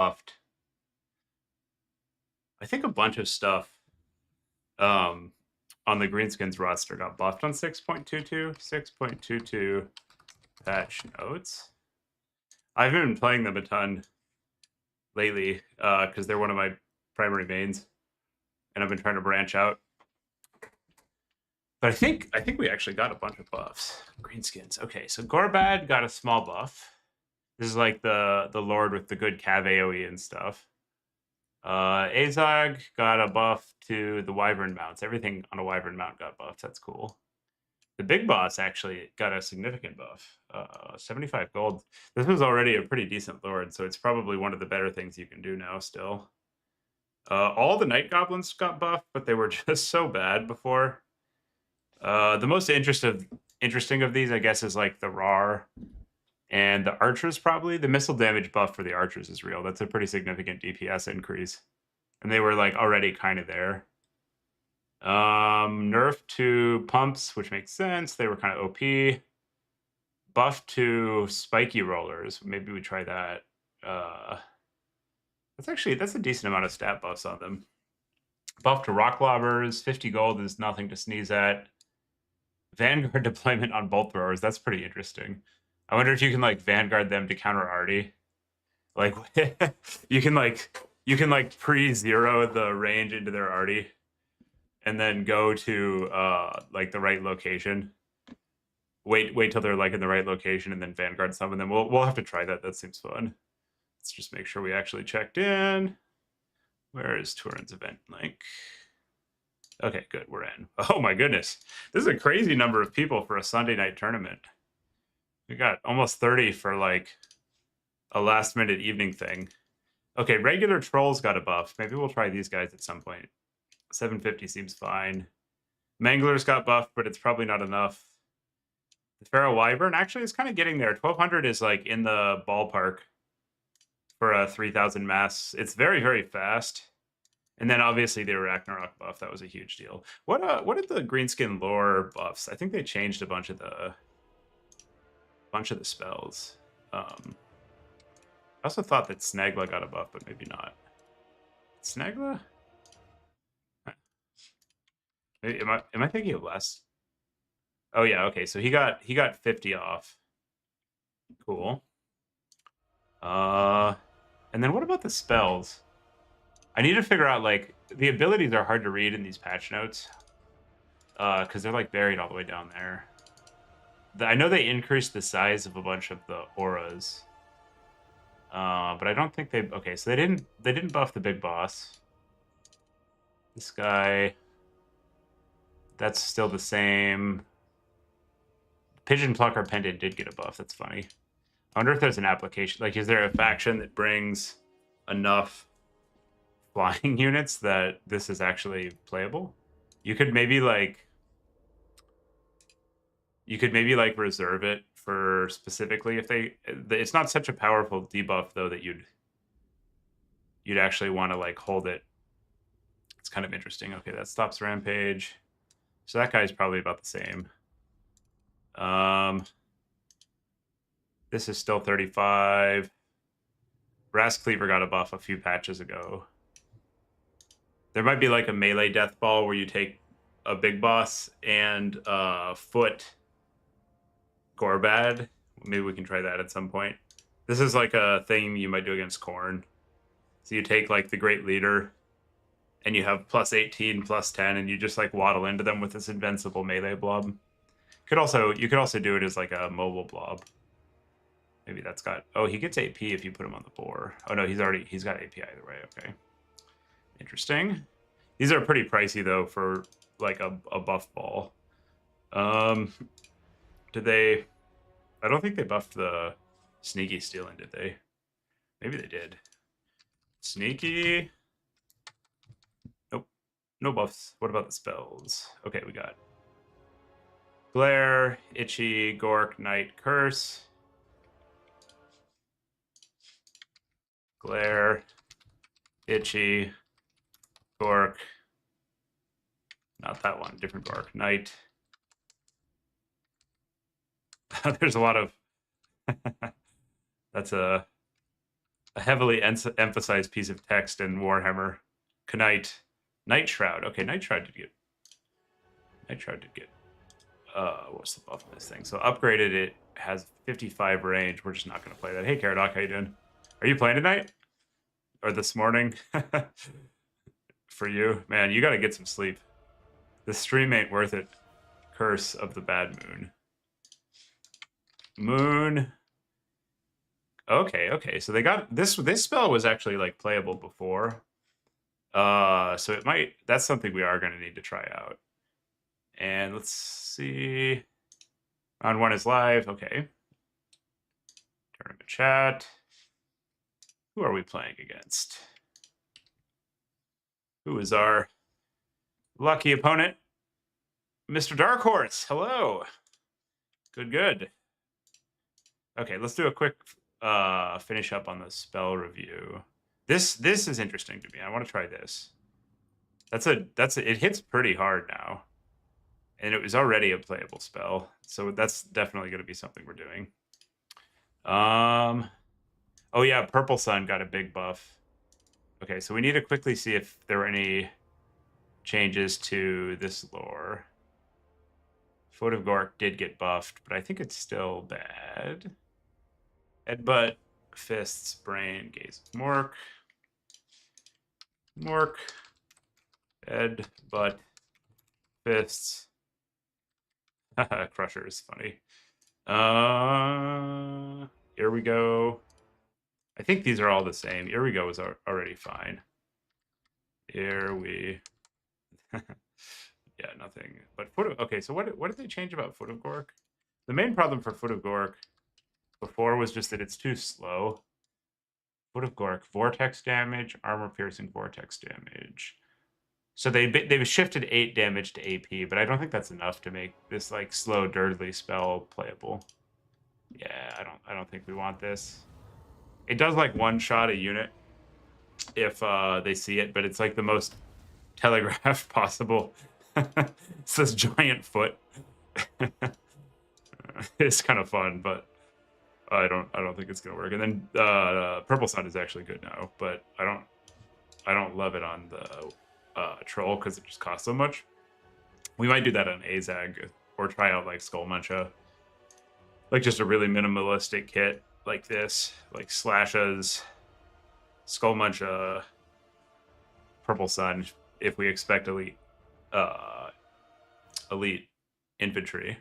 buffed. I think a bunch of stuff um, on the Greenskins roster got buffed on 6.22. 6.22 patch notes. I haven't been playing them a ton lately because they're one of my primary mains, and I've been trying to branch out. But I think we actually got a bunch of buffs. Greenskins. Okay, so Gorbad got a small buff. This is like the Lord with the good Cav AoE and stuff. Azog got a buff to the Wyvern mounts. Everything on a Wyvern mount got buffed. That's cool. The big boss actually got a significant buff. 75 gold. This was already a pretty decent Lord, so it's probably one of the better things you can do now still. All the Night Goblins got buffed, but they were just so bad before. The most interesting of these, I guess, is like the Rar and the Archers probably. The missile damage buff for the Archers is real. That's a pretty significant DPS increase. And they were like already kind of there. Nerf to pumps, which makes sense. They were kind of OP. Buff to spiky rollers. Maybe we try that. That's a decent amount of stat buffs on them. Buff to rock lobbers. 50 gold is nothing to sneeze at. Vanguard deployment on bolt throwers. That's pretty interesting. I wonder if you can like Vanguard them to counter Artie. Like you can pre-zero the range into their Artie and then go to like the right location. Wait till they're like in the right location and then Vanguard summon them. We'll have to try that. That seems fun. Let's just make sure we actually checked in. Where is Turin's event link? Okay, good. We're in. Oh my goodness. This is a crazy number of people for a Sunday night tournament. We got almost 30 for like a last minute evening thing. Okay, regular trolls got a buff. Maybe we'll try these guys at some point. 750 seems fine. Manglers got buffed, but it's probably not enough. The Pharaoh Wyvern actually is kind of getting there. 1200 is like in the ballpark for a 3000 mass. It's very, very fast. And then obviously the Ragnarok buff. That was a huge deal. What did the Greenskin lore buffs? I think they changed a bunch of the spells. I also thought that Snagla got a buff, but maybe not. Snagla? Am I thinking of less? Oh yeah, okay. So he got 50 off. Cool. And then what about the spells? I need to figure out like the abilities are hard to read in these patch notes. Because they're like buried all the way down there. I know they increased the size of a bunch of the auras. But I don't think they okay, so they didn't buff the big boss. This guy, that's still the same. Pigeon Plucker Pendant did get a buff. That's funny. I wonder if there's an application. Like, is there a faction that brings enough flying units that this is actually playable? You could maybe like reserve it for specifically if they. It's not such a powerful debuff though that you'd actually want to like hold it. It's kind of interesting. Okay, that stops Rampage. So that guy's probably about the same. This is still 35. Brass Cleaver got a buff a few patches ago. There might be like a melee death ball where you take a big boss and foot Gorbad. Maybe we can try that at some point. This is like a thing you might do against Khorne. So you take like the Great Leader and you have plus 18, plus 10, and you just like waddle into them with this invincible melee blob. You could also do it as like a mobile blob. Maybe that's got. Oh, he gets AP if you put him on the boar. Oh no, he's got AP either way. Okay, interesting. These are pretty pricey though for like a buff ball. Did they? I don't think they buffed the sneaky stealing, did they? Maybe they did. Sneaky. Nope. No buffs. What about the spells? Okay, we got Glare, Itchy, Gork, Knight, Curse. Glare, Itchy, Gork. Not that one, different Gork. Knight. There's a lot of... That's a... A heavily emphasized piece of text in Warhammer. Knight. Night Shroud. Okay, Night Shroud did get. What's the buff on this thing? So upgraded, it has 55 range. We're just not going to play that. Hey, Caradoc, how you doing? Are you playing tonight? Or this morning? For you? Man, you got to get some sleep. The stream ain't worth it. Curse of the Bad Moon. Moon. Okay. So they got this spell was actually like playable before. So it might, that's something we are going to need to try out. And let's see. Round 1 is live. Okay. Tournament chat. Who are we playing against? Who is our lucky opponent? Mr. Dark Horse. Hello. Good. Okay, let's do a quick finish up on the spell review. This is interesting to me. I want to try this. It hits pretty hard now. And it was already a playable spell. So that's definitely going to be something we're doing. Oh yeah, Purple Sun got a big buff. Okay, so we need to quickly see if there were any changes to this lore. Foot of Gork did get buffed, but I think it's still bad. Headbutt, Fists, Brain, Gaze of Mork, Headbutt, Fists. Crusher is funny. Here we go. I think these are all the same. Here we go is already fine. Here we... yeah, nothing. But okay, so what did they change about Foot of Gork? The main problem for Foot of Gork before was just that it's too slow. Foot of Gork, Vortex damage, armor-piercing Vortex damage. So they've shifted 8 damage to AP, but I don't think that's enough to make this like slow, dirtly spell playable. Yeah, I don't think we want this. It does like one-shot a unit if they see it, but it's like the most telegraphed possible. It's this giant foot. It's kind of fun, but I don't think it's gonna work. And then Purple Sun is actually good now, but I don't love it on the troll because it just costs so much. We might do that on Azag or try out like Skull Muncha, like just a really minimalistic kit like this, like slashes, Skull Muncha, Purple Sun. If we expect elite infantry.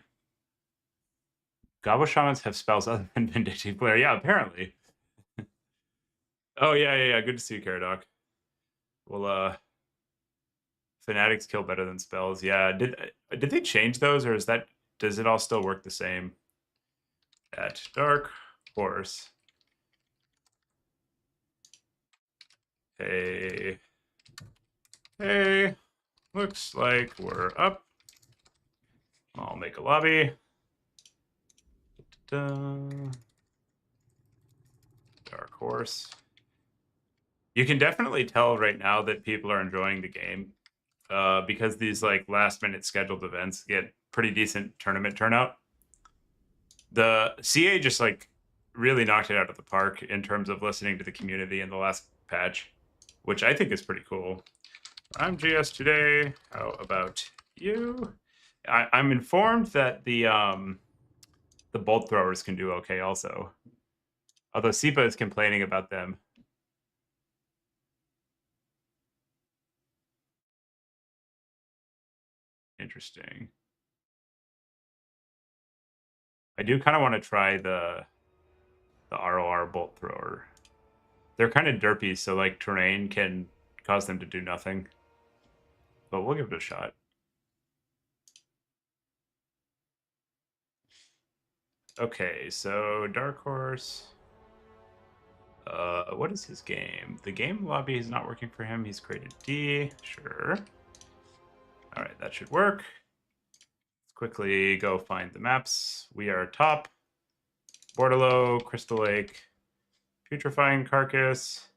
Gobbo Shamans have spells other than Vindictive Glare. Yeah, apparently. Oh, yeah. Good to see you, Caradoc. Well, Fanatics kill better than spells. Yeah, did they change those, or does it all still work the same? At Dark Horse. Hey, looks like we're up. I'll make a lobby. Dark Horse. You can definitely tell right now that people are enjoying the game because these like last-minute scheduled events get pretty decent tournament turnout. The CA just like really knocked it out of the park in terms of listening to the community in the last patch, which I think is pretty cool. I'm GS today. How about you? I'm informed that the bolt throwers can do okay also. Although Sipa is complaining about them. Interesting. I do kind of want to try the ROR bolt thrower. They're kind of derpy, so like terrain can cause them to do nothing. But we'll give it a shot. Okay, so Dark Horse. What is his game? The game lobby is not working for him. He's created D. Sure. All right, that should work. Let's quickly go find the maps. We are top. Bordalo, Crystal Lake, Putrefying Carcass.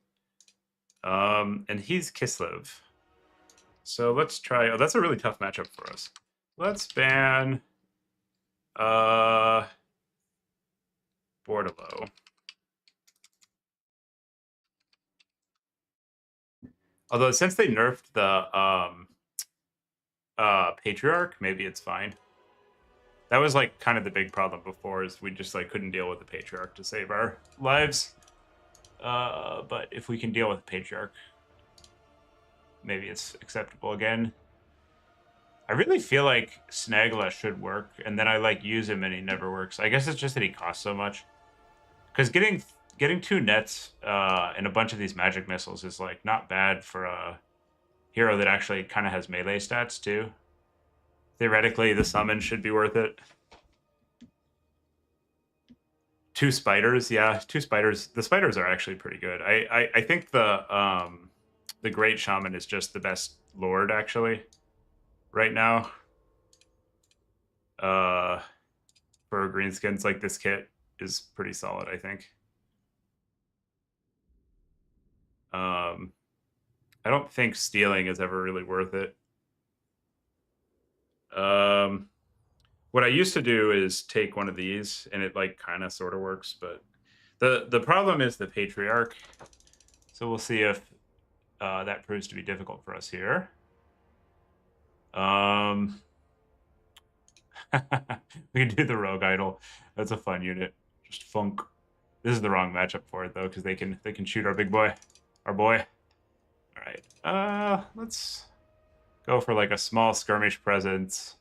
And he's Kislev. So let's try. Oh, that's a really tough matchup for us. Let's ban Bordalo. Although since they nerfed the Patriarch, maybe it's fine. That was like kind of the big problem before, is we just like couldn't deal with the Patriarch to save our lives. But if we can deal with the Patriarch, maybe it's acceptable again. I really feel like Snagla should work, and then I like use him and he never works. I guess it's just that he costs so much. Because getting 2 nets and a bunch of these magic missiles is like not bad for a hero that actually kind of has melee stats too. Theoretically, the summon should be worth it. 2 spiders, yeah, 2 spiders. The spiders are actually pretty good. I think the Great Shaman is just the best lord actually right now. For Greenskins, like this kit is pretty solid, I think. I don't think stealing is ever really worth it. What I used to do is take one of these, and it like kind of sort of works, but the problem is the Patriarch. So we'll see if that proves to be difficult for us here. We can do the Rogue Idol. That's a fun unit. Just funk. This is the wrong matchup for it though, because they can shoot our big boy, our boy. All right. Let's go for like a small skirmish presence.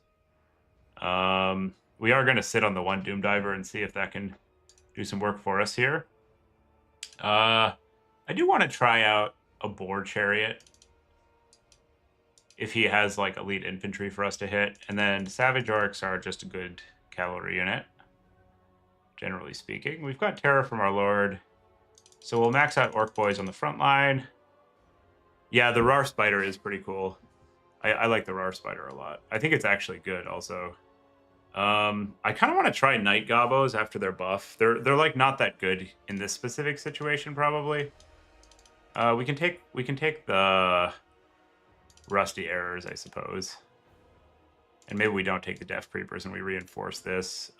We are going to sit on the 1 Doom Diver and see if that can do some work for us here. I do want to try out a Boar Chariot if he has like elite infantry for us to hit. And then Savage Orcs are just a good cavalry unit, generally speaking. We've got Terror from our Lord, so we'll max out Orc Boys on the front line. Yeah, the Rar Spider is pretty cool. I like the Rar Spider a lot. I think it's actually good also. I kind of want to try Night Gobos after their buff. They're like not that good in this specific situation probably. We can take the Rusty Errors, I suppose. And maybe we don't take the Death Creepers and we reinforce this.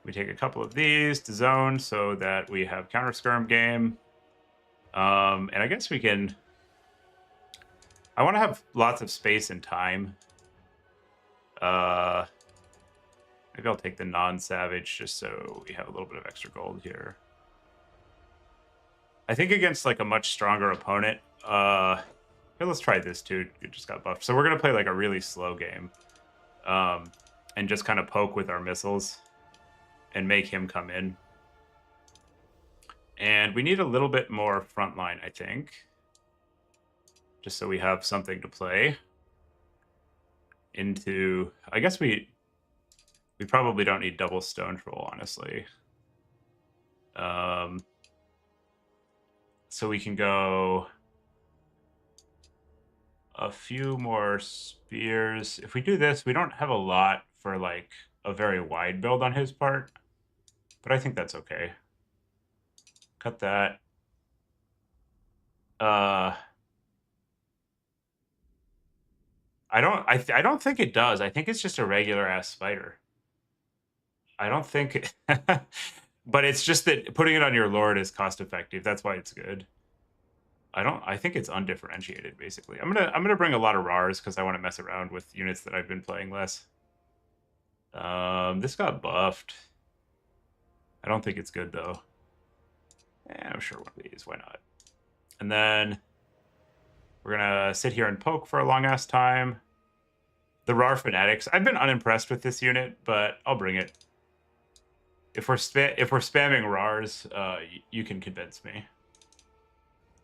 We take a couple of these to zone so that we have counter skirm game. And I guess we can... I want to have lots of space and time. Maybe I'll take the non-savage just so we have a little bit of extra gold here. I think against like a much stronger opponent, here, let's try this too. It just got buffed. So we're gonna play like a really slow game, and just kind of poke with our missiles and make him come in. And we need a little bit more frontline, I think, just so we have something to play into. I guess we probably don't need double stone troll, honestly. So we can go a few more spears. If we do this, we don't have a lot for like a very wide build on his part, but I think that's okay. Cut that. I don't think it does. I think it's just a regular ass spider. I don't think but it's just that putting it on your lord is cost effective. That's why it's good. I think it's undifferentiated basically. I'm gonna bring a lot of rars because I want to mess around with units that I've been playing less. This got buffed. I don't think it's good though. I'm sure one of these, why not? And then we're gonna sit here and poke for a long ass time. The Rar Fanatics. I've been unimpressed with this unit, but I'll bring it. If we're spamming Rars, you can convince me.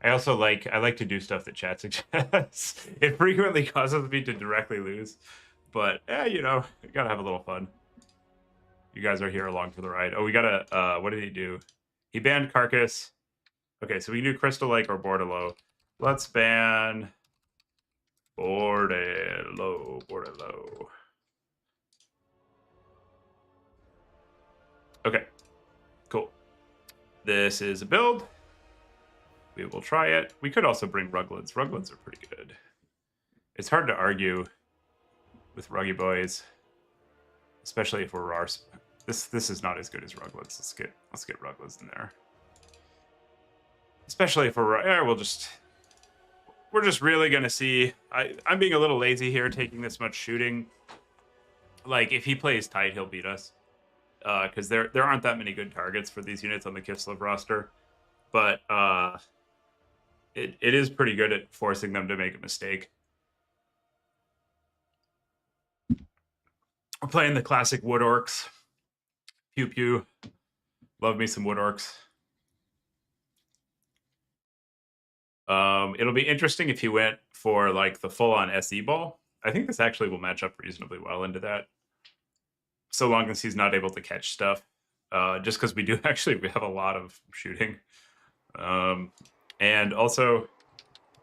I like to do stuff that chat suggests. It frequently causes me to directly lose, but you know, you gotta have a little fun. You guys are here along for the ride. Oh, we gotta. What did he do? He banned Carcass. Okay, so we can do Crystal Lake or Bordello. Let's ban Bordello. Okay, cool. This is a build. We will try it. We could also bring Ruglids. Ruglids are pretty good. It's hard to argue with Ruggy Boys, especially if we're Rars. This is not as good as Ruglids. Let's get Ruglids in there. Especially if we're we'll just we're just really going to see. I'm being a little lazy here, taking this much shooting. Like, if he plays tight, he'll beat us. Because there aren't that many good targets for these units on the Kislev roster. But it is pretty good at forcing them to make a mistake. We're playing the classic Wood Orcs. Pew pew. Love me some Wood Orcs. It'll be interesting if he went for like the full-on SE ball. I think this actually will match up reasonably well into that. So long as he's not able to catch stuff. Just because we have a lot of shooting. And also,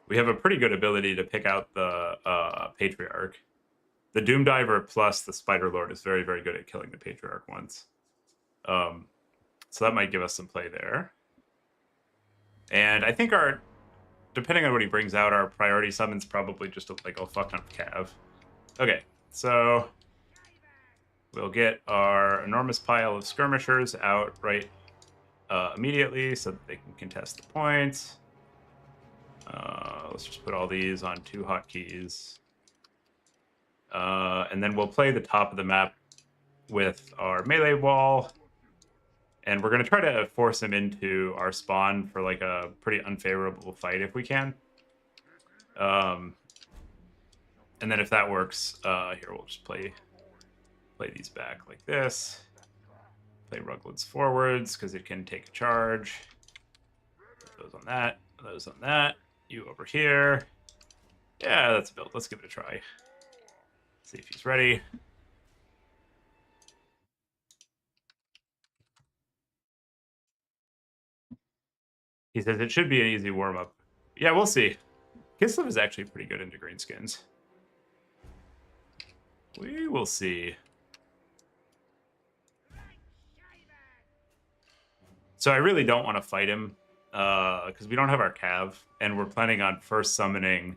we have a pretty good ability to pick out the Patriarch. The Doom Diver plus the Spider Lord is very, very good at killing the Patriarch once. So that might give us some play there. And I think depending on what he brings out, our priority summon's probably just like a fuck ton of Cav. Okay, so we'll get our enormous pile of skirmishers out right immediately so that they can contest the points. Let's just put all these on 2 hotkeys. And then we'll play the top of the map with our melee wall. And we're going to try to force him into our spawn for like a pretty unfavorable fight if we can. And then if that works, here we'll just play these back like this. Play Ruglets forwards because it can take a charge. Those on that, those on that. You over here. Yeah, that's built. Let's give it a try. See if he's ready. He says it should be an easy warm-up. Yeah, we'll see. Kislev is actually pretty good into Greenskins. We will see. So I really don't want to fight him because we don't have our Cav, and we're planning on first summoning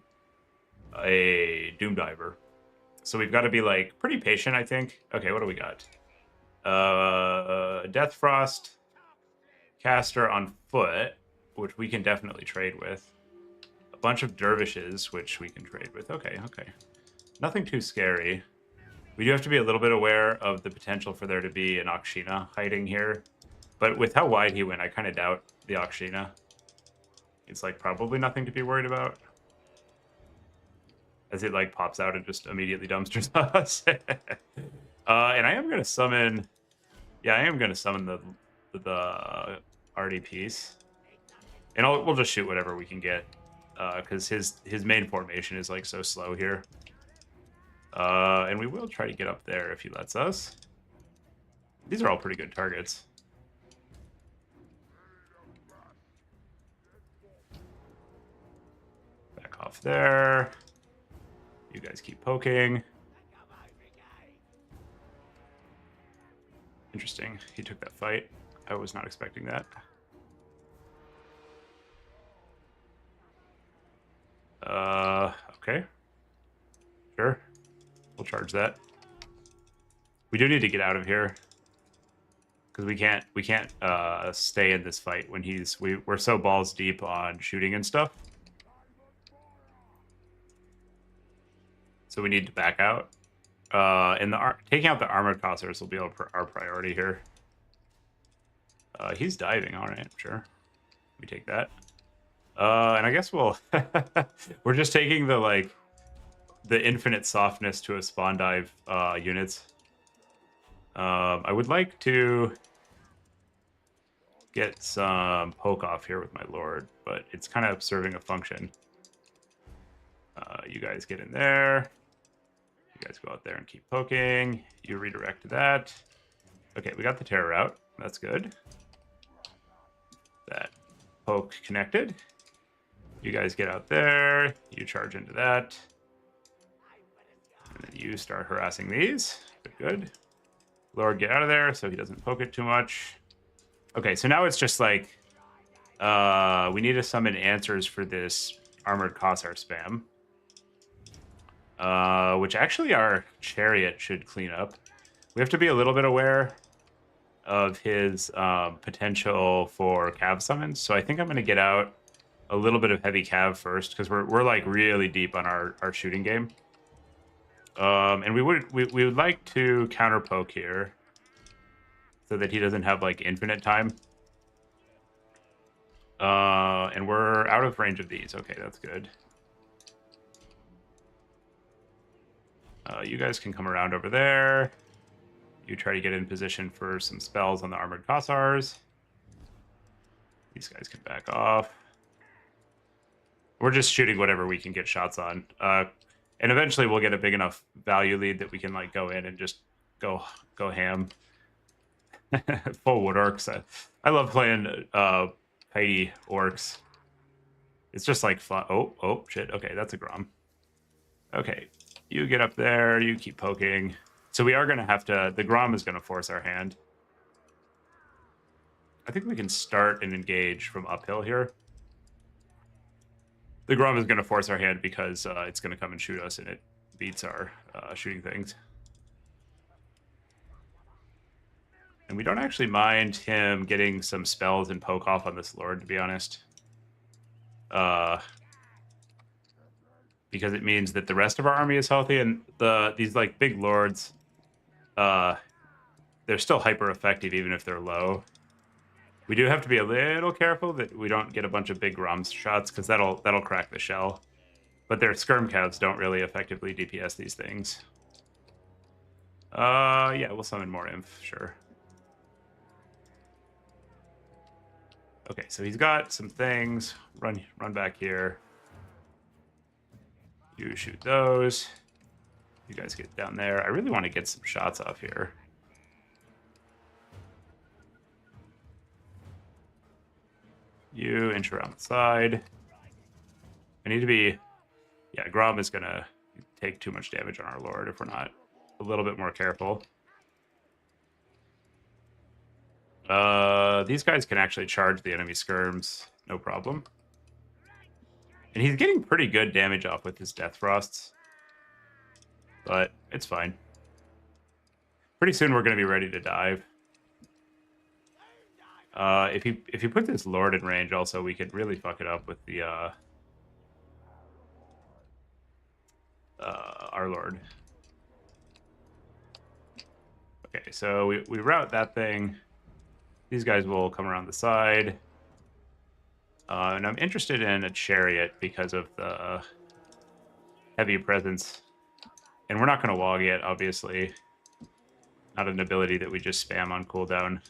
a Doom Diver. So we've got to be like pretty patient, I think. Okay, what do we got? Death Frost, Caster on foot, which we can definitely trade with. A bunch of Dervishes, which we can trade with. Okay. Nothing too scary. We do have to be a little bit aware of the potential for there to be an Akshina hiding here. But with how wide he went, I kind of doubt the Akshina. It's like probably nothing to be worried about. As it like pops out and just immediately dumpsters us. And I am going to summon... Yeah, I am going to summon the RD piece. And we'll just shoot whatever we can get. Because his main formation is like so slow here. And we will try to get up there if he lets us. These are all pretty good targets. Back off there. You guys keep poking. Interesting. He took that fight. I was not expecting that. Okay. Sure. We'll charge that. We do need to get out of here. Because we can't stay in this fight when we're so balls deep on shooting and stuff. So we need to back out. And taking out the armored cossers will be our priority here. He's diving, all right, sure. We take that. And I guess we'll we're just taking the infinite softness to a spawn dive units. I would like to get some poke off here with my lord, but it's kind of serving a function. You guys get in there. You guys go out there and keep poking. You redirect to that. Okay, we got the terror out. That's good. That poke connected. You guys get out there. You charge into that. And then you start harassing these. Good. Lord, get out of there so he doesn't poke it too much. Okay, so now it's just like we need to summon answers for this armored Kossar spam. Which actually our chariot should clean up. We have to be a little bit aware of his potential for cav summons. So I think I'm going to get out a little bit of heavy cav first, because we're like really deep on our shooting game. And we would like to counter poke here so that he doesn't have like infinite time. And we're out of range of these. Okay, that's good. You guys can come around over there. You try to get in position for some spells on the armored Kossars. These guys can back off. We're just shooting whatever we can get shots on. And eventually we'll get a big enough value lead that we can like go in and just go ham. Full wood orcs. I love playing Heidi orcs. It's just like fun. Oh shit. Okay, that's a Grom. Okay, you get up there. You keep poking. So we are going to have to. The Grom is going to force our hand. I think we can start and engage from uphill here. The Grom is going to force our hand because it's going to come and shoot us, and it beats our shooting things. And we don't actually mind him getting some spells and poke off on this Lord, to be honest. Because it means that the rest of our army is healthy, and these like big Lords, they're still hyper effective even if they're low. We do have to be a little careful that we don't get a bunch of big Grom shots, because that'll crack the shell. But their skirm cows don't really effectively DPS these things. Yeah, we'll summon more Inf, sure. Okay, so he's got some things. Run back here. You shoot those. You guys get down there. I really want to get some shots off here. You inch around the side. I need to be... Yeah, Grom is going to take too much damage on our Lord if we're not a little bit more careful. These guys can actually charge the enemy skirms, no problem. And he's getting pretty good damage off with his Death Frosts. But it's fine. Pretty soon we're going to be ready to dive. If you put this Lord in range also, we could really fuck it up with the our Lord. Okay, so we route that thing. These guys will come around the side. And I'm interested in a chariot because of the heavy presence. And we're not going to Waaagh yet, obviously. Not an ability that we just spam on cooldown.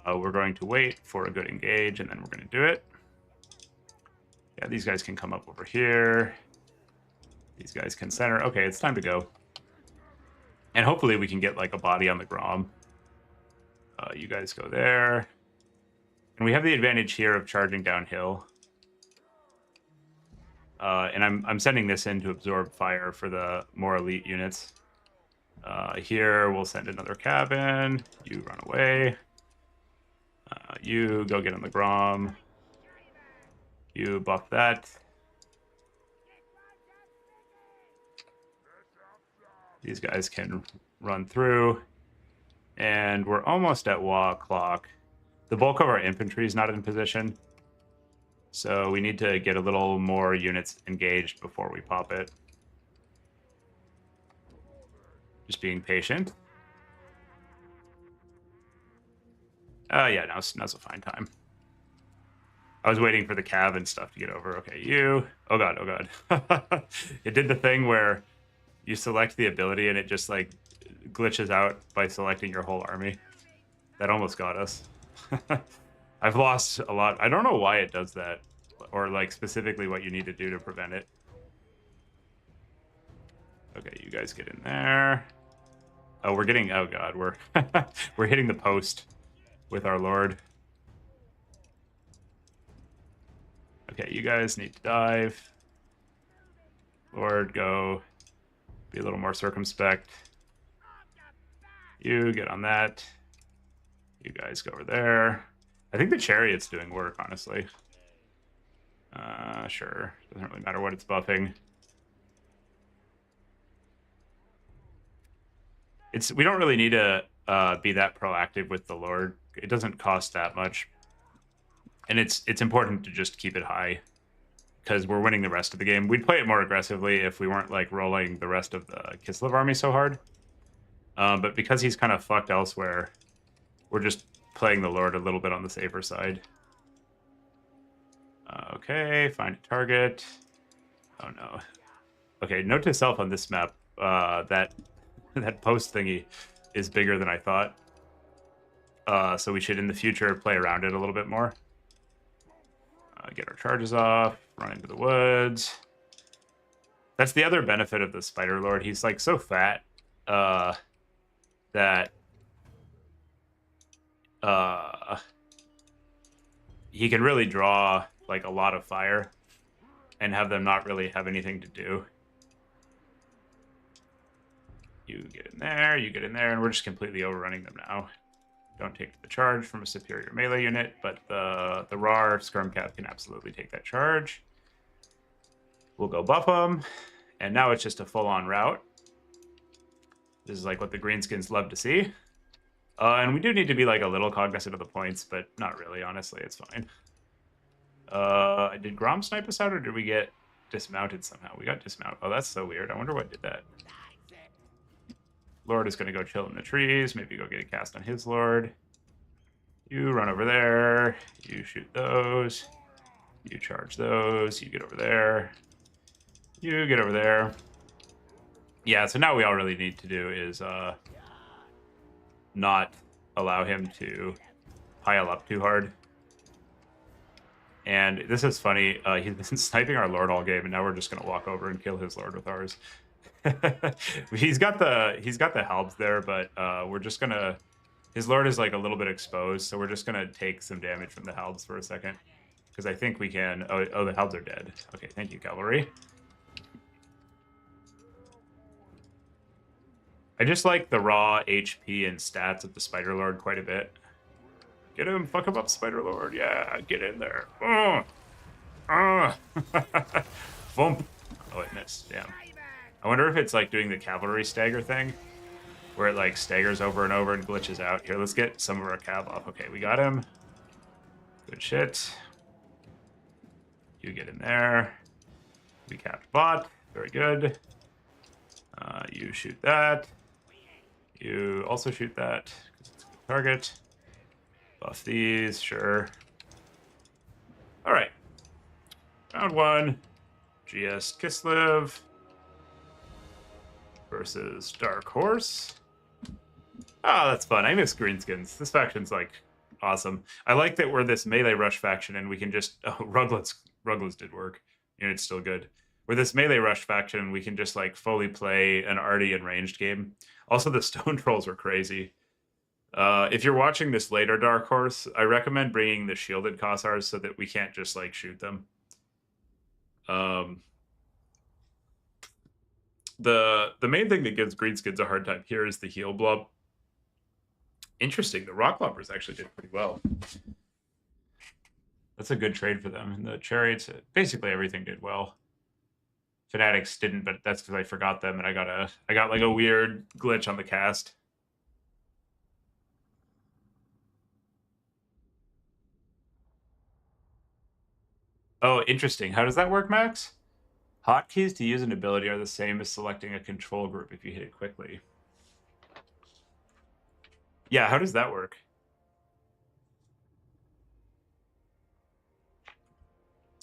We're going to wait for a good engage, and then we're going to do it. Yeah, these guys can come up over here. These guys can center. Okay, it's time to go. And hopefully we can get like a body on the Grom. You guys go there. And we have the advantage here of charging downhill. And I'm sending this in to absorb fire for the more elite units. Here, we'll send another cabin. You run away. You go get on the Grom. You buff that. These guys can run through. And we're almost at Waaagh clock. The bulk of our infantry is not in position. So we need to get a little more units engaged before we pop it. Just being patient. Yeah, now's a fine time. I was waiting for the cav and stuff to get over. Okay, you. Oh god, oh god. It did the thing where you select the ability and it just like glitches out by selecting your whole army. That almost got us. I've lost a lot. I don't know why it does that, or like specifically what you need to do to prevent it. Okay, you guys get in there. Oh, we're getting. Oh god, we're we're hitting the post with our Lord. Okay, you guys need to dive. Lord, go. Be a little more circumspect. You get on that. You guys go over there. I think the chariot's doing work, honestly. Sure. Doesn't really matter what it's buffing. We don't really need to be that proactive with the Lord. It doesn't cost that much. And it's important to just keep it high because we're winning the rest of the game. We'd play it more aggressively if we weren't like rolling the rest of the Kislev army so hard. But because he's kind of fucked elsewhere, we're just playing the Lord a little bit on the safer side. Okay, find a target. Oh no. Okay, note to self on this map, that post thingy is bigger than I thought. So we should in the future play around it a little bit more. Get our charges off, run into the woods. That's the other benefit of the Spider Lord. He's like so fat that he can really draw like a lot of fire and have them not really have anything to do. You get in there, you get in there, and we're just completely overrunning them now. Don't take the charge from a superior melee unit, but the RAR Skirmcav can absolutely take that charge. We'll go buff them, and now it's just a full-on rout. This is like what the Greenskins love to see. And we do need to be like a little cognizant of the points, but not really, honestly, it's fine. Did Grom snipe us out, or did we get dismounted somehow? We got dismounted. Oh, that's so weird. I wonder what did that. Lord is going to go chill in the trees. Maybe go get a cast on his Lord. You run over there. You shoot those. You charge those. You get over there. You get over there. Yeah, so now we all really need to do is not allow him to pile up too hard. And this is funny. He's been sniping our Lord all game, and now we're just going to walk over and kill his Lord with ours. he's got the halbs there, but we're just gonna. His Lord is like a little bit exposed, so we're just gonna take some damage from the halbs for a second, because I think we can. Oh, the halbs are dead. Okay, thank you, cavalry. I just like the raw HP and stats of the Spider Lord quite a bit. Get him, fuck him up, Spider Lord. Yeah, get in there. Bump. Oh, it missed. Damn. I wonder if it's like doing the cavalry stagger thing, where it like staggers over and over and glitches out. Here, let's get some of our cav off. Okay, we got him. Good shit. You get in there. We capped bot. Very good. You shoot that. You also shoot that, because it's a good target. Buff these, sure. All right. Round one. GS Kislev versus Dark Horse. Oh, that's fun. I miss Greenskins. This faction's like awesome. I like that we're this melee rush faction and we can just Ruglets did work. And it's still good. We're this melee rush faction and we can just like fully play an arty and ranged game. Also, the stone trolls are crazy. If you're watching this later, Dark Horse, I recommend bringing the shielded Kossars so that we can't just like shoot them. The main thing that gives Greenskins a hard time here is the heal blob. Interesting, the rock lobbers actually did pretty well. That's a good trade for them. And the chariots, basically everything did well. Fanatics didn't, but that's because I forgot them and I got like a weird glitch on the cast. Oh, interesting. How does that work, Max? Hotkeys to use an ability are the same as selecting a control group if you hit it quickly. Yeah, how does that work?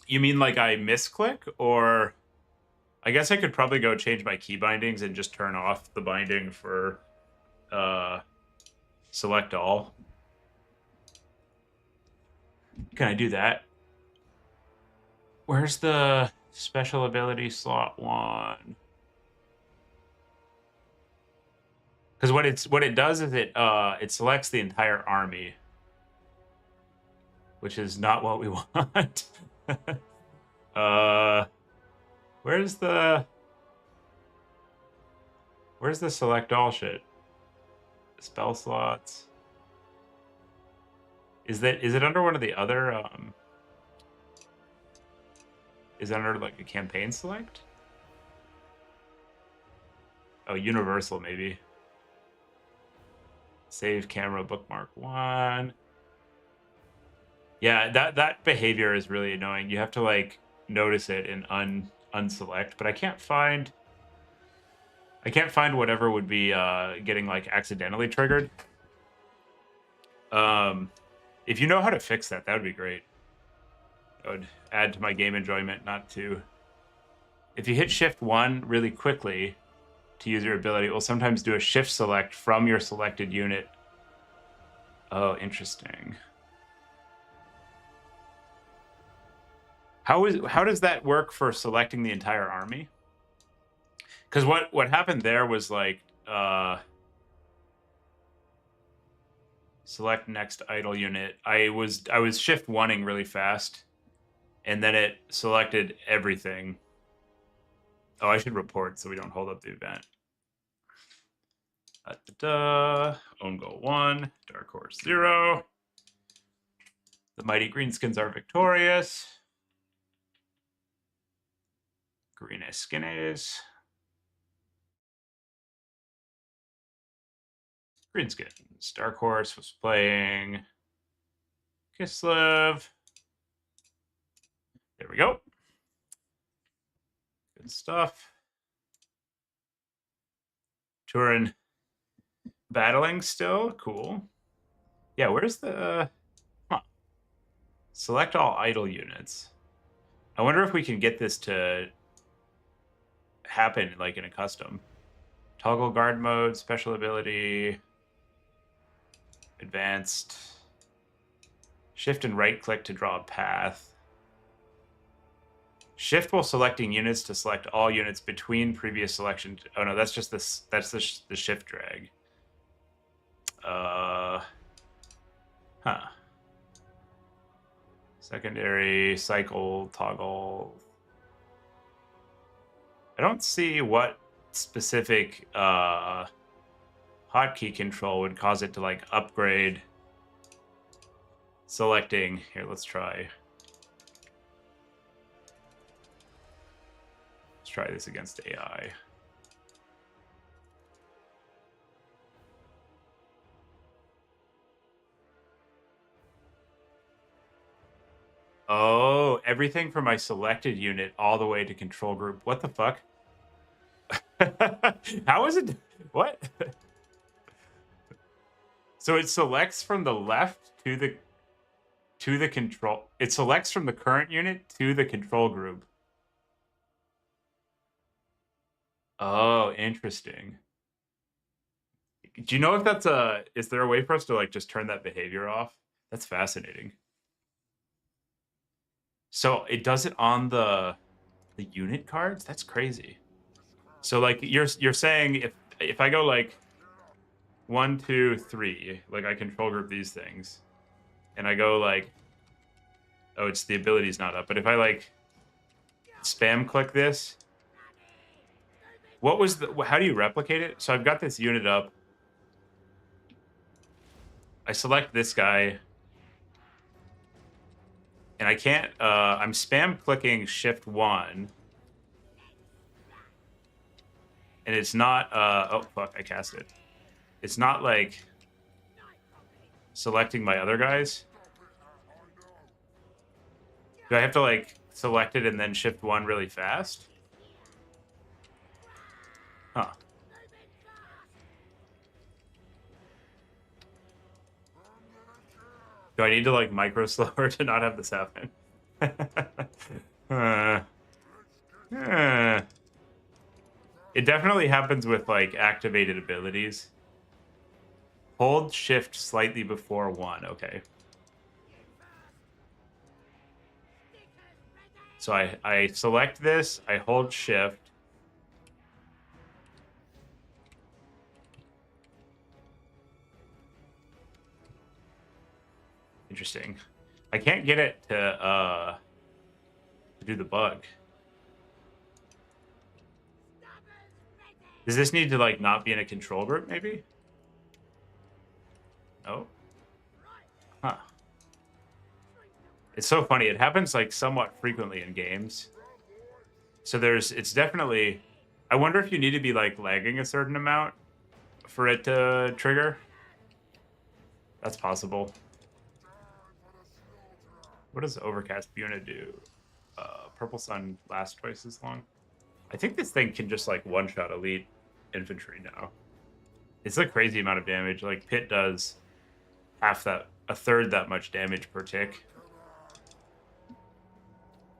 You mean like I misclick, or I guess I could probably go change my key bindings and just turn off the binding for select all. Can I do that? Where's the special ability slot one? Because what it does is it selects the entire army, which is not what we want. Where's the select all shit? Spell slots. Is it under one of the other is it under like a campaign select? Oh, universal maybe. Save camera bookmark 1. Yeah, that behavior is really annoying. You have to like notice it and unselect, but I can't find whatever would be getting like accidentally triggered. If you know how to fix that, that would be great. That would add to my game enjoyment, not to. If you hit Shift 1 really quickly to use your ability, it will sometimes do a shift select from your selected unit. Oh, interesting. How does that work for selecting the entire army? Because what happened there was like select next idle unit. I was shift oneing really fast, and then it selected everything. Oh, I should report so we don't hold up the event. Own goal 1, Dark Horse 0. The mighty Greenskins are victorious. Greenskins. Greenskins. Dark Horse was playing Kislev. There we go. Good stuff. Turin battling still. Cool. Yeah, where's the... Select all idle units. I wonder if we can get this to happen like in a custom. Toggle guard mode, special ability, advanced. Shift and right click to draw a path. Shift while selecting units to select all units between previous selection. Oh no, that's just this. That's the shift drag. Secondary cycle toggle. I don't see what specific hotkey control would cause it to like upgrade selecting. Here, let's try. Let's try this against AI. Oh, everything from my selected unit all the way to control group. What the fuck? How is it? What? So it selects from the left to the control. It selects from the current unit to the control group. Oh, interesting. Do you know if that's is there a way for us to like just turn that behavior off? That's fascinating. So it does it on the unit cards? That's crazy. So like you're saying if I go like 1, 2, 3, like I control group these things, and I go like, oh, it's the ability's not up. But if I like spam click this, what was the? How do you replicate it? So I've got this unit up. I select this guy, and I can't. I'm spam clicking Shift 1. And it's not, oh, fuck, I cast it. It's not, like, selecting my other guys. Do I have to, like, select it and then Shift 1 really fast? Huh. Do I need to, like, micro slower to not have this happen? It definitely happens with, like, activated abilities. Hold Shift slightly before 1. Okay. So I select this. I hold Shift. Interesting. I can't get it to do the bug. Does this need to, like, not be in a control group, maybe? No? Huh. It's so funny. It happens, like, somewhat frequently in games. So it's definitely... I wonder if you need to be, like, lagging a certain amount for it to trigger. That's possible. What does Overcast Buna do? Purple Sun lasts twice as long. I think this thing can just like one-shot elite infantry now. It's a crazy amount of damage. Like Pit does a third that much damage per tick.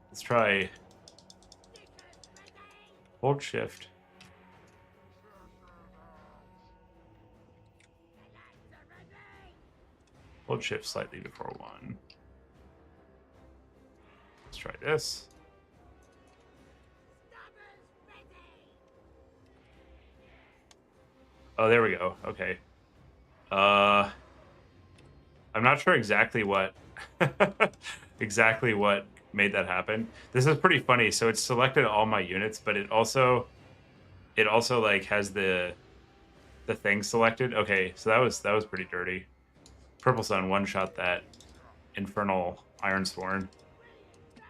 Let's try hold shift. Hold shift slightly before 1. Let's try this. Oh, there we go. Okay. I'm not sure exactly what exactly what made that happen. This is pretty funny. So it's selected all my units, but it also like has the thing selected. Okay, so that was pretty dirty. Purple Sun one-shot that infernal Ironsworn.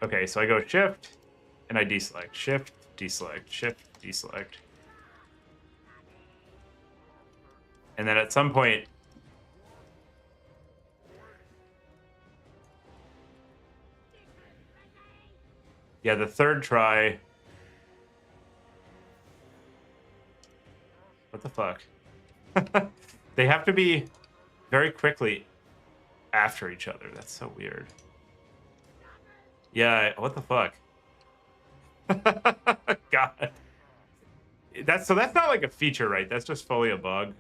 Okay, so I go shift and I deselect. Shift, deselect, shift, deselect. And then at some point, yeah, the third try. What the fuck? They have to be very quickly after each other. That's so weird. Yeah, what the fuck? God. That's not like a feature, right? That's just fully a bug.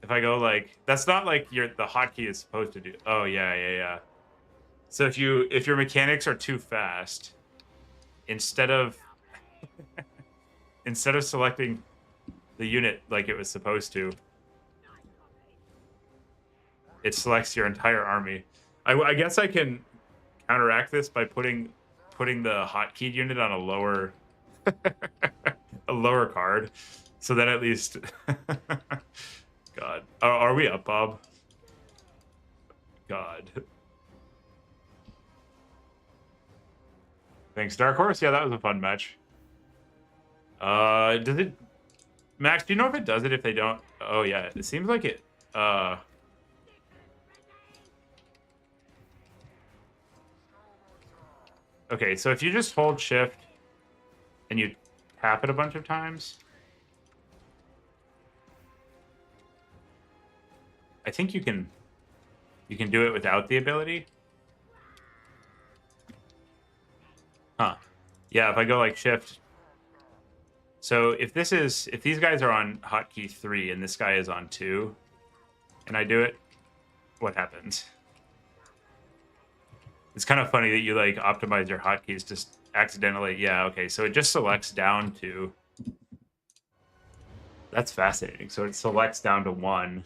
If I go like, that's not like the hotkey is supposed to do. Oh yeah. So if your mechanics are too fast, instead of selecting the unit like it was supposed to, it selects your entire army. I guess I can counteract this by putting the hotkeyed unit on a lower a lower card, so then at least God, are we up, Bob? God. Thanks, Dark Horse. Yeah, that was a fun match. Does it, Max? Do you know if it does it if they don't? Oh yeah, it seems like it. Okay, so if you just hold shift and you tap it a bunch of times, I think you can do it without the ability. Huh. Yeah, if I go like shift. So if these guys are on hotkey 3 and this guy is on 2, and I do it, what happens? It's kind of funny that you like optimize your hotkeys just accidentally. Yeah, okay. So it just selects down to. That's fascinating. So it selects down to 1.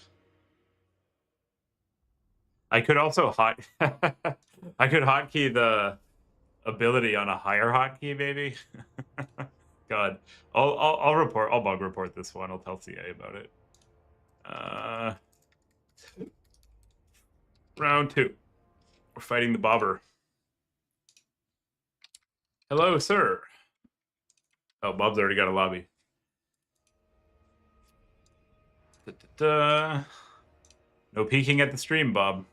I could also I could hotkey the ability on a higher hotkey, maybe. God, I'll bug report this one. I'll tell CA about it. Round 2. We're fighting the bobber. Hello, sir. Oh, Bob's already got a lobby. No peeking at the stream, Bob.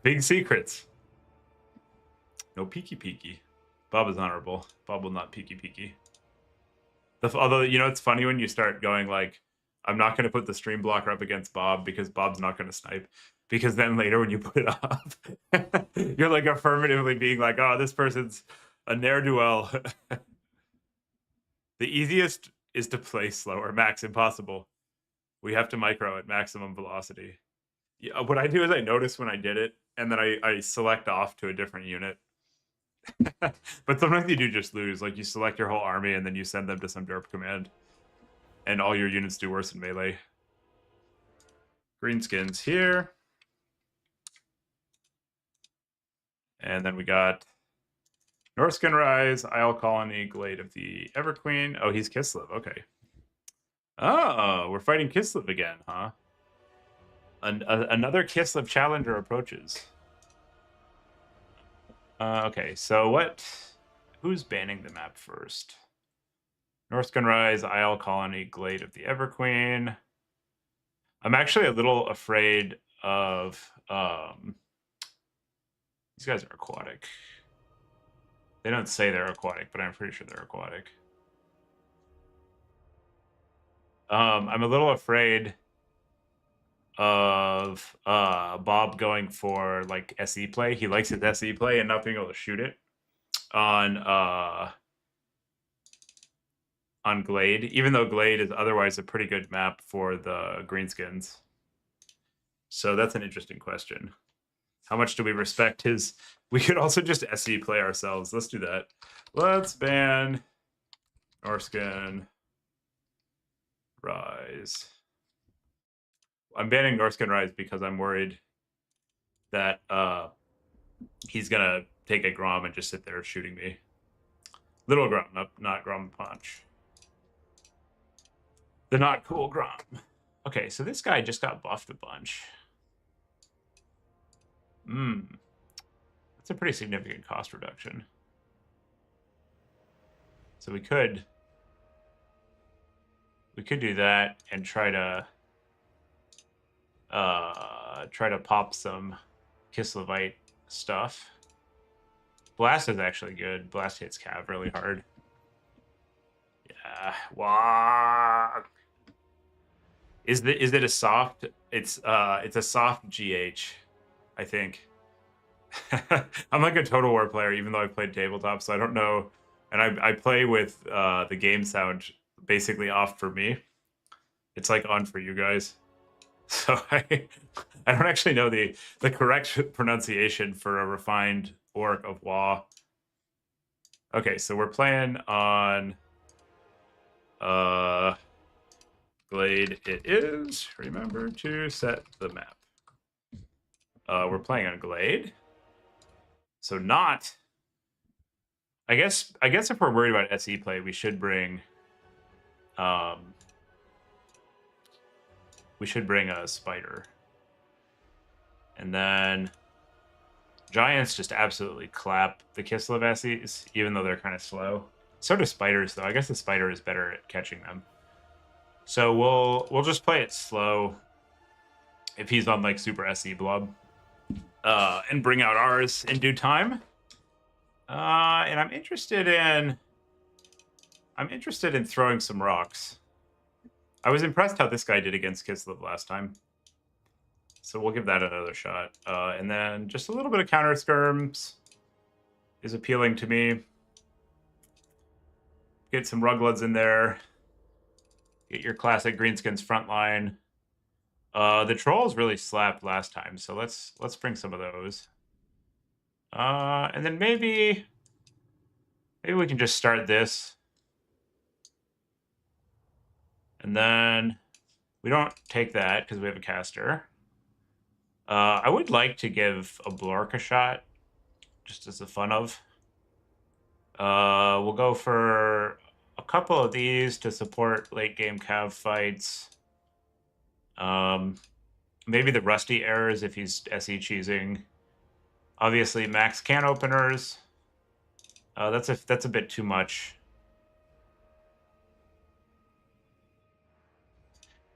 Big secrets. No peeky. Bob is honorable. Bob will not peeky. Although, you know, it's funny when you start going like, I'm not going to put the stream blocker up against Bob because Bob's not going to snipe. Because then later when you put it up, you're like affirmatively being like, oh, this person's a ne'er-do-well. The easiest is to play slower. Max, impossible. We have to micro at maximum velocity. Yeah, what I do is I notice when I did it, and then I select off to a different unit. But sometimes you do just lose. Like you select your whole army, and then you send them to some derp command. And all your units do worse in melee. Greenskins here. And then we got Norskin Rise, Isle Colony, Glade of the Everqueen. Oh, he's Kislev. Okay. Oh, we're fighting Kislev again, huh? Another Kislev challenger approaches. Okay, so who's banning the map first? Norskin Rise, Isle Colony, Glade of the Everqueen. I'm actually a little afraid of These guys are aquatic. They don't say they're aquatic, but I'm pretty sure they're aquatic. I'm a little afraid of Bob going for like SE play. He likes his SE play and not being able to shoot it on Glade, even though Glade is otherwise a pretty good map for the Greenskins. So that's an interesting question. How much do we respect his? We could also just SE play ourselves. Let's do that. Let's ban Norskin Rise. I'm banning Norskin Rise because I'm worried that he's gonna take a Grom and just sit there shooting me. Little Grom, not Grom Punch. The not cool Grom. Okay, so this guy just got buffed a bunch. That's a pretty significant cost reduction. So we could do that and try to pop some Kislevites stuff. Blast is actually good. Blast hits Cav really hard. Yeah. Waaagh. Is it a soft? It's a soft GH, I think. I'm like a Total War player, even though I played tabletop, so I don't know. And I play with the game sound basically off for me. It's like on for you guys. So I don't actually know the correct pronunciation for a refined orc of Waaagh. Okay, so we're playing on Glade it is. Remember to set the map. We're playing on Glade. So not. I guess if we're worried about SE play, we should bring a spider. And then giants just absolutely clap the Kislev SEs, even though they're kind of slow. So do spiders, though. I guess the spider is better at catching them. So we'll just play it slow if he's on like super SE blub, and bring out ours in due time. And I'm interested in throwing some rocks. I was impressed how this guy did against Kislev last time. So we'll give that another shot. And then just a little bit of counter skirms is appealing to me. Get some Rugloods in there. Get your classic Greenskins frontline. The trolls really slapped last time, so let's bring some of those. And then maybe we can just start this. And then we don't take that because we have a caster. I would like to give a Blork a shot, just as the fun of. We'll go for a couple of these to support late game Cav fights. Maybe the Rusty errors if he's SE cheesing. Obviously, max can openers. That's a bit too much.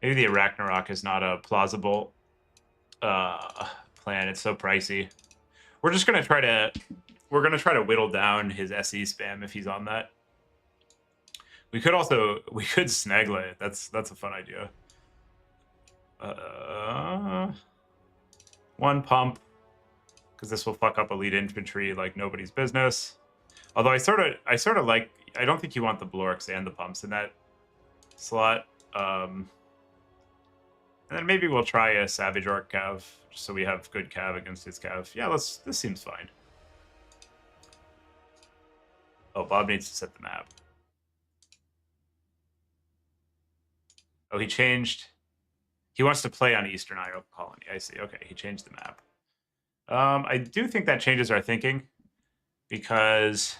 Maybe the Arachnarok is not a plausible plan. It's so pricey. We're gonna try to whittle down his SE spam if he's on that. We could snaggle it. That's a fun idea. One pump, because this will fuck up elite infantry like nobody's business. Although I sort of like. I don't think you want the Blorks and the pumps in that slot. And then maybe we'll try a Savage Orc Cav, just so we have good Cav against his Cav. Yeah, this seems fine. Oh, Bob needs to set the map. Oh, he changed. He wants to play on Eastern Isle Colony. I see. Okay, he changed the map. I do think that changes our thinking, because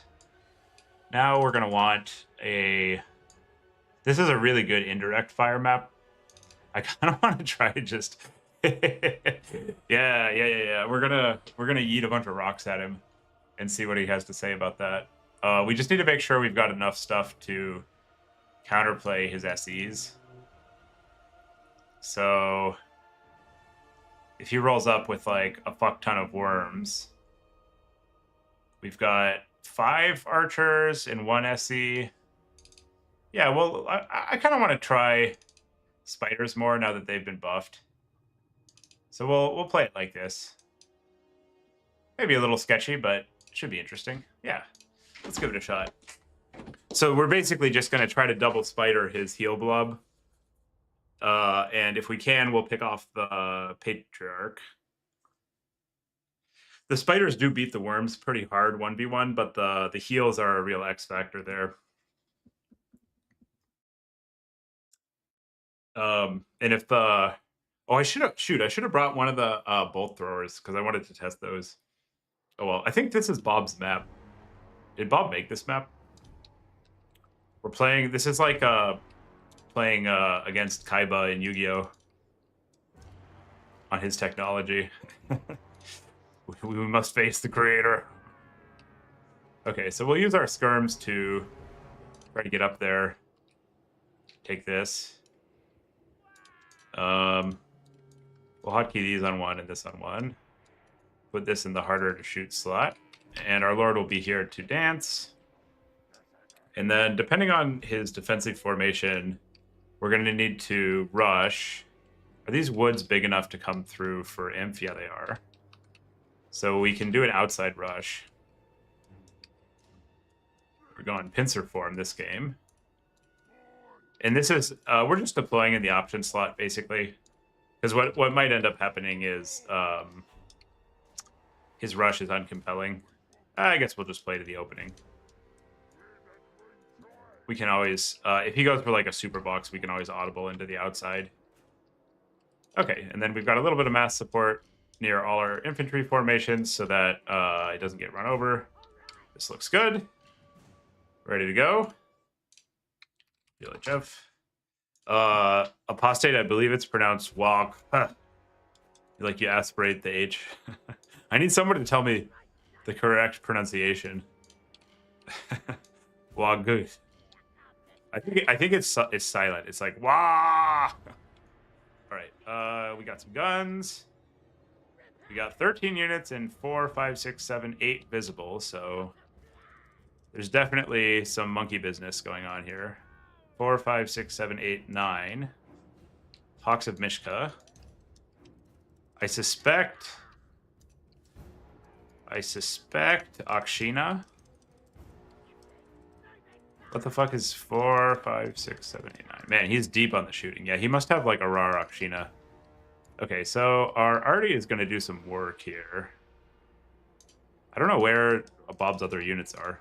now we're going to want a... This is a really good indirect fire map. I kind of want to try to just... yeah. We're gonna yeet a bunch of rocks at him and see what he has to say about that. We just need to make sure we've got enough stuff to counterplay his SEs. So if he rolls up with like a fuck ton of worms, We've got 5 archers and 1 SE. Yeah, well, I kind of want to try spiders more now that they've been buffed. So we'll play it like this. Maybe a little sketchy, but it should be interesting. Yeah, let's give it a shot. So we're basically just going to try to double spider his heal blob. And if we can, we'll pick off the Patriarch. The spiders do beat the worms pretty hard 1v1, but the heals are a real X factor there. And if the... Oh, I should have brought one of the bolt throwers because I wanted to test those. Oh, well, I think this is Bob's map. Did Bob make this map? We're playing... This is like playing against Kaiba in Yu-Gi-Oh! On his technology. We must face the creator. Okay, so we'll use our skirms to try to get up there. Take this. We'll hotkey these on 1 and this on 1. Put this in the harder to shoot slot. And our Lord will be here to dance. And then, depending on his defensive formation, we're going to need to rush. Are these woods big enough to come through for Imp? Yeah, they are. So we can do an outside rush. We're going pincer form this game. And this is, we're just deploying in the option slot, basically. Because what might end up happening is his rush is uncompelling. I guess we'll just play to the opening. We can always, if he goes for like a super box, we can always audible into the outside. Okay, and then we've got a little bit of mass support near all our infantry formations so that it doesn't get run over. This looks good. Ready to go. Feel it, Jeff. Apostate, I believe it's pronounced Waaagh. Huh. Like you aspirate the H. I need someone to tell me the correct pronunciation. Waaagh. I think it's silent. It's like Waaagh. All right, we got some guns. We got 13 units and 4, 5, 6, 7, 8 visible. So there's definitely some monkey business going on here. 4, 5, 6, 7, 8, 9. Hawks of Mishka. I suspect Akshina. What the fuck is 4, 5, 6, 7, 8, 9? Man, he's deep on the shooting. Yeah, he must have like a raw Akshina. Okay, so our arty is going to do some work here. I don't know where Bob's other units are.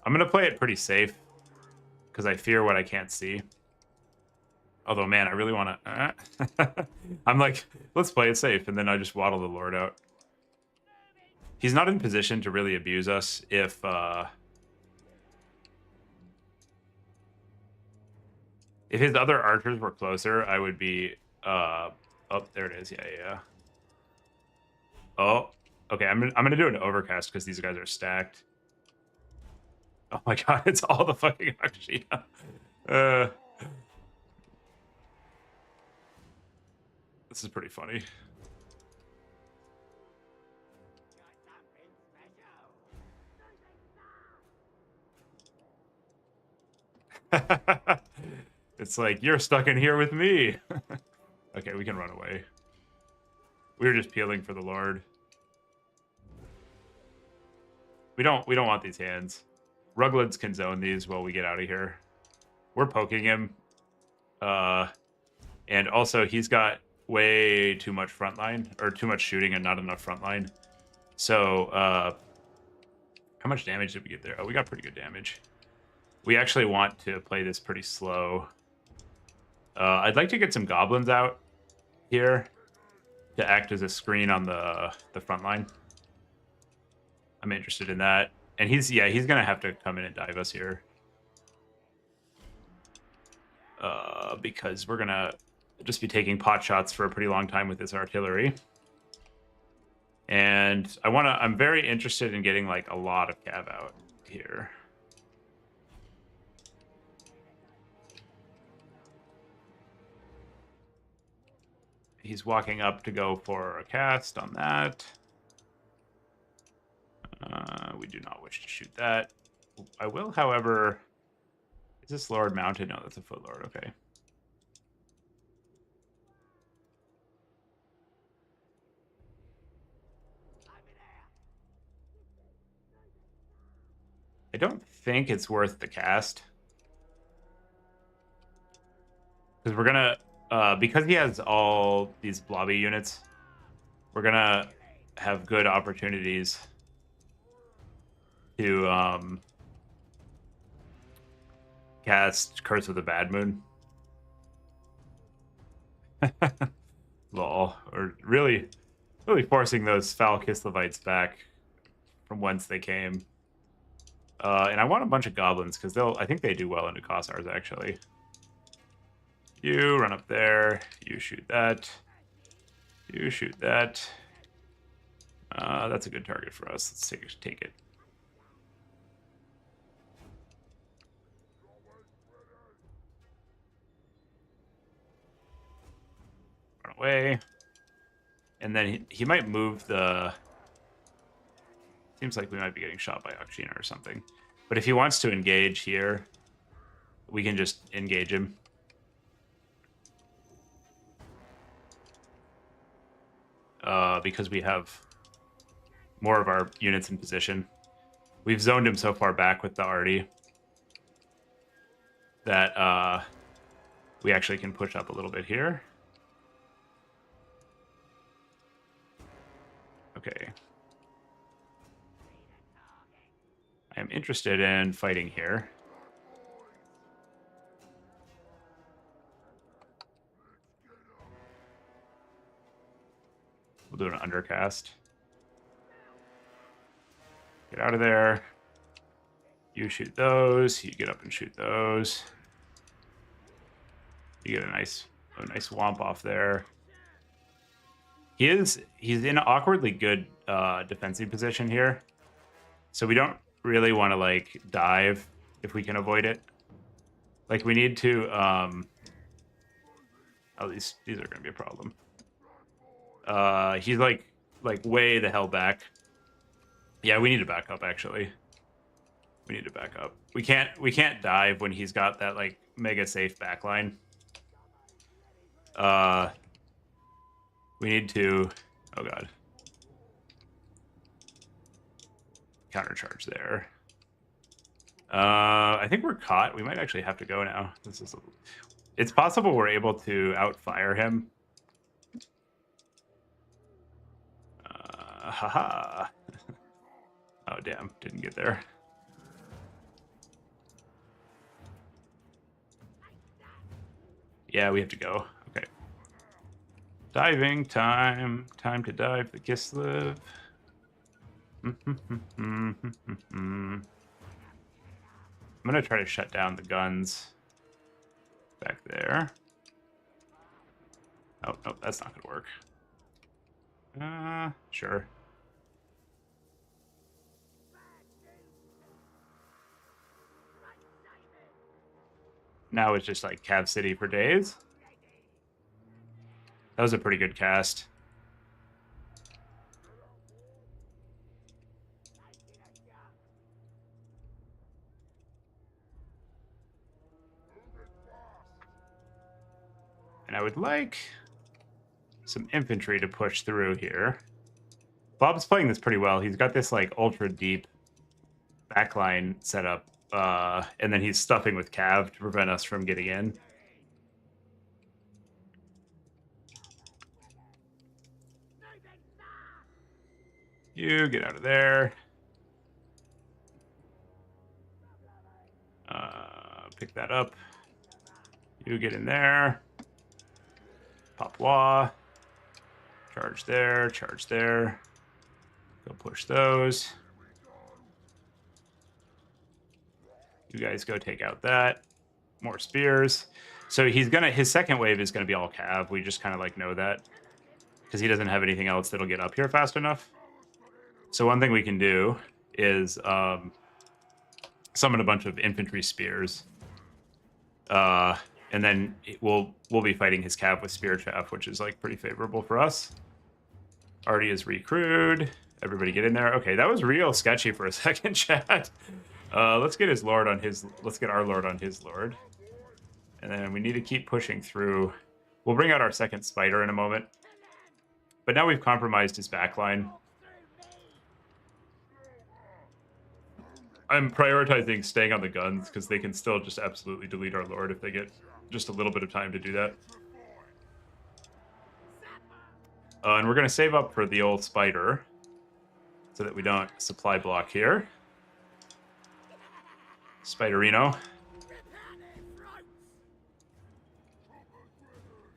I'm going to play it pretty safe because I fear what I can't see. Although, man, I really want to... I'm like, let's play it safe, and then I just waddle the Lord out. He's not in position to really abuse us if his other archers were closer, I would be... oh, there it is. Yeah. Oh, okay. I'm gonna do an overcast because these guys are stacked. Oh my god, it's all the fucking Akshina. This is pretty funny. It's like, you're stuck in here with me. Okay, we can run away. We were just peeling for the Lord. We don't want these hands. Ruglids can zone these while we get out of here. We're poking him. And also he's got way too much frontline, or too much shooting and not enough frontline. So how much damage did we get there? Oh, we got pretty good damage. We actually want to play this pretty slow. I'd like to get some goblins out here to act as a screen on the front line. I'm interested in that. And he's gonna have to come in and dive us here. Because we're gonna just be taking pot shots for a pretty long time with this artillery. And I'm very interested in getting like a lot of cav out here. He's walking up to go for a cast on that. We do not wish to shoot that. I will, however... Is this Lord mounted? No, that's a foot lord. Okay. I don't think it's worth the cast. Because we're going to... because he has all these blobby units, we're going to have good opportunities to cast Curse of the Bad Moon. Lol. Or really forcing those foul Kislevites back from whence they came. And I want a bunch of goblins, because I think they do well into Kossars, actually. You run up there. You shoot that. You shoot that. That's a good target for us. Let's take it. Run away. And then he might move the... Seems like we might be getting shot by Akshina or something. But if he wants to engage here, we can just engage him. Because we have more of our units in position. We've zoned him so far back with the arty that we actually can push up a little bit here. Okay. I am interested in fighting here. We'll do an undercast. Get out of there. You shoot those. You get up and shoot those. You get a nice womp off there. He's in an awkwardly good defensive position here. So we don't really want to like dive if we can avoid it. Like we need to oh, these are going to be a problem. He's like way the hell back. Yeah, we need to back up actually. We need to back up. We can't dive when he's got that like mega safe backline. We need to, oh god. Countercharge there. I think we're caught. We might actually have to go now. It's possible we're able to outfire him. Haha. Oh, damn. Didn't get there. Yeah, we have to go. Okay. Diving time. Time to dive the Kislev. I'm going to try to shut down the guns back there. Oh, no, that's not going to work. Sure. Now it's just like Cav City for days. That was a pretty good cast. And I would like some infantry to push through here. Bob's playing this pretty well. He's got this like ultra deep backline set up, and then he's stuffing with Cav to prevent us from getting in. You get out of there. Pick that up. You get in there. Pop Waaagh. Charge there, charge there. Go push those. You guys go take out that. More spears. So his second wave is gonna be all Cav. We just kind of like know that. Because he doesn't have anything else that'll get up here fast enough. So one thing we can do is summon a bunch of infantry spears. And then we'll be fighting his Cav with Spear Chaff, which is like pretty favorable for us. Arty is recrewed. Everybody get in there. Okay, that was real sketchy for a second, chat. Let's get his lord on his... Let's get our lord on his lord. And then we need to keep pushing through. We'll bring out our second spider in a moment. But now we've compromised his backline. I'm prioritizing staying on the guns because they can still just absolutely delete our lord if they get just a little bit of time to do that. And we're going to save up for the old spider so that we don't supply block here. Spiderino.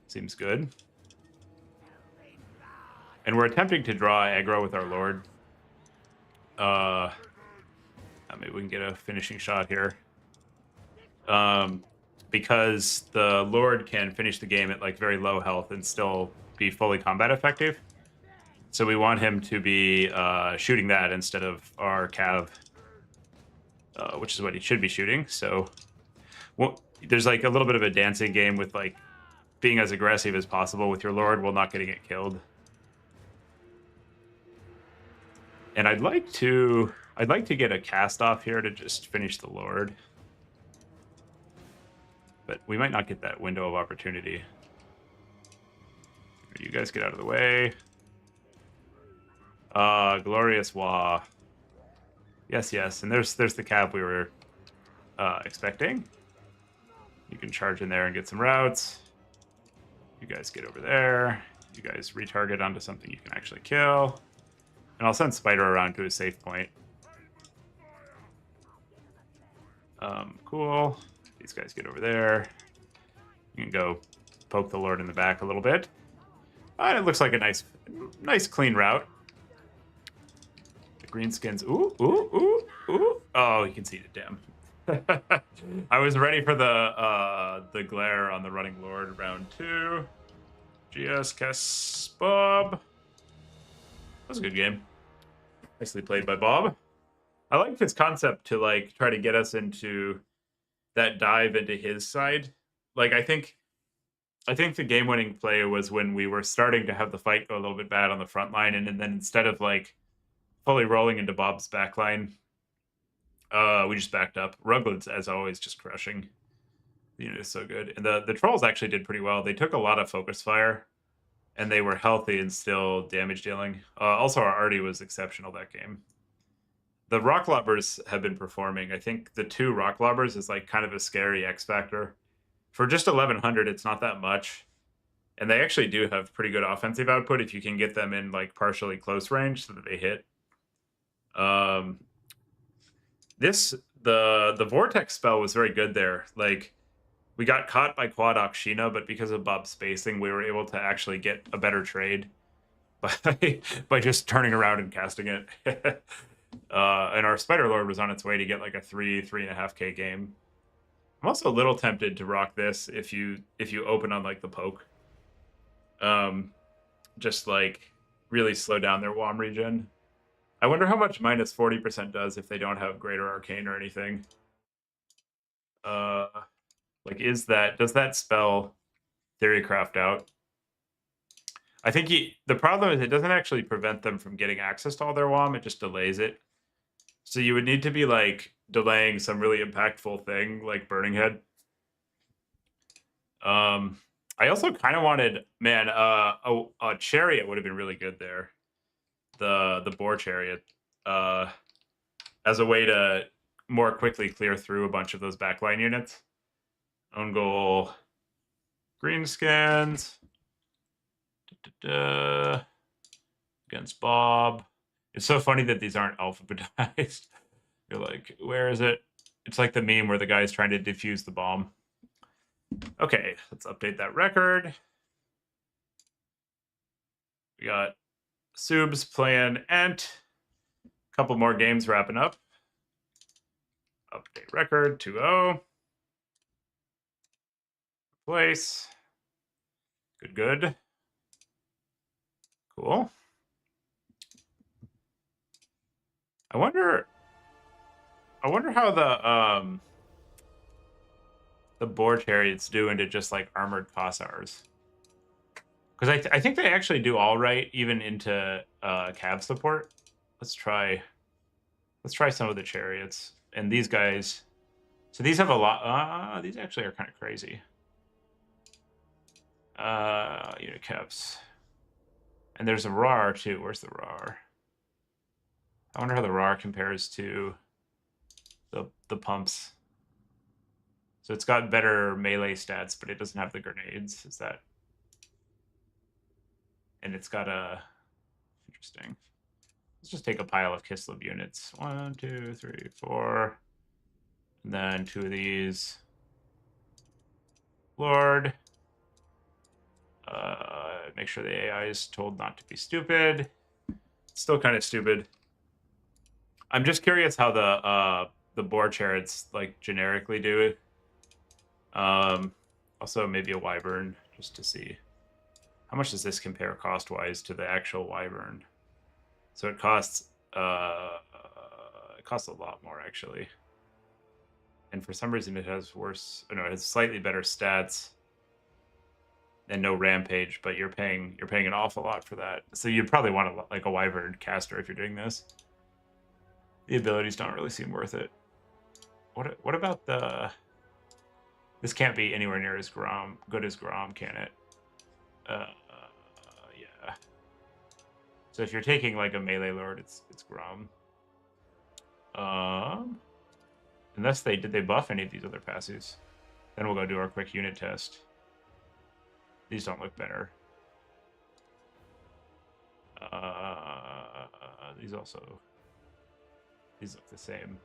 Seems good. And we're attempting to draw aggro with our lord. Maybe we can get a finishing shot here. Because the lord can finish the game at like very low health and still be fully combat effective. So we want him to be shooting that instead of our cav, which is what he should be shooting. So there's like a little bit of a dancing game with like being as aggressive as possible with your lord while not getting it killed. And I'd like to get a cast off here to just finish the lord. But we might not get that window of opportunity. You guys get out of the way. Glorious Waaagh. Yes, yes. And there's the cav we were expecting. You can charge in there and get some routes. You guys get over there. You guys retarget onto something you can actually kill. And I'll send Spider around to a safe point. Cool. These guys get over there. You can go poke the lord in the back a little bit. And it looks like a nice clean route. The Greenskins. Ooh, ooh, ooh, ooh. Oh, you can see it. Damn. I was ready for the glare on the running lord round 2. GS Cass Bob. That was a good game. Nicely played by Bob. I liked his concept to like try to get us into that dive into his side. Like I think the game-winning play was when we were starting to have the fight go a little bit bad on the front line, and then instead of like fully rolling into Bob's back line, we just backed up. Rugled's, as always, just crushing. The unit is so good. And the trolls actually did pretty well. They took a lot of focus fire, and they were healthy and still damage dealing. Also, our arty was exceptional that game. The rock lobbers have been performing. I think the 2 rock lobbers is like kind of a scary X factor. For just 1100, it's not that much. And they actually do have pretty good offensive output if you can get them in like partially close range so that they hit. The Vortex spell was very good there. Like, we got caught by Quad Sheena, but because of Bob's spacing, we were able to actually get a better trade by just turning around and casting it. And our Spider Lord was on its way to get like a 3.5K game. I'm also a little tempted to rock this if you open on like the poke. Just like really slow down their WOM regen. I wonder how much minus 40% does if they don't have Greater Arcane or anything. Like, does that spell Theorycraft out? I think the problem is it doesn't actually prevent them from getting access to all their WOM, it just delays it. So you would need to be like delaying some really impactful thing like Burning Head. I also kind of wanted, man, a chariot would have been really good there. The boar chariot, as a way to more quickly clear through a bunch of those backline units. Own goal, Greenskins. Against Bob. It's so funny that these aren't alphabetized. You're like, where is it? It's like the meme where the guy's trying to defuse the bomb. Okay, let's update that record. We got Subs playing Ent. A couple more games wrapping up. Update record 2-0. Place. Good. Cool. I wonder how the boar chariots do into just like armored Kossars. Because I think they actually do all right even into cav support. let's try some of the chariots. And these guys, so these have a lot. These actually are kind of crazy. Unit caps. And there's a RAR too. Where's the RAR? I wonder how the RAR compares to the pumps. So it's got better melee stats, but it doesn't have the grenades. Is that? And it's got a interesting. Let's just take a pile of Kislev units. 1, 2, 3, 4. And then 2 of these. Lord. Make sure the AI is told not to be stupid. It's still kind of stupid. I'm just curious how the boar chariots like generically do it. Also maybe a wyvern just to see how much does this compare cost-wise to the actual wyvern. So it costs a lot more actually. And for some reason it has worse. Oh, no, it has slightly better stats and no rampage, but you're paying an awful lot for that. So you'd probably want like a wyvern caster if you're doing this. The abilities don't really seem worth it. What about the? This can't be anywhere near as good as Grom, can it? Yeah. So if you're taking like a melee lord, it's Grom. Unless did they buff any of these other passives? Then we'll go do our quick unit test. These don't look better. These look the same.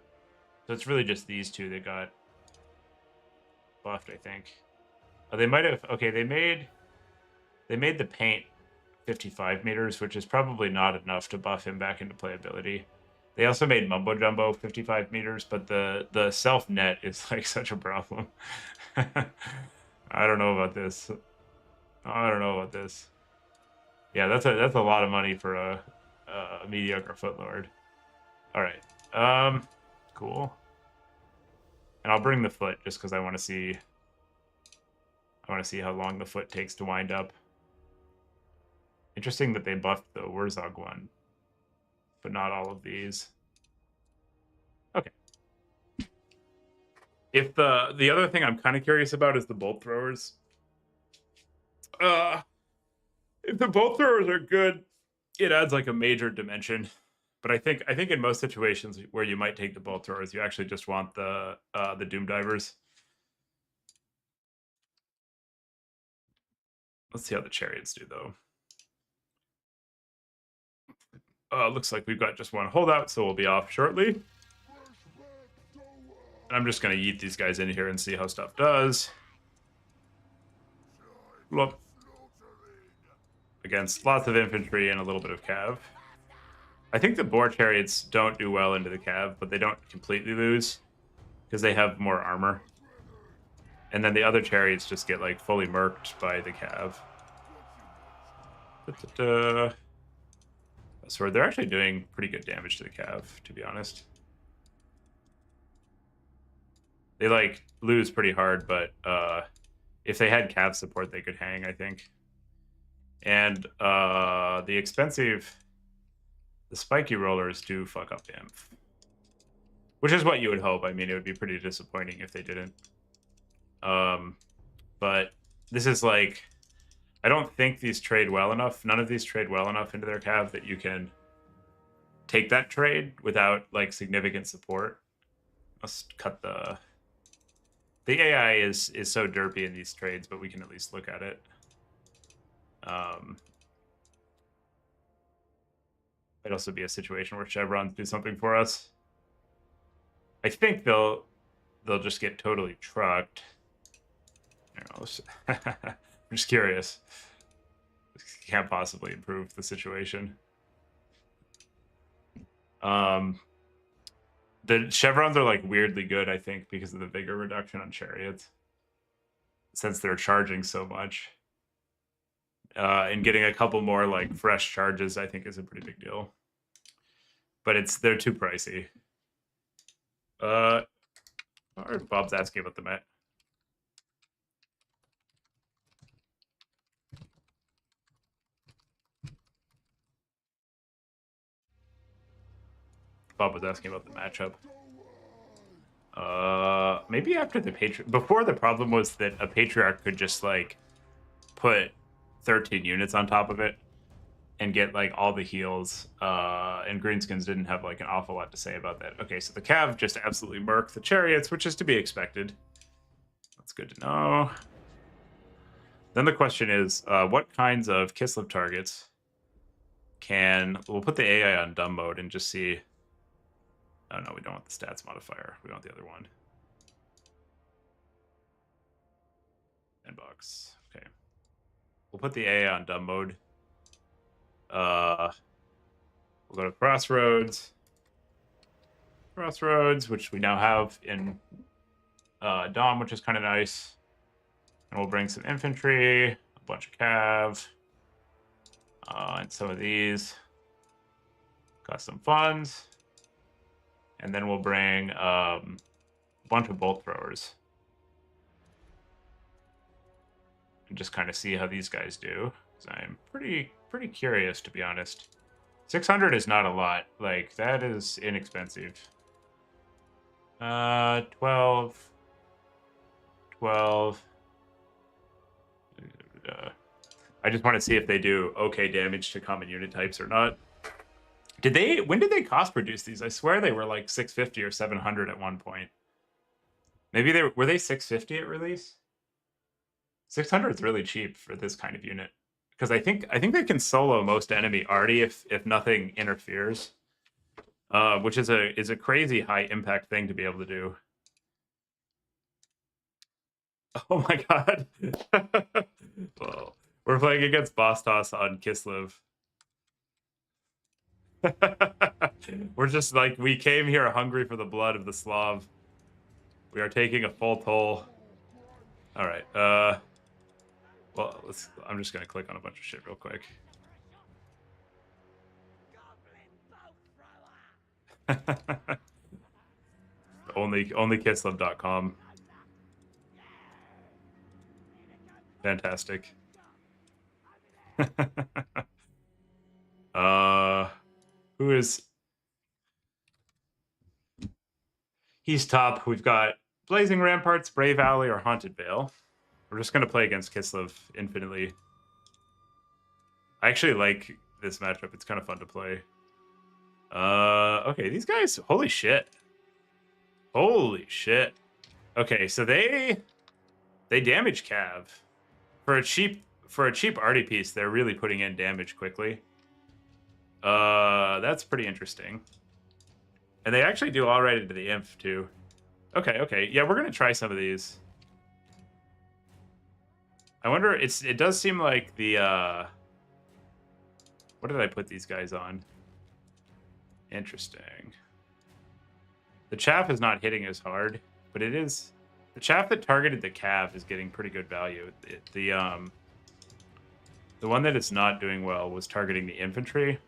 So it's really just these two that got buffed, I think. Oh, they might have. Okay, they made the paint 55 meters, which is probably not enough to buff him back into playability. They also made Mumbo Jumbo 55 meters, but the self net is like such a problem. I don't know about this. Yeah, that's a lot of money for a mediocre footlord. All right, cool. And I'll bring the foot just because I want to see. I want to see how long the foot takes to wind up. Interesting that they buffed the Wurzog one, but not all of these. Okay. If the other thing I'm kind of curious about is the bolt throwers. If the bolt throwers are good, it adds like a major dimension. But I think in most situations where you might take the bolt throwers, you actually just want the Doom Divers. Let's see how the chariots do though. Looks like we've got just one holdout, so we'll be off shortly. And I'm just gonna yeet these guys in here and see how stuff does. Look. Against lots of infantry and a little bit of cav. I think the boar chariots don't do well into the cav, but they don't completely lose because they have more armor. And then the other chariots just get like fully murked by the cav. So they're actually doing pretty good damage to the cav, to be honest. They like lose pretty hard, but if they had cav support, they could hang, I think. And the spiky rollers do fuck up Inf. Which is what you would hope. I mean, it would be pretty disappointing if they didn't. But this is like, I don't think these trade well enough. None of these trade well enough into their cav that you can take that trade without like significant support. Let's cut the AI is so derpy in these trades, but we can at least look at it. Might also be a situation where chevrons do something for us. I think they'll just get totally trucked. I don't know. I'm just curious. Can't possibly improve the situation. The chevrons are like weirdly good, I think, because of the vigor reduction on chariots, since they're charging so much. And getting a couple more like fresh charges, I think, is a pretty big deal. But they're too pricey. Bob's asking about the Met. Bob was asking about the matchup. Maybe after the Patriarch. Before, the problem was that a Patriarch could just like put 13 units on top of it and get like all the heals. And Greenskins didn't have like an awful lot to say about that. Okay, so the Cav just absolutely murked the Chariots, which is to be expected. That's good to know. Then the question is, what kinds of Kislev targets we'll put the AI on dumb mode and just see. Oh no, we don't want the stats modifier. We want the other one. $10. Okay. We'll put the AI on dumb mode. We'll go to Crossroads. Which we now have in Dom, which is kind of nice. And we'll bring some infantry, a bunch of cav, and some of these. Custom funds. And then we'll bring a bunch of bolt throwers. And just kind of see how these guys do. Because I'm pretty curious, to be honest. 600 is not a lot. Like, that is inexpensive. 12. I just want to see if they do okay damage to common unit types or not. When did they cost produce these? I swear they were like 650 or 700 at one point. Maybe were they 650 at release? 600 is really cheap for this kind of unit. Because I think they can solo most enemy arty if nothing interferes. Which is a crazy high impact thing to be able to do. Oh my god. Well, we're playing against Boss Toss on Kislev. We're just like, we came here hungry for the blood of the Slav. We are taking a full toll. All right. Well, I'm just gonna click on a bunch of shit real quick. only Kislev.com. Fantastic. Who is... He's top. We've got Blazing Ramparts, Brave Alley, or Haunted Vale. We're just going to play against Kislev infinitely. I actually like this matchup. It's kind of fun to play. Okay, these guys... Holy shit. Holy shit. Okay, so they damage Cav. For a cheap arty piece, they're really putting in damage quickly. That's pretty interesting. And they actually do all right into the inf too. Okay. Yeah, we're gonna try some of these. I wonder, it does seem like the what did I put these guys on? Interesting. The chaff is not hitting as hard, but it is the chaff that targeted the cav is getting pretty good value. The one that it's not doing well was targeting the infantry,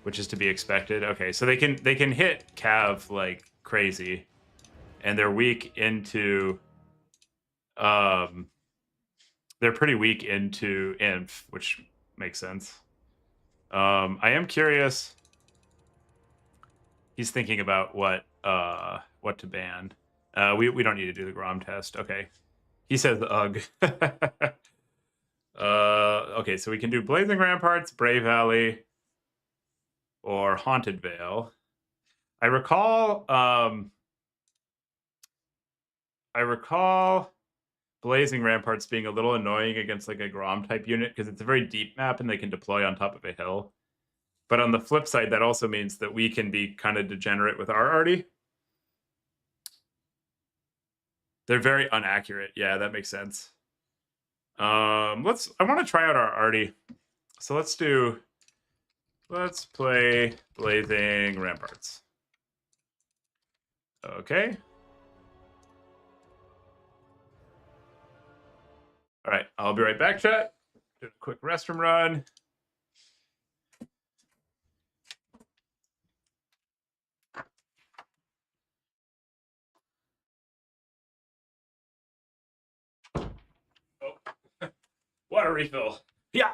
which is to be expected. Okay, so they can hit cav like crazy, and they're weak into they're pretty weak into inf, which makes sense. I am curious. He's thinking about what to ban. We don't need to do the Grom test. Okay. He says ugh. Okay, so we can do Blazing Ramparts, Brave Alley, or Haunted Vale. I recall Blazing Ramparts being a little annoying against like a Grom type unit because it's a very deep map and they can deploy on top of a hill. But on the flip side, that also means that we can be kind of degenerate with our arty. They're very inaccurate. Yeah, that makes sense. I want to try out our arty. So let's play Blazing Ramparts. Okay. All right, I'll be right back, chat. Do a quick restroom run. Oh, water refill. Yeah.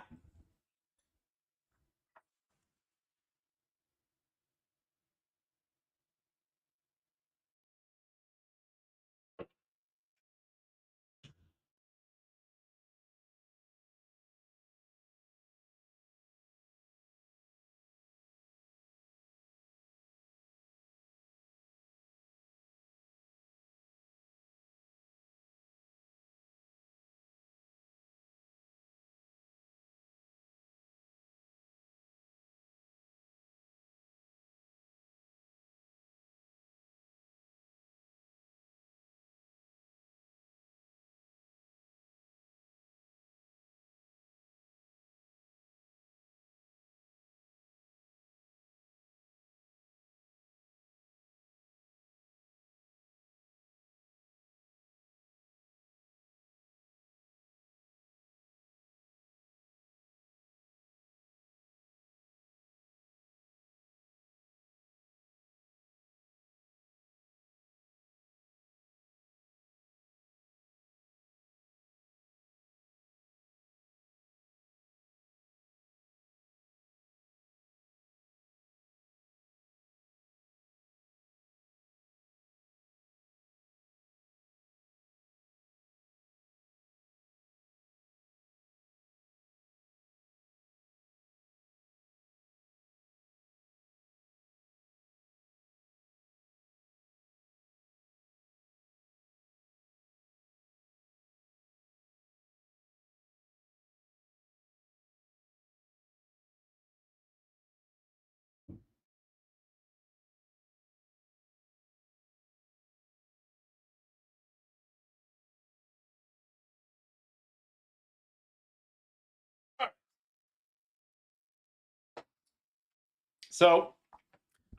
So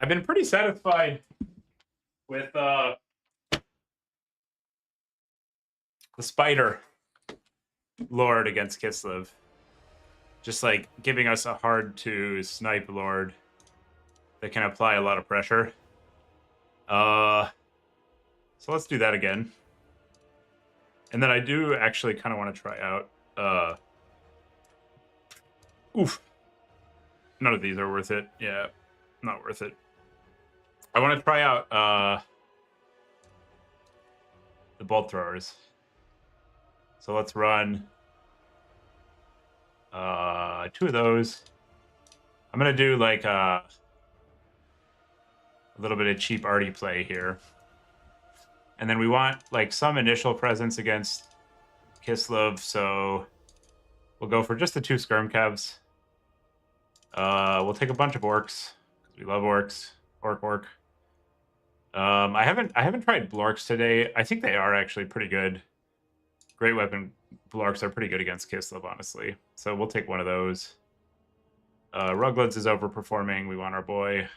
I've been pretty satisfied with the Spider Lord against Kislev. Just like giving us a hard to snipe Lord that can apply a lot of pressure. So let's do that again. And then I do actually kind of want to try out oof. None of these are worth it. Yeah, not worth it. I want to try out the bolt throwers. So let's run 2 of those. I'm gonna do like a little bit of cheap arty play here. And then we want like some initial presence against Kislev, so we'll go for just the 2 skirm calves. We'll take a bunch of orcs, because we love orcs. Orc. I haven't tried blorks today. I think they are actually pretty good. Great weapon blorks are pretty good against Kislev, honestly. So we'll take one of those. Ruglets is overperforming. We want our boy.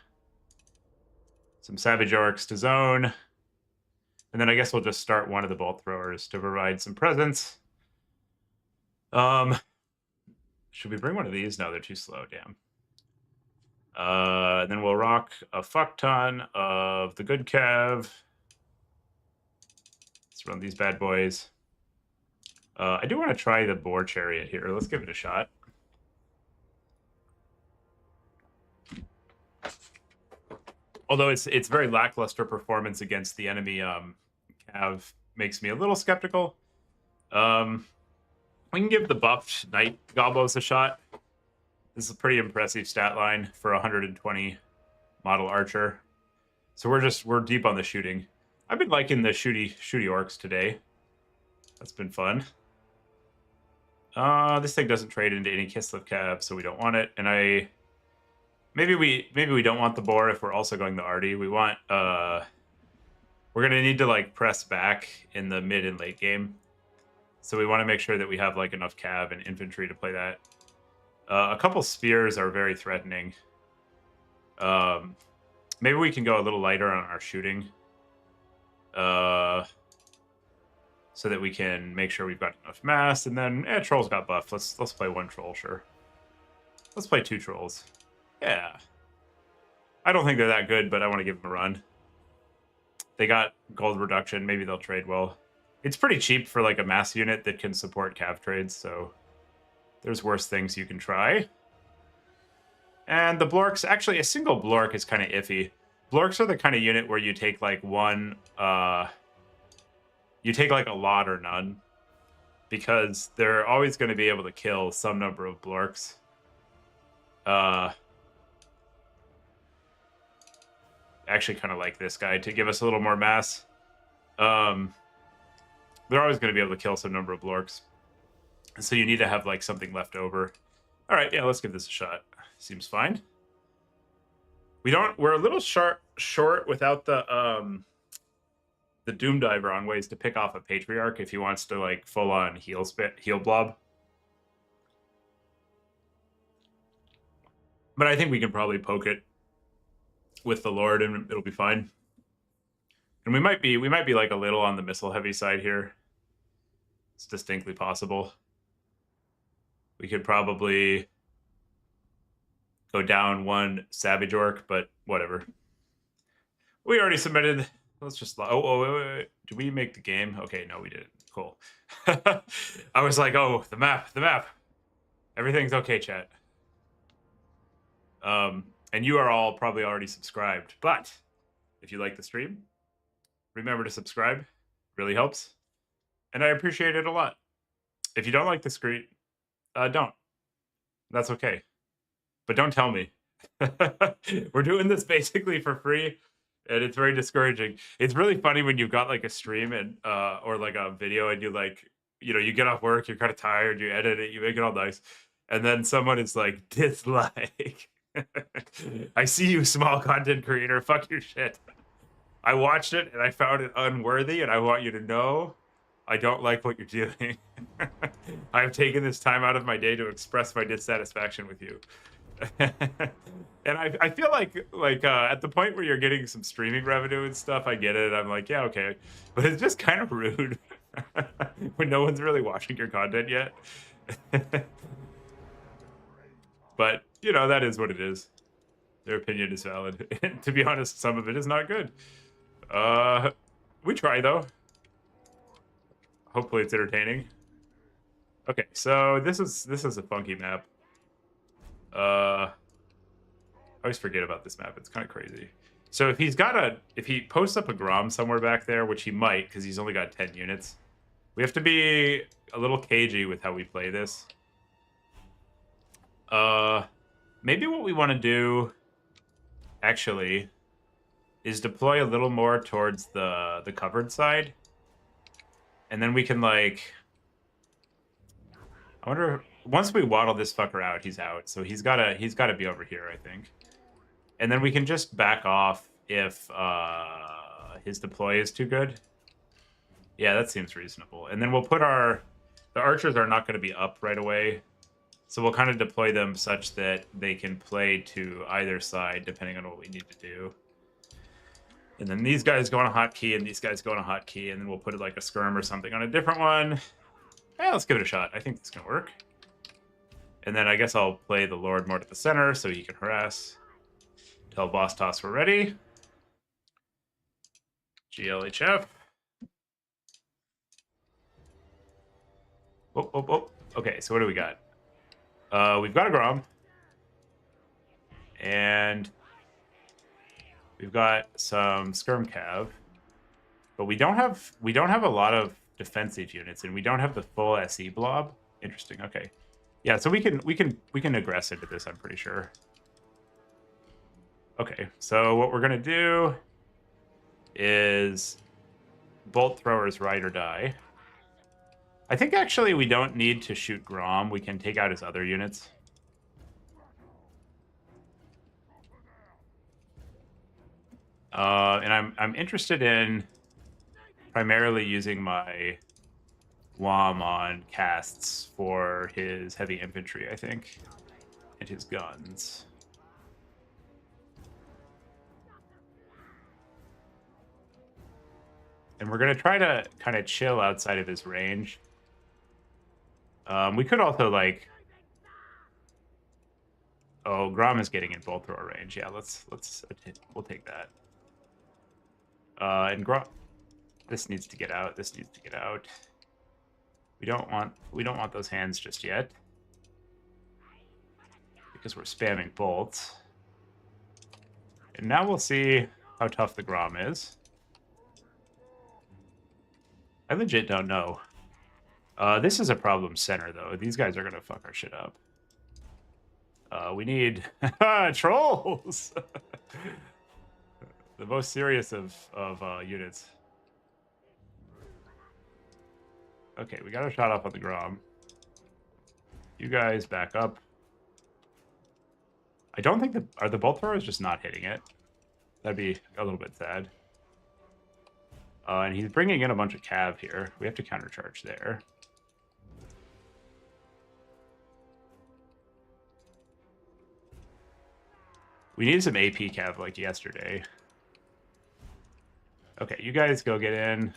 Some savage orcs to zone. And then I guess we'll just start one of the bolt throwers to provide some presence. Should we bring one of these? No, they're too slow. Damn. Then we'll rock a fuck ton of the good cav. Let's run these bad boys. I do want to try the boar chariot here. Let's give it a shot. Although it's very lackluster performance against the enemy cav makes me a little skeptical. We can give the buffed Night Gobos a shot. This is a pretty impressive stat line for 120 model archer. So we're deep on the shooting. I've been liking the shooty orcs today. That's been fun. This thing doesn't trade into any Kislev cav, so we don't want it. And maybe we don't want the boar if we're also going the arty. We want we're gonna need to like press back in the mid and late game. So we want to make sure that we have like enough cav and infantry to play that. A couple spears are very threatening. Maybe we can go a little lighter on our shooting. So that we can make sure we've got enough mass. And then, trolls got buffed. Let's play 1 troll, sure. Let's play 2 trolls. Yeah. I don't think they're that good, but I want to give them a run. They got gold reduction. Maybe they'll trade well. It's pretty cheap for like a mass unit that can support cav trades, so there's worse things you can try. And the blorks, actually a single blork is kind of iffy. Blorks are the kind of unit where you take like one, you take like a lot or none, because they're always going to be able to kill some number of blorks. Actually kind of like this guy to give us a little more mass. They're always going to be able to kill some number of blorks. So you need to have like something left over. All right, yeah, let's give this a shot. Seems fine. We're a little short without the Doom Diver on ways to pick off a Patriarch if he wants to like full on heal blob. But I think we can probably poke it with the Lord and it'll be fine. And we might be like a little on the missile heavy side here. It's distinctly possible. We could probably go down 1 Savage Orc, but whatever. We already submitted. Let's just... wait. Did we make the game? Okay, no, we didn't. Cool. I was like, oh, the map. Everything's okay, chat. And you are all probably already subscribed. But if you like the stream, remember to subscribe. Really helps. And I appreciate it a lot. If you don't like the screen, don't. That's okay. But don't tell me. We're doing this basically for free, and it's very discouraging. It's really funny when you've got like a stream and or like a video, and you like, you get off work, you're kind of tired, you edit it, you make it all nice, and then someone is like, dislike. I see you, small content creator. Fuck your shit. I watched it and I found it unworthy, and I want you to know I don't like what you're doing. I've taken this time out of my day to express my dissatisfaction with you. And I feel like at the point where you're getting some streaming revenue and stuff, I get it. I'm like, yeah, okay. But it's just kind of rude when no one's really watching your content yet. But, you know, that is what it is. Their opinion is valid. And to be honest, some of it is not good. We try, though. Hopefully it's entertaining. Okay, so this is a funky map. I always forget about this map. It's kind of crazy. So if he posts up a Grom somewhere back there, which he might, because he's only got 10 units, we have to be a little cagey with how we play this. Maybe what we want to do, actually, is deploy a little more towards the covered side, and then we can like. I wonder. Once we waddle this fucker out, he's out. So he's gotta be over here, I think. And then we can just back off if his deploy is too good. Yeah, that seems reasonable. And then we'll put the archers are not going to be up right away. So we'll kind of deploy them such that they can play to either side, depending on what we need to do. And then these guys go on a hotkey, and these guys go on a hotkey, and then we'll put like a skirm or something on a different one. Yeah, let's give it a shot. I think this can work. And then I guess I'll play the Lord more to the center so he can harass. Tell Boss Toss we're ready. GLHF. Oh. Okay, so what do we got? We've got a Grom. And we've got some Skirm Cav. But we don't have a lot of defensive units, and we don't have the full SE blob. Interesting. Okay. Yeah, so we can aggress into this, I'm pretty sure. Okay, so what we're gonna do is bolt throwers ride or die. I think actually we don't need to shoot Grom. We can take out his other units. And I'm interested in primarily using my Waaagh on casts for his heavy infantry, I think, and his guns. And we're going to try to kind of chill outside of his range. We could also, like... Oh, Grom is getting in bolt thrower range. Yeah, we'll take that. And Grom... This needs to get out. This needs to get out. We don't want those hands just yet. Because we're spamming bolts. And now we'll see how tough the Grom is. I legit don't know. This is a problem center, though. These guys are going to fuck our shit up. We need trolls! The most serious of units. Okay, we got our shot off on the Grom. You guys back up. I don't think are the bolt throwers just not hitting it? That'd be a little bit sad. And he's bringing in a bunch of cav here. We have to countercharge there. We need some AP cav like yesterday. Okay, you guys go get in.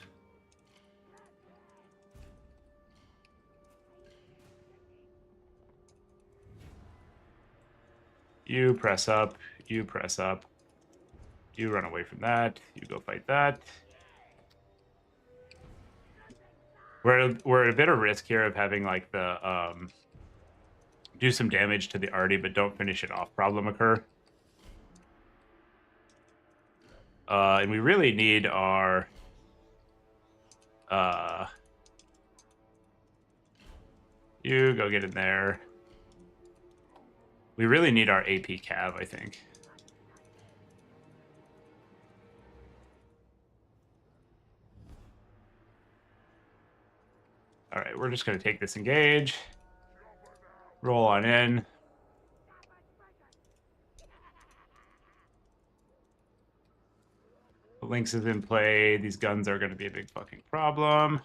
You press up. You press up. You run away from that. You go fight that. We're at a bit of risk here of having like the do some damage to the arty but don't finish it off problem occur. And we really need our you go get in there. We really need our AP cav, I think. All right, we're just going to take this engage. Roll on in. The Lynx is in play. These guns are going to be a big fucking problem.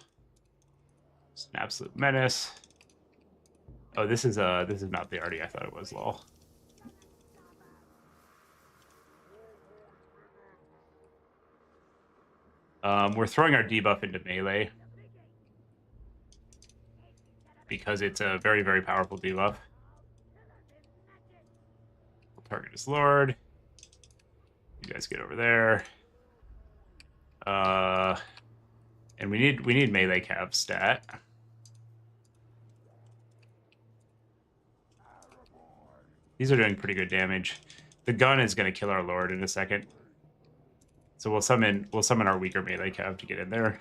It's an absolute menace. Oh, this is not the arty I thought it was, lol. We're throwing our debuff into melee because it's a very, very powerful debuff. We'll target his lord. You guys get over there. And we need melee cav stat. These are doing pretty good damage. The gun is going to kill our lord in a second. So we'll summon our weaker melee cav to get in there.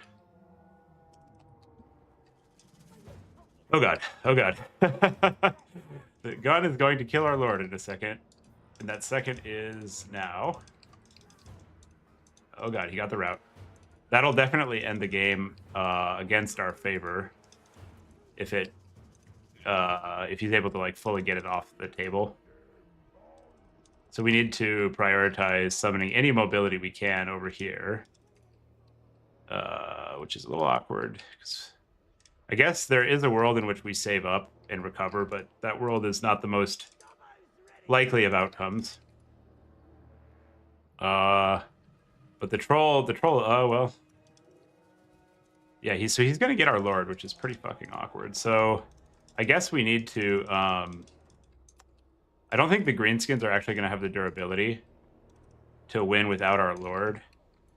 Oh god. Oh god. The gun is going to kill our lord in a second. And that second is now. Oh god, he got the route. That'll definitely end the game against our favor if he's able to like fully get it off the table. So we need to prioritize summoning any mobility we can over here, which is a little awkward. I guess there is a world in which we save up and recover, but that world is not the most likely of outcomes. But the troll, oh, well. Yeah, he's going to get our lord, which is pretty fucking awkward. So I guess we need to... I don't think the Greenskins are actually going to have the durability to win without our lord.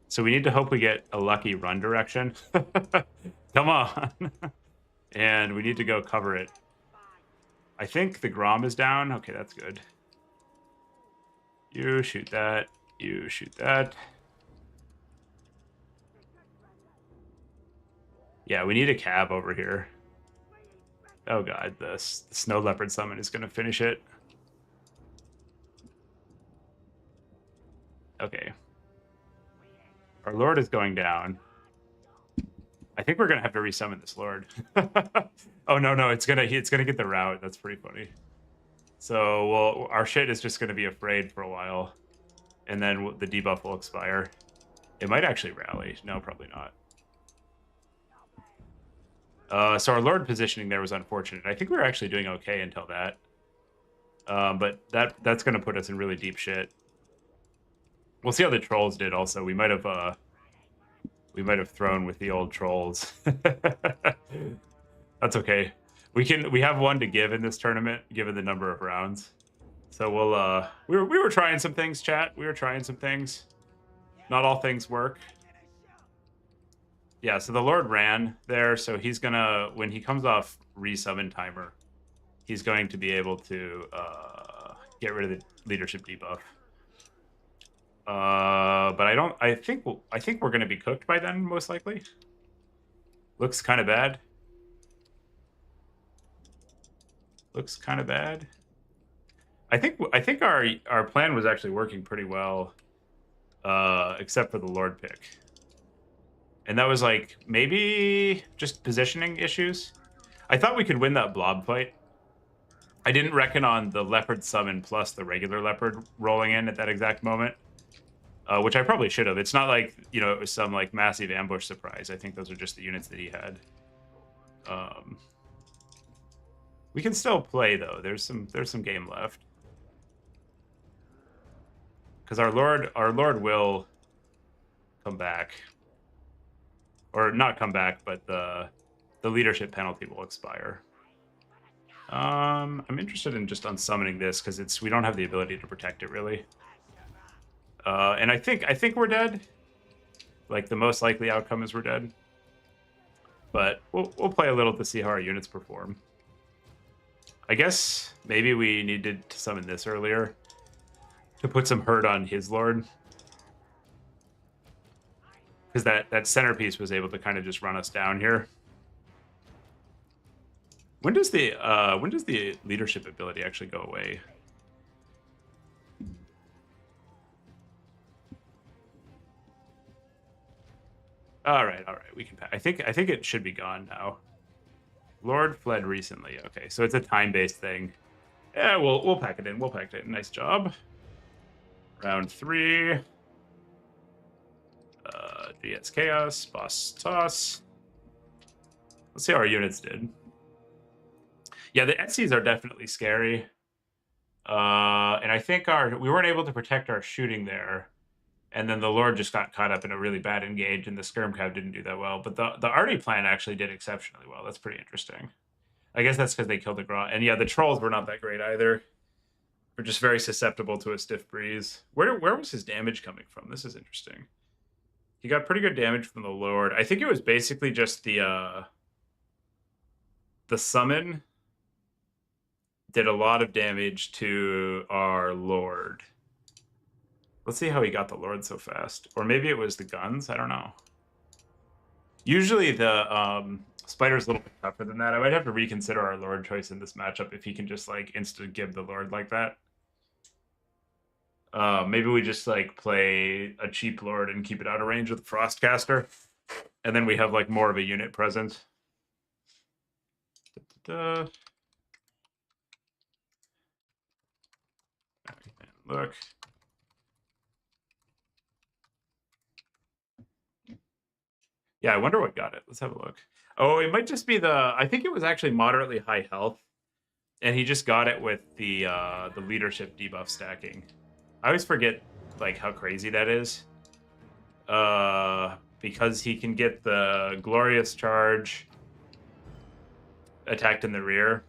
So we need to hope we get a lucky run direction. Come on. And we need to go cover it. I think the Grom is down. Okay, that's good. You shoot that. You shoot that. Yeah, we need a cab over here. Oh god, the Snow Leopard Summon is going to finish it. Okay. Our Lord is going down. I think we're going to have to resummon this Lord. Oh, no, it's gonna get the route. That's pretty funny. So, well, our shit is just going to be afraid for a while. And then the debuff will expire. It might actually rally. No, probably not. So our Lord positioning there was unfortunate. I think we were actually doing okay until that. But that's going to put us in really deep shit. We'll see how the trolls did also. We might have thrown with the old trolls. That's okay. We have one to give in this tournament, given the number of rounds. So we'll we were trying some things, chat. We were trying some things. Not all things work. Yeah, so the Lord ran there, so he's gonna, when he comes off resummon timer, he's going to be able to get rid of the leadership debuff. But I think we're gonna be cooked by then, most likely. Looks kind of bad. Looks kind of bad. I think our plan was actually working pretty well, except for the Lord pick. And that was like maybe just positioning issues. I thought we could win that blob fight. I didn't reckon on the leopard summon plus the regular leopard rolling in at that exact moment, which I probably should have. It's not like, you know, it was some like massive ambush surprise. I think those are just the units that he had. We can still play though. There's some game left. Because our Lord will come back. Or not come back, but the leadership penalty will expire. I'm interested in just unsummoning this because we don't have the ability to protect it really. And I think we're dead. Like the most likely outcome is we're dead. But we'll play a little to see how our units perform. I guess maybe we needed to summon this earlier to put some hurt on his Lord. Because that centerpiece was able to kind of just run us down here. When does the leadership ability actually go away? All right, we can. I think it should be gone now. Lord fled recently. Okay, so it's a time-based thing. Yeah, we'll pack it in. We'll pack it in. Nice job. Round 3. GS Chaos, Boss Toss. Let's see how our units did. Yeah, the Etsy's are definitely scary. And I think we weren't able to protect our shooting there. And then the Lord just got caught up in a really bad engage, and the Skirm Cav didn't do that well. But the Artie plan actually did exceptionally well. That's pretty interesting. I guess that's because they killed the Grot. And yeah, the Trolls were not that great either. We're just very susceptible to a stiff breeze. Where was his damage coming from? This is interesting. He got pretty good damage from the Lord. I think it was basically just the summon did a lot of damage to our Lord. Let's see how he got the Lord so fast. Or maybe it was the guns. I don't know. Usually the Spider's a little bit tougher than that. I might have to reconsider our Lord choice in this matchup if he can just like instant give the Lord like that. Maybe we just like play a cheap Lord and keep it out of range with the Frostcaster. And then we have like more of a unit present. Look. Yeah, I wonder what got it. Let's have a look. Oh, it might just be I think it was actually moderately high health. And he just got it with the leadership debuff stacking. I always forget like how crazy that is. Because he can get the glorious charge attacked in the rear.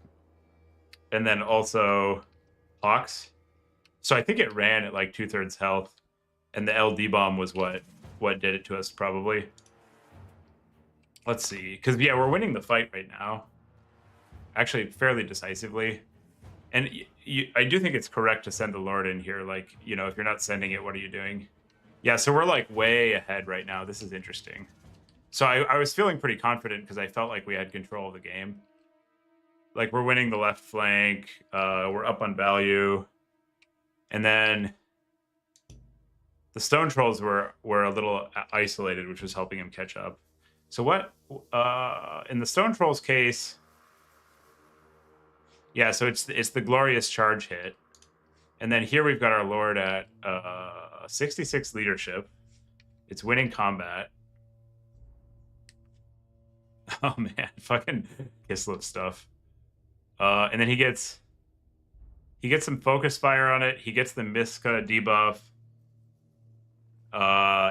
And then also Hawks. So I think it ran at like 2/3 health. And the LD bomb was what did it to us probably. Let's see. Because yeah, we're winning the fight right now. Actually, fairly decisively. And I do think it's correct to send the Lord in here. Like, you know, if you're not sending it, what are you doing? Yeah, so we're like way ahead right now. This is interesting. So I was feeling pretty confident because I felt like we had control of the game. Like we're winning the left flank. We're up on value. And then the Stone Trolls were a little isolated, which was helping him catch up. So what, in the Stone Trolls case, yeah, so it's the glorious charge hit. And then here we've got our Lord at 66 leadership. It's winning combat. Oh man, fucking Kislev stuff. And then he gets some focus fire on it. He gets the Miska debuff.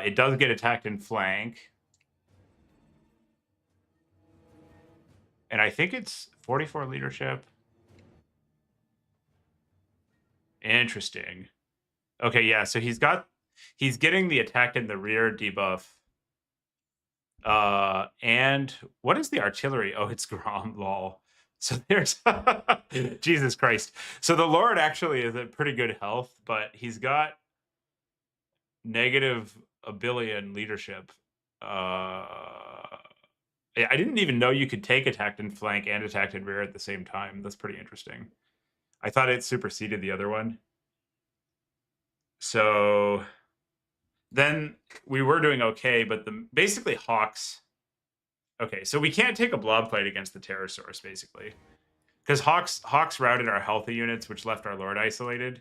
It does get attacked in flank. And I think it's 44 leadership. Interesting. Okay, yeah, so he's getting the attack in the rear debuff. And what is the artillery? Oh, it's Grom, lol. So there's Jesus Christ. So the Lord actually is at pretty good health, but he's got negative a billion leadership. I didn't even know you could take attacked in flank and attacked in rear at the same time. That's pretty interesting. I thought it superseded the other one. So then we were doing okay, but basically Hawks. Okay, so we can't take a blob fight against the Terror Source, basically. Because Hawks routed our healthy units, which left our Lord isolated.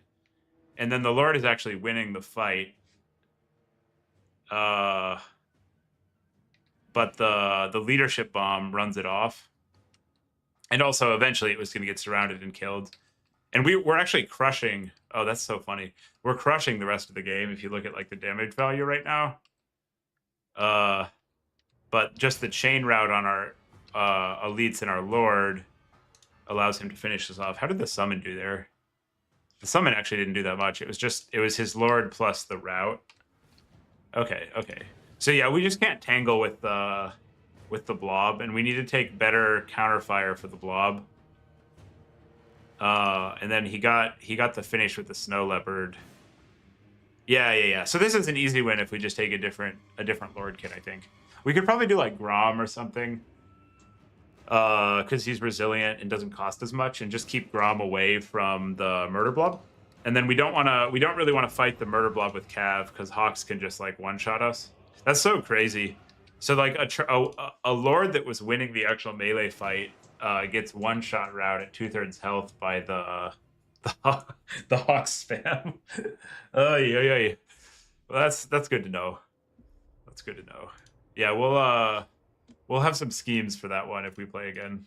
And then the Lord is actually winning the fight. But the leadership bomb runs it off. And also, eventually, it was going to get surrounded and killed. And we're actually crushing... Oh, that's so funny. We're crushing the rest of the game if you look at like the damage value right now. But just the chain route on our elites and our Lord allows him to finish this off. How did the summon do there? The summon actually didn't do that much. It was his Lord plus the route. Okay. So yeah, we just can't tangle with the blob, and we need to take better counterfire for the blob. And then he got the finish with the Snow Leopard. Yeah. So this is an easy win if we just take a different Lord kit, I think. We could probably do like Grom or something. Because he's resilient and doesn't cost as much, and just keep Grom away from the Murder Blob. And then we don't really want to fight the Murder Blob with Cav, because Hawks can just like one-shot us. That's so crazy. So like a Lord that was winning the actual melee fight gets one-shot route at 2/3 health by the Hawks spam. Yeah. Well, that's good to know. That's good to know. Yeah, we'll have some schemes for that one if we play again.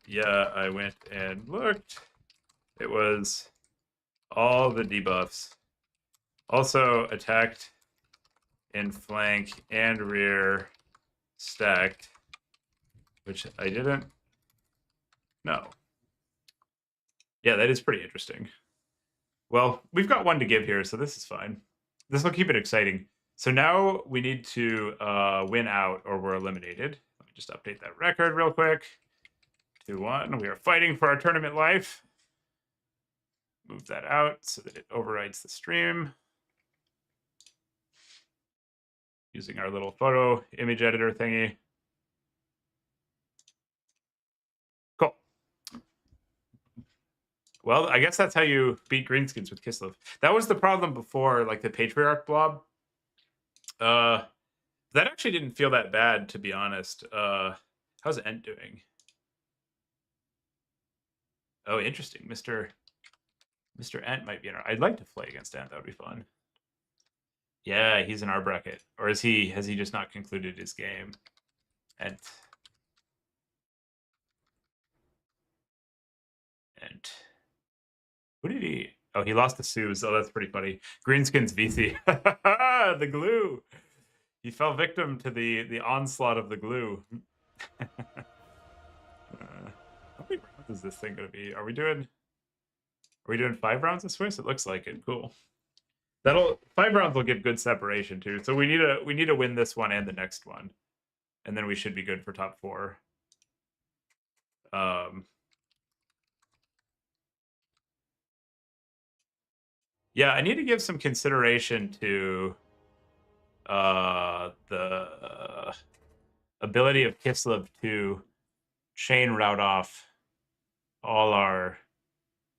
Yeah, I went and looked. It was All the debuffs. Also attacked in flank and rear stacked, which I didn't know. Yeah, that is pretty interesting. Well, we've got one to give here, so this is fine. This will keep it exciting. So now we need to win out or we're eliminated. Let me just update that record real quick. 2-1. We are fighting for our tournament life. Move that out so that it overwrites the stream. Using our little photo image editor thingy. Cool. Well, I guess that's how you beat Greenskins with Kislev. That was the problem before, like the Patriarch blob. That actually didn't feel that bad, to be honest. How's Ent doing? Oh, interesting. Mr. Ent might be in our... I'd like to play against Ent. That would be fun. Yeah, he's in our bracket. Or has he just not concluded his game? Ent. Who did he... Oh, he lost to Suze. Oh, that's pretty funny. Greenskins VC. The glue. He fell victim to the onslaught of the glue. How many rounds is this thing going to be? Are we doing 5 rounds of Swiss? It looks like it. Cool. 5 rounds will give good separation too. So we need to win this one and the next one, and then we should be good for top 4. Yeah, I need to give some consideration to the ability of Kislev to chain route off all our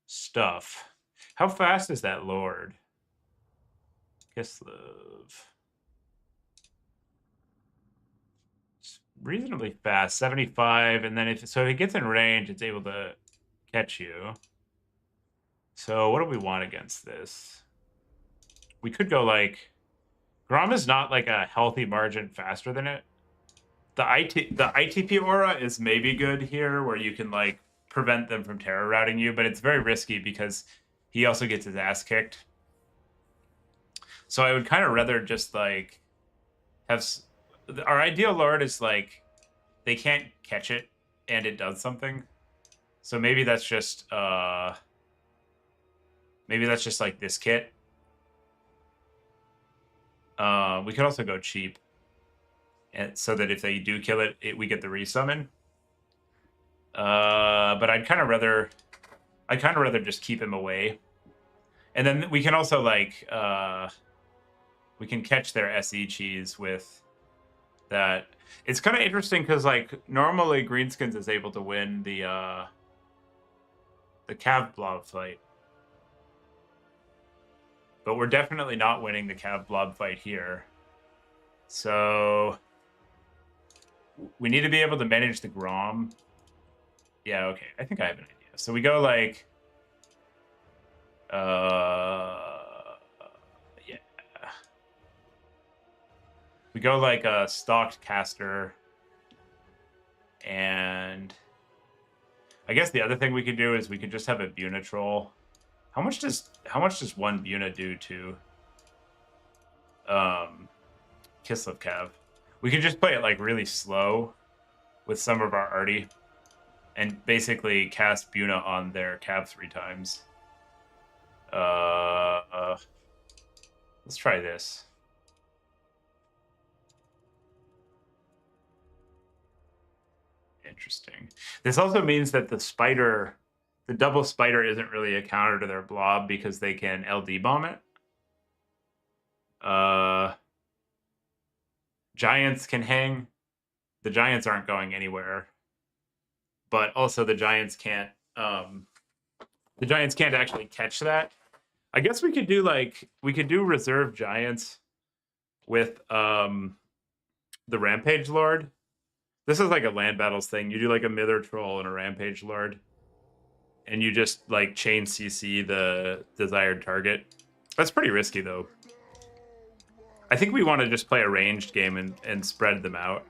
stuff. How fast is that Lord? Kislev. It's reasonably fast, 75, and then if it gets in range, it's able to catch you. So what do we want against this? We could go like... Grom is not like a healthy margin faster than it. The ITP aura is maybe good here, where you can like prevent them from terror routing you, but it's very risky because he also gets his ass kicked. So I would kind of rather just like have... Our ideal Lord is like they can't catch it and it does something. So maybe that's just like this kit. We could also go cheap, and so that if they do kill it, we get the resummon. But I'd kind of rather just keep him away, and then we can also like we can catch their SE cheese with that. It's kind of interesting because like normally Greenskins is able to win the Cav Blob fight. But we're definitely not winning the Cav Blob fight here. So we need to be able to manage the Grom. Yeah, okay. I think I have an idea. So we go like... yeah. We go like a stocked caster. And I guess the other thing we could do is we could just have a Buna troll. How much does one Buna do to Kislev Cav? We could just play it like really slow with some of our arty and basically cast Buna on their Cav 3 times. Let's try this. Interesting. This also means that the double spider isn't really a counter to their blob because they can LD bomb it. Giants can hang. The giants aren't going anywhere. But also the giants can't actually catch that. I guess we could do reserve giants with the Rampage Lord. This is like a land battles thing. You do like a Mither Troll and a Rampage Lord. And you just like chain CC the desired target. That's pretty risky though. I think we want to just play a ranged game and spread them out.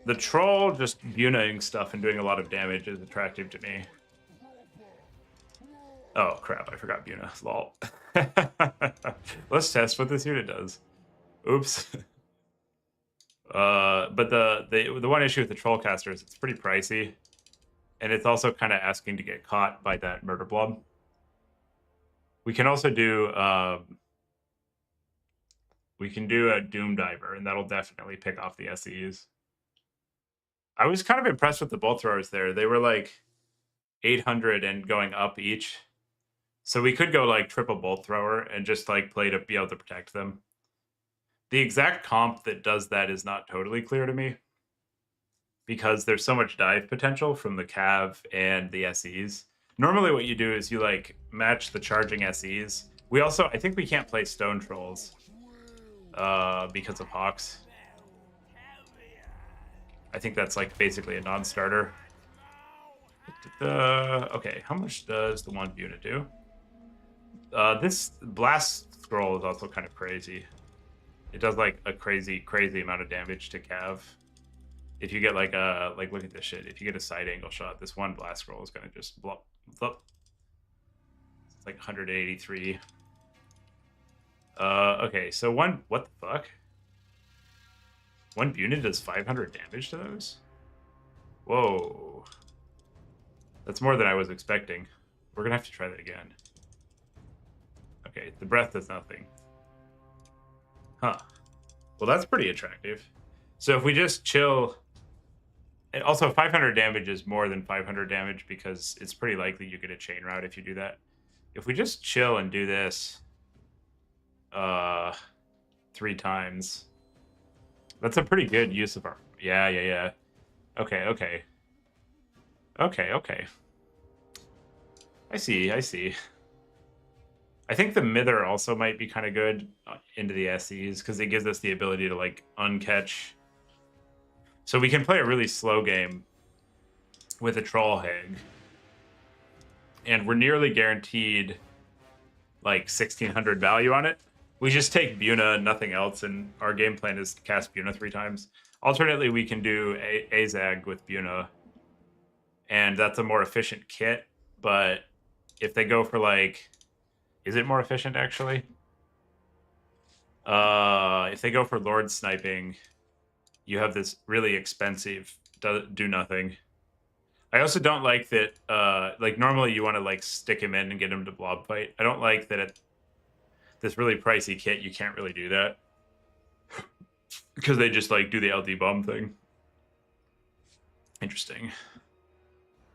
The troll just Bunaing stuff and doing a lot of damage is attractive to me. Oh crap! I forgot Buna. Lol. Let's test what this unit does. Oops. But the one issue with the Trollcaster is it's pretty pricey, and it's also kind of asking to get caught by that murder blob. We can also do we can do a Doom Diver, and that'll definitely pick off the SEs. I was kind of impressed with the bolt throwers there. They were like 800 and going up each. So we could go like triple bolt thrower and just like play to be able to protect them. The exact comp that does that is not totally clear to me because there's so much dive potential from the Cav and the SEs. Normally what you do is you like match the charging SEs. We also, I think we can't play Stone Trolls because of Hawks. I think that's like basically a non-starter. Okay, how much does the one unit do? This blast scroll is also kind of crazy. It does like a crazy amount of damage to Cav. If you get like a look at this shit. If you get a side angle shot, this one blast scroll is gonna just blow. It's like 183. Okay, so what the fuck? One unit does 500 damage to those? Whoa. That's more than I was expecting. We're gonna have to try that again. Okay, the breath does nothing. Huh. Well, that's pretty attractive. So if we just chill... And also, 500 damage is more than 500 damage because it's pretty likely you get a chain route if you do that. If we just chill and do this 3 times, that's a pretty good use of our... Yeah. Okay. I see. I think the Mither also might be kind of good into the SEs because it gives us the ability to like uncatch. So we can play a really slow game with a Troll Hag. And we're nearly guaranteed like 1600 value on it. We just take Buna, nothing else, and our game plan is to cast Buna 3 times. Alternately, we can do Azag with Buna, and that's a more efficient kit, but if they go for like... Is it more efficient, actually? If they go for Lord Sniping, you have this really expensive do nothing. I also don't like that, like, normally you want to, like, stick him in and get him to blob fight. I don't like that at this really pricey kit, you can't really do that. Because they just, like, do the LD bomb thing. Interesting.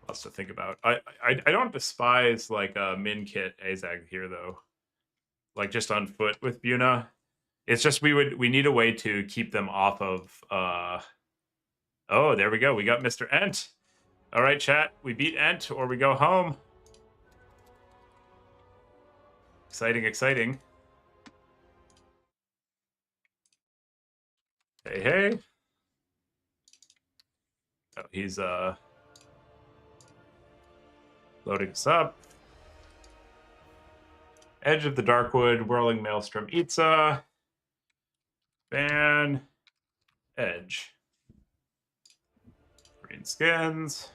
Lots to think about. I don't despise like a min kit Azag here though. Like just on foot with Buna. It's just we need a way to keep them off of oh, there we go. We got Mr. Ent. All right, chat. We beat Ent or we go home. Exciting. Hey. Oh, he's loading us up. Edge of the Darkwood, Whirling Maelstrom, Itza, Ban, Edge, Greenskins.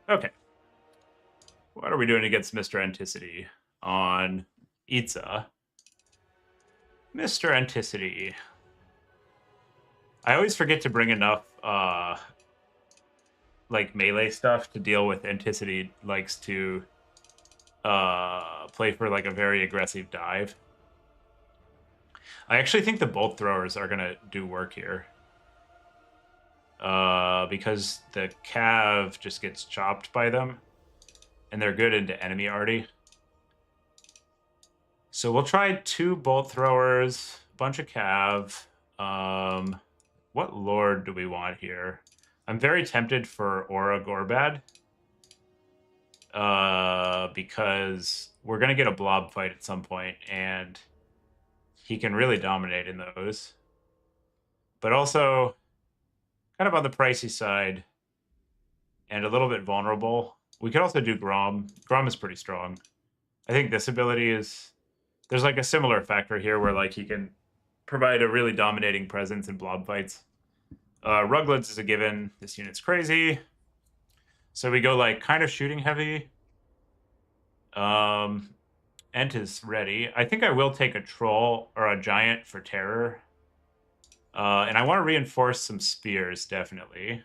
Okay. What are we doing against Mr. Anticity on Itza? Mr. Anticity. I always forget to bring enough like melee stuff to deal with. Anticity likes to play for like a very aggressive dive. I actually think the bolt throwers are gonna do work here. Because the Cav just gets chopped by them. And they're good into enemy arty. So we'll try 2 bolt throwers, a bunch of Cav. What Lord do we want here? I'm very tempted for Aura Gorbad. Because we're going to get a blob fight at some point, and he can really dominate in those. But also, kind of on the pricey side, and a little bit vulnerable. We could also do Grom. Grom is pretty strong. I think this ability is... There's like a similar factor here where like he can provide a really dominating presence in blob fights. Ruglets is a given. This unit's crazy. So we go like kind of shooting heavy. Ent is ready. I think I will take a troll or a giant for terror. And I want to reinforce some spears, definitely.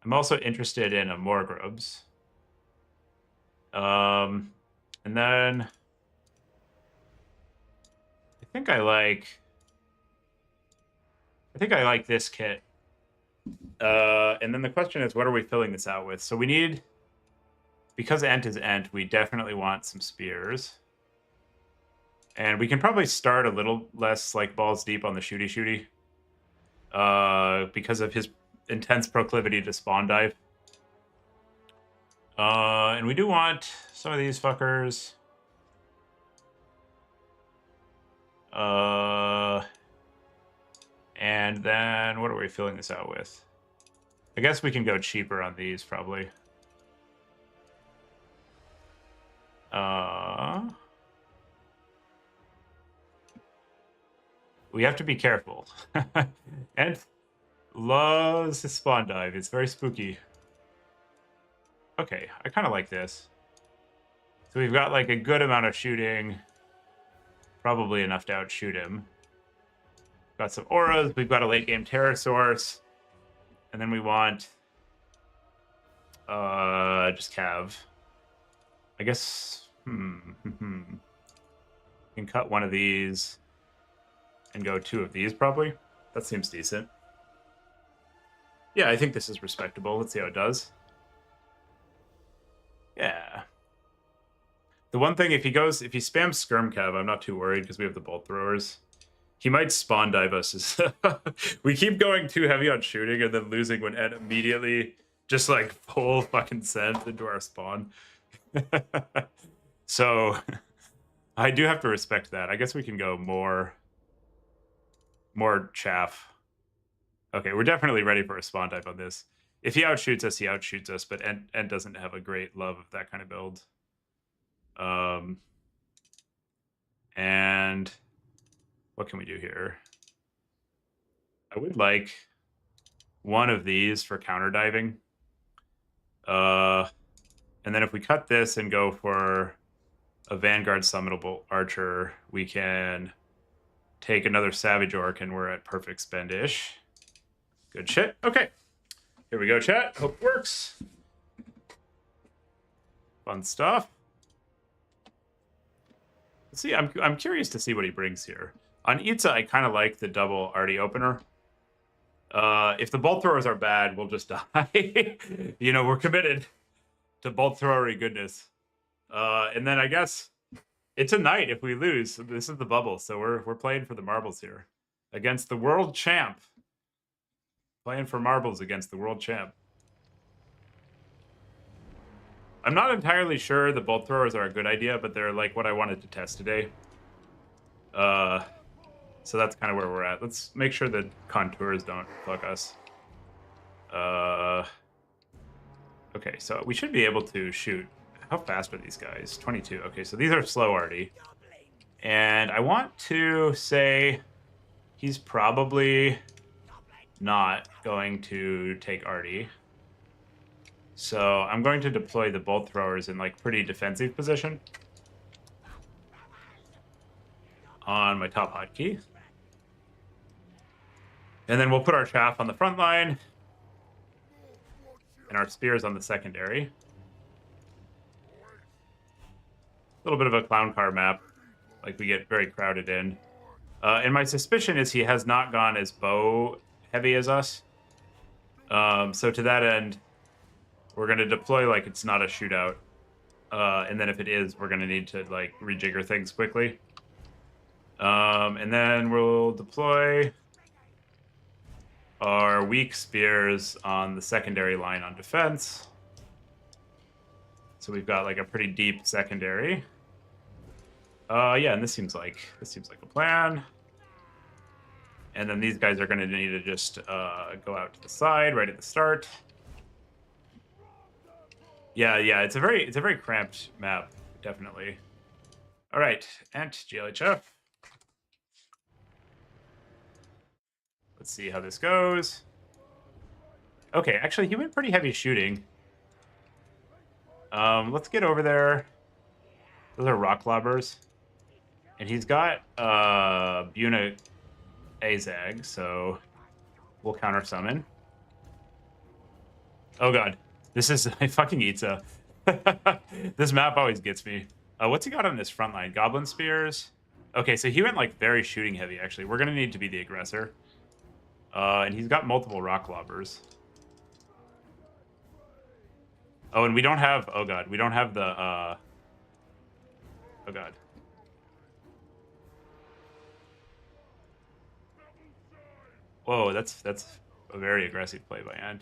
I'm also interested in a Morgrubs. And then I think I like this kit. And then the question is, what are we filling this out with? So we need, because Ent is Ent, we definitely want some spears. And we can probably start a little less like balls deep on the shooty. Because of his intense proclivity to spawn dive. And we do want some of these fuckers. And then what are we filling this out with? I guess we can go cheaper on these, probably. We have to be careful. And loves his spawn dive. It's very spooky. Okay, I kind of like this. So we've got like a good amount of shooting. Probably enough to outshoot him. Got some auras. We've got a late game terror source. And then we want just Cav. I guess can cut one of these and go 2 of these probably. That seems decent. Yeah, I think this is respectable. Let's see how it does. Yeah. The one thing, if he spams Skirm Cav, I'm not too worried because we have the bolt throwers. He might spawn dive us. We keep going too heavy on shooting and then losing when Ed immediately just like full fucking send into our spawn. So I do have to respect that. I guess we can go more chaff. Okay, we're definitely ready for a spawn dive on this. If he outshoots us, he outshoots us, but Ed doesn't have a great love of that kind of build. And what can we do here? I would like one of these for counter diving. And then if we cut this and go for a Vanguard Summonable Archer, we can take another Savage Orc and we're at perfect spend-ish. Good shit. Okay. Here we go, chat. Hope it works. Fun stuff. Let's see, I'm curious to see what he brings here. On Itza, I kind of like the double arty opener. If the bolt throwers are bad, we'll just die. You know, we're committed to bolt throwery goodness. And then I guess it's a night if we lose. This is the bubble, so we're playing for the marbles here against the world champ. Playing for marbles against the world champ. I'm not entirely sure the bolt throwers are a good idea, but they're like what I wanted to test today. So that's kind of where we're at. Let's make sure the contours don't fuck us. Okay, so we should be able to shoot. How fast are these guys? 22. Okay, so these are slow arty. And I want to say he's probably not going to take arty. So I'm going to deploy the bolt throwers in like pretty defensive position on my top hotkey. And then we'll put our chaff on the front line and our spears on the secondary. A little bit of a clown car map, like we get very crowded in. And my suspicion is he has not gone as bow heavy as us. So to that end, we're going to deploy like it's not a shootout. And then if it is, we're going to need to like rejigger things quickly. And then we'll deploy our weak spears on the secondary line on defense. So we've got like a pretty deep secondary. Yeah, and this seems like a plan. And then these guys are going to need to just go out to the side right at the start. Yeah, it's a very cramped map, definitely. All right, and GLHF. Let's see how this goes. Okay, actually, he went pretty heavy shooting. Let's get over there. Those are rock lobbers. And he's got Buna Azag, so we'll counter summon. Oh god. This is fucking Itza. This map always gets me. What's he got on his front line? Goblin Spears? Okay, so he went like very shooting heavy, actually. We're gonna need to be the aggressor. And he's got multiple rock lobbers. Oh, and we don't have... Oh god, we don't have the... Oh god. Whoa, that's a very aggressive play by Ant.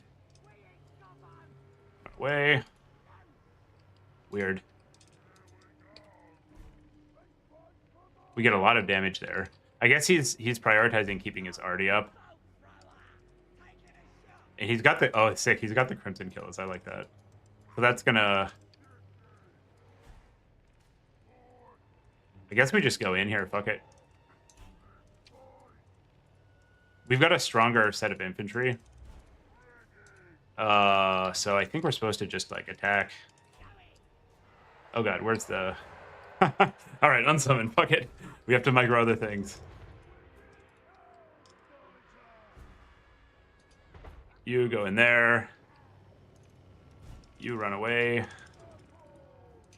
Away. Weird. We get a lot of damage there. I guess he's prioritizing keeping his arty up. And he's got the... Oh, it's sick. He's got the Crimson Killers. I like that. So that's gonna... I guess we just go in here. Fuck it. We've got a stronger set of infantry. So I think we're supposed to just, like, attack. Oh god, where's the... Alright, unsummon. Fuck it. We have to micro other things. You go in there. You run away.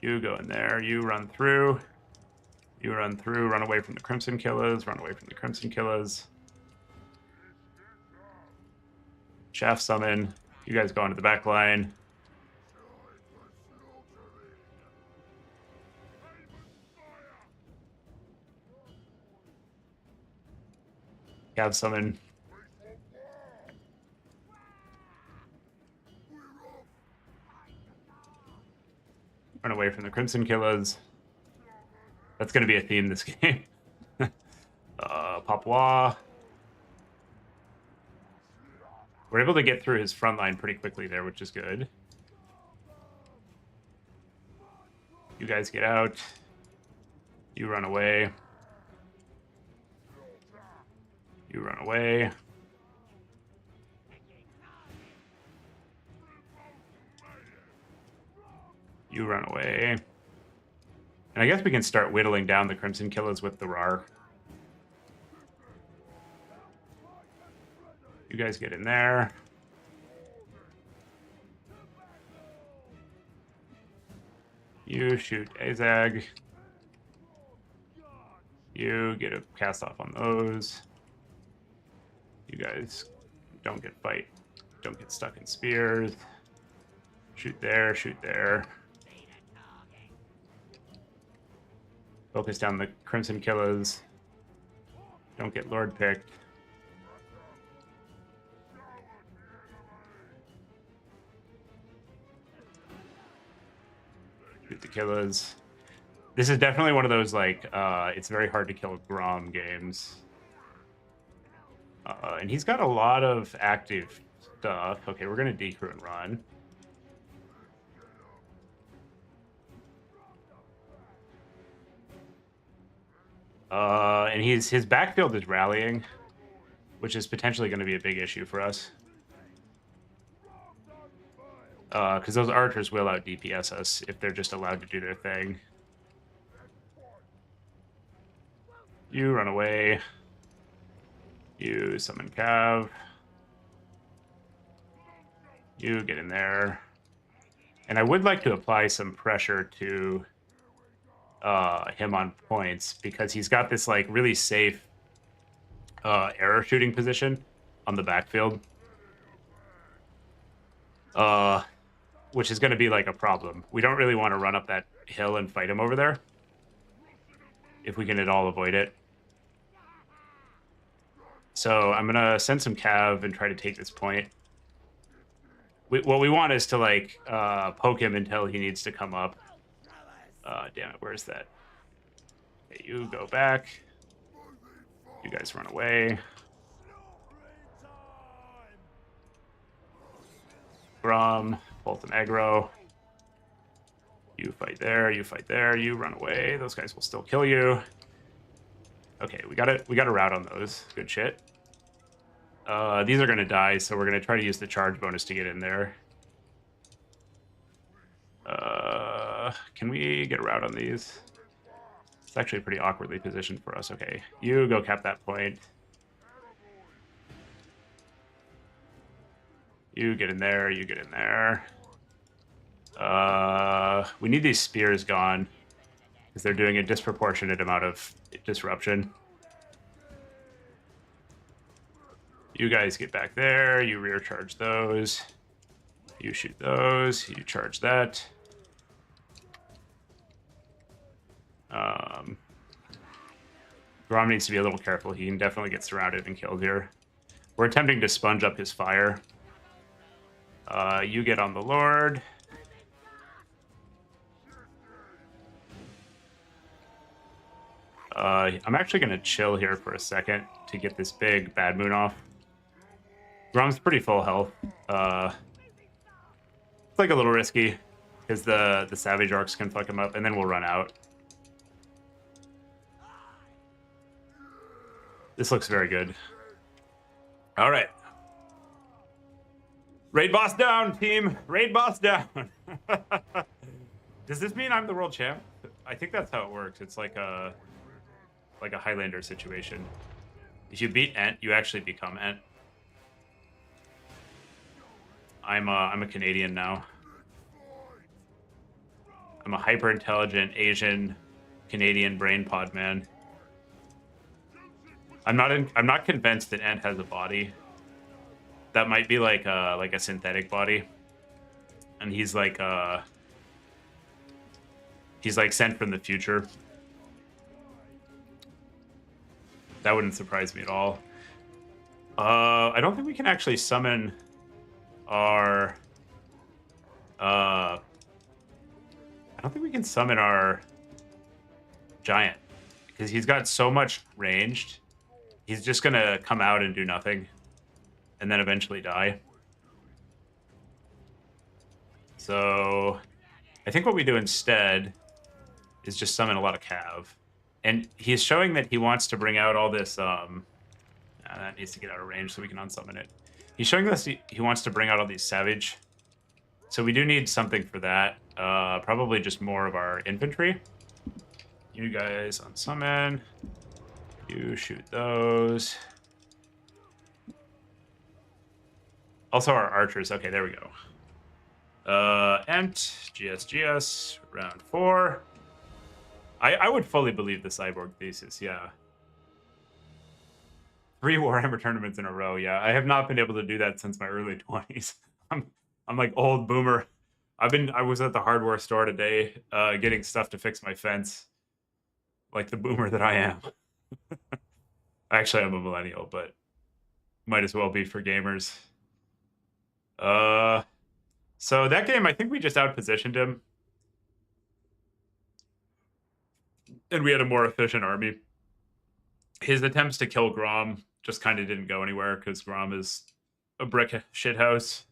You go in there. You run through. You run through. Run away from the Crimson Killers. Run away from the Crimson Killers. Shaft summon. You guys go into the back line. Cav summon. Run away from the Crimson Killers. That's going to be a theme this game. Pop Waaagh. We're able to get through his front line pretty quickly there, which is good. You guys get out. You run away. You run away. You run away. And I guess we can start whittling down the Crimson Killers with the Waaagh. You guys get in there. You shoot Azag. You get a cast off on those. You guys don't get fight. Don't get stuck in spears. Shoot there, shoot there. Focus down the Crimson Killers. Don't get Lord picked. Shoot the Killers. This is definitely one of those, like, it's very hard to kill Grom games. And he's got a lot of active stuff. Okay, we're going to decrew and run. And his backfield is rallying, which is potentially going to be a big issue for us. Because those archers will out DPS us if they're just allowed to do their thing. You run away. You summon Cav. You get in there. And I would like to apply some pressure to him on points, because he's got this like really safe arrow shooting position on the backfield. Which is going to be like a problem. We don't really want to run up that hill and fight him over there, if we can at all avoid it. So I'm going to send some Cav and try to take this point. What we want is to, like, poke him until he needs to come up. Damn it, where's that? Okay, you go back. You guys run away. Grom, pull some aggro. You fight there, you fight there, you run away. Those guys will still kill you. Okay, we got a route on those. Good shit. These are gonna die, so we're gonna try to use the charge bonus to get in there. can we get a route on these? It's actually pretty awkwardly positioned for us. Okay, you go cap that point. You get in there, you get in there. We need these spears gone because they're doing a disproportionate amount of disruption. You guys get back there, you rear charge those. You shoot those, you charge that. Grom needs to be a little careful. He can definitely get surrounded and killed here. We're attempting to sponge up his fire. You get on the Lord. I'm actually going to chill here for a second to get this big bad moon off. Grom's pretty full health. It's like a little risky because the Savage Arcs can fuck him up, and then we'll run out. This looks very good. All right. Raid boss down, team. Raid boss down. Does this mean I'm the world champ? I think that's how it works. It's like a Highlander situation. If you beat Ent, you actually become Ent. I'm a Canadian now. I'm a hyper-intelligent Asian Canadian brain pod man. I'm not convinced that Ent has a body. That might be like a synthetic body, and he's like sent from the future. That wouldn't surprise me at all. I don't think we can actually summon our. I don't think we can summon our giant because he's got so much ranged. He's just gonna come out and do nothing, and then eventually die. So I think what we do instead is just summon a lot of Cav. And he's showing that he wants to bring out all this... that needs to get out of range so we can unsummon it. He's showing us he wants to bring out all these Savage. So we do need something for that. Probably just more of our infantry. You guys unsummon. You shoot those. Also our archers. Okay, there we go. Ent, GS, round 4. I would fully believe the cyborg thesis, yeah. 3 Warhammer tournaments in a row, yeah. I have not been able to do that since my early 20s. I'm like old boomer. I was at the hardware store today, getting stuff to fix my fence. Like the boomer that I am. Actually, I'm a millennial, but might as well be for gamers. So that game, I think we just outpositioned him. And we had a more efficient army. His attempts to kill Grom just kind of didn't go anywhere because Grom is a brick shithouse.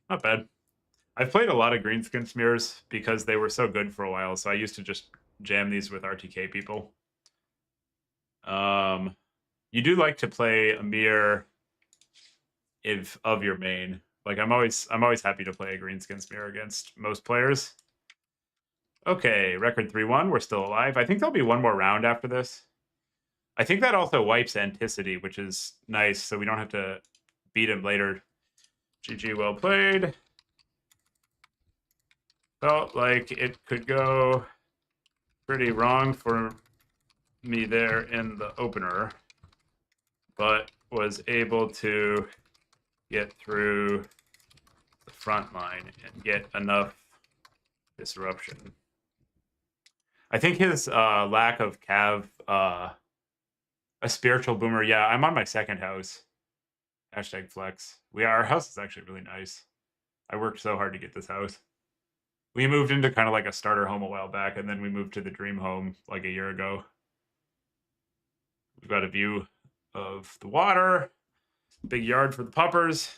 Not bad. I've played a lot of Greenskin smears because they were so good for a while, so I used to just jam these with RTK people. You do like to play a mirror of your main. Like I'm always happy to play a Greenskin smear against most players. Okay, record 3-1. We're still alive. I think there'll be one more round after this. I think that also wipes Anticity, which is nice, so we don't have to beat him later. GG, well played. Felt like it could go pretty wrong for me there in the opener, but was able to get through the front line and get enough disruption. I think his lack of Cav, a spiritual boomer. Yeah, I'm on my second house. Hashtag flex. Our house is actually really nice. I worked so hard to get this house. We moved into kind of like a starter home a while back, and then we moved to the dream home like a year ago. We've got a view of the water, big yard for the puppers,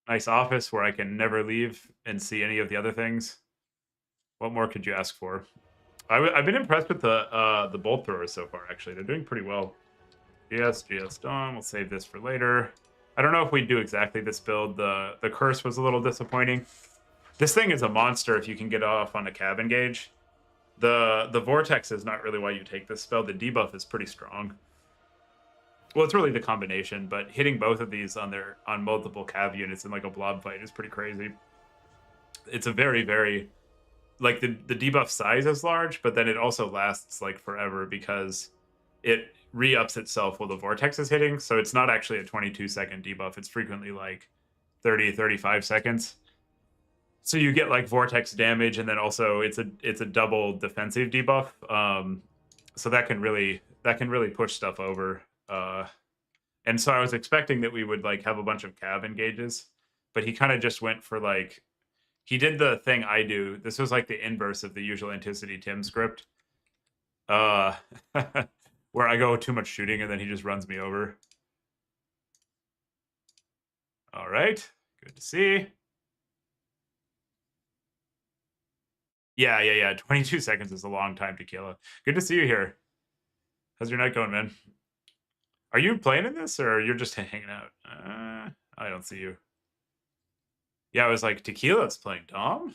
nice office where I can never leave and see any of the other things. What more could you ask for? I've been impressed with the bolt throwers so far, actually. They're doing pretty well. GS done. We'll save this for later. I don't know if we do exactly this build. The curse was a little disappointing. This thing is a monster if you can get off on a Cav engage. The Vortex is not really why you take this spell. The debuff is pretty strong. Well, it's really the combination, but hitting both of these on multiple Cav units in like a blob fight is pretty crazy. It's a very, very like the debuff size is large, but then it also lasts like forever because it re-ups itself while the Vortex is hitting. So it's not actually a 22-second debuff. It's frequently like 30, 35 seconds. So you get like Vortex damage, and then also it's a double defensive debuff. So that can really push stuff over. And so I was expecting that we would like have a bunch of Cav engages, but he kind of just went for like, he did the thing I do. This was like the inverse of the usual Anticity Tim script. Where I go too much shooting and then he just runs me over. All right, good to see. Yeah. 22 seconds is a long time to kill. Good to see you here. How's your night going, man? Are you playing in this or you're just hanging out? I don't see you. Yeah, I was like, Tequila's playing Dom?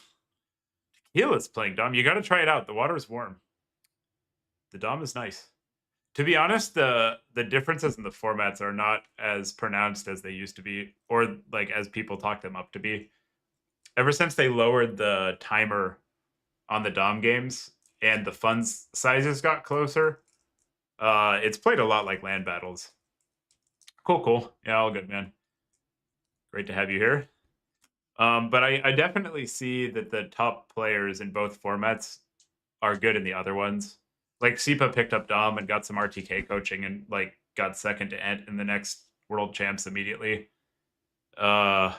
Tequila's playing Dom. You got to try it out. The water is warm. The Dom is nice. To be honest, the differences in the formats are not as pronounced as they used to be, or like as people talk them up to be. Ever since they lowered the timer on the Dom games and the funds sizes got closer, it's played a lot like land battles. Cool. Yeah, all good, man. Great to have you here. But I definitely see that the top players in both formats are good in the other ones. Like Sipa picked up Dom and got some RTK coaching and like got second to Ent in the next World Champs immediately. And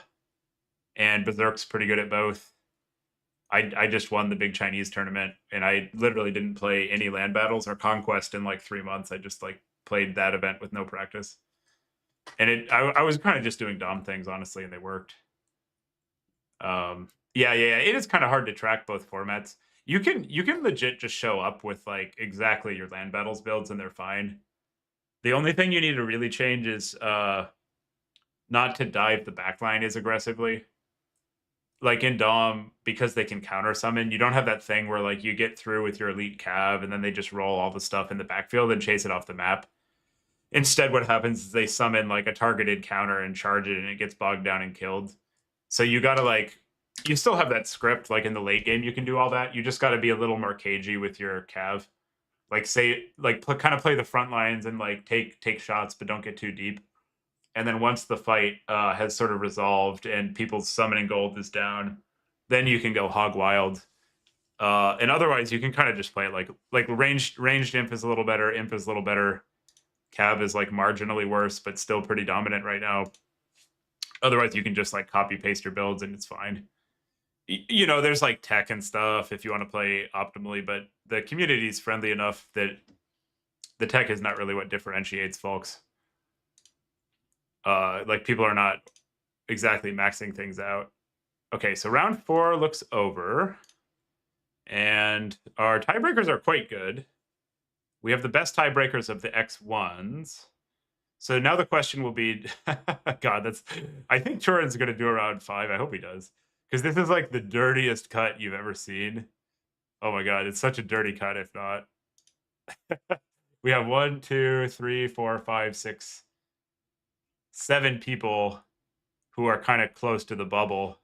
Berserk's pretty good at both. I just won the big Chinese tournament, and I literally didn't play any land battles or conquest in like 3 months. I just like played that event with no practice, and I was kind of just doing Dom things honestly, and they worked. Yeah. It is kind of hard to track both formats. You can legit just show up with like exactly your land battles builds, and they're fine. The only thing you need to really change is not to dive the backline as aggressively. Like in Dom, because they can counter summon, you don't have that thing where like you get through with your elite Cav and then they just roll all the stuff in the backfield and chase it off the map. Instead, what happens is they summon like a targeted counter and charge it, and it gets bogged down and killed. So you gotta like, you still have that script, like in the late game, you can do all that. You just gotta be a little more cagey with your Cav. Like say, like kind of play the front lines and like take shots, but don't get too deep. And then once the fight has sort of resolved and people's summoning gold is down, then you can go hog wild. And otherwise, you can kind of just play it like ranged imp is a little better, imp is a little better. Cav is like marginally worse, but still pretty dominant right now. Otherwise, you can just like copy paste your builds and it's fine. You know, there's like tech and stuff if you want to play optimally, but the community is friendly enough that the tech is not really what differentiates folks. Like people are not exactly maxing things out. Okay, so round 4 looks over. And our tiebreakers are quite good. We have the best tiebreakers of the X1s. So now the question will be, God, I think Turin's going to do around 5. I hope he does. Because this is like the dirtiest cut you've ever seen. Oh my God, it's such a dirty cut if not. We have 1, 2, 3, 4, 5, 6, 7 people who are kind of close to the bubble.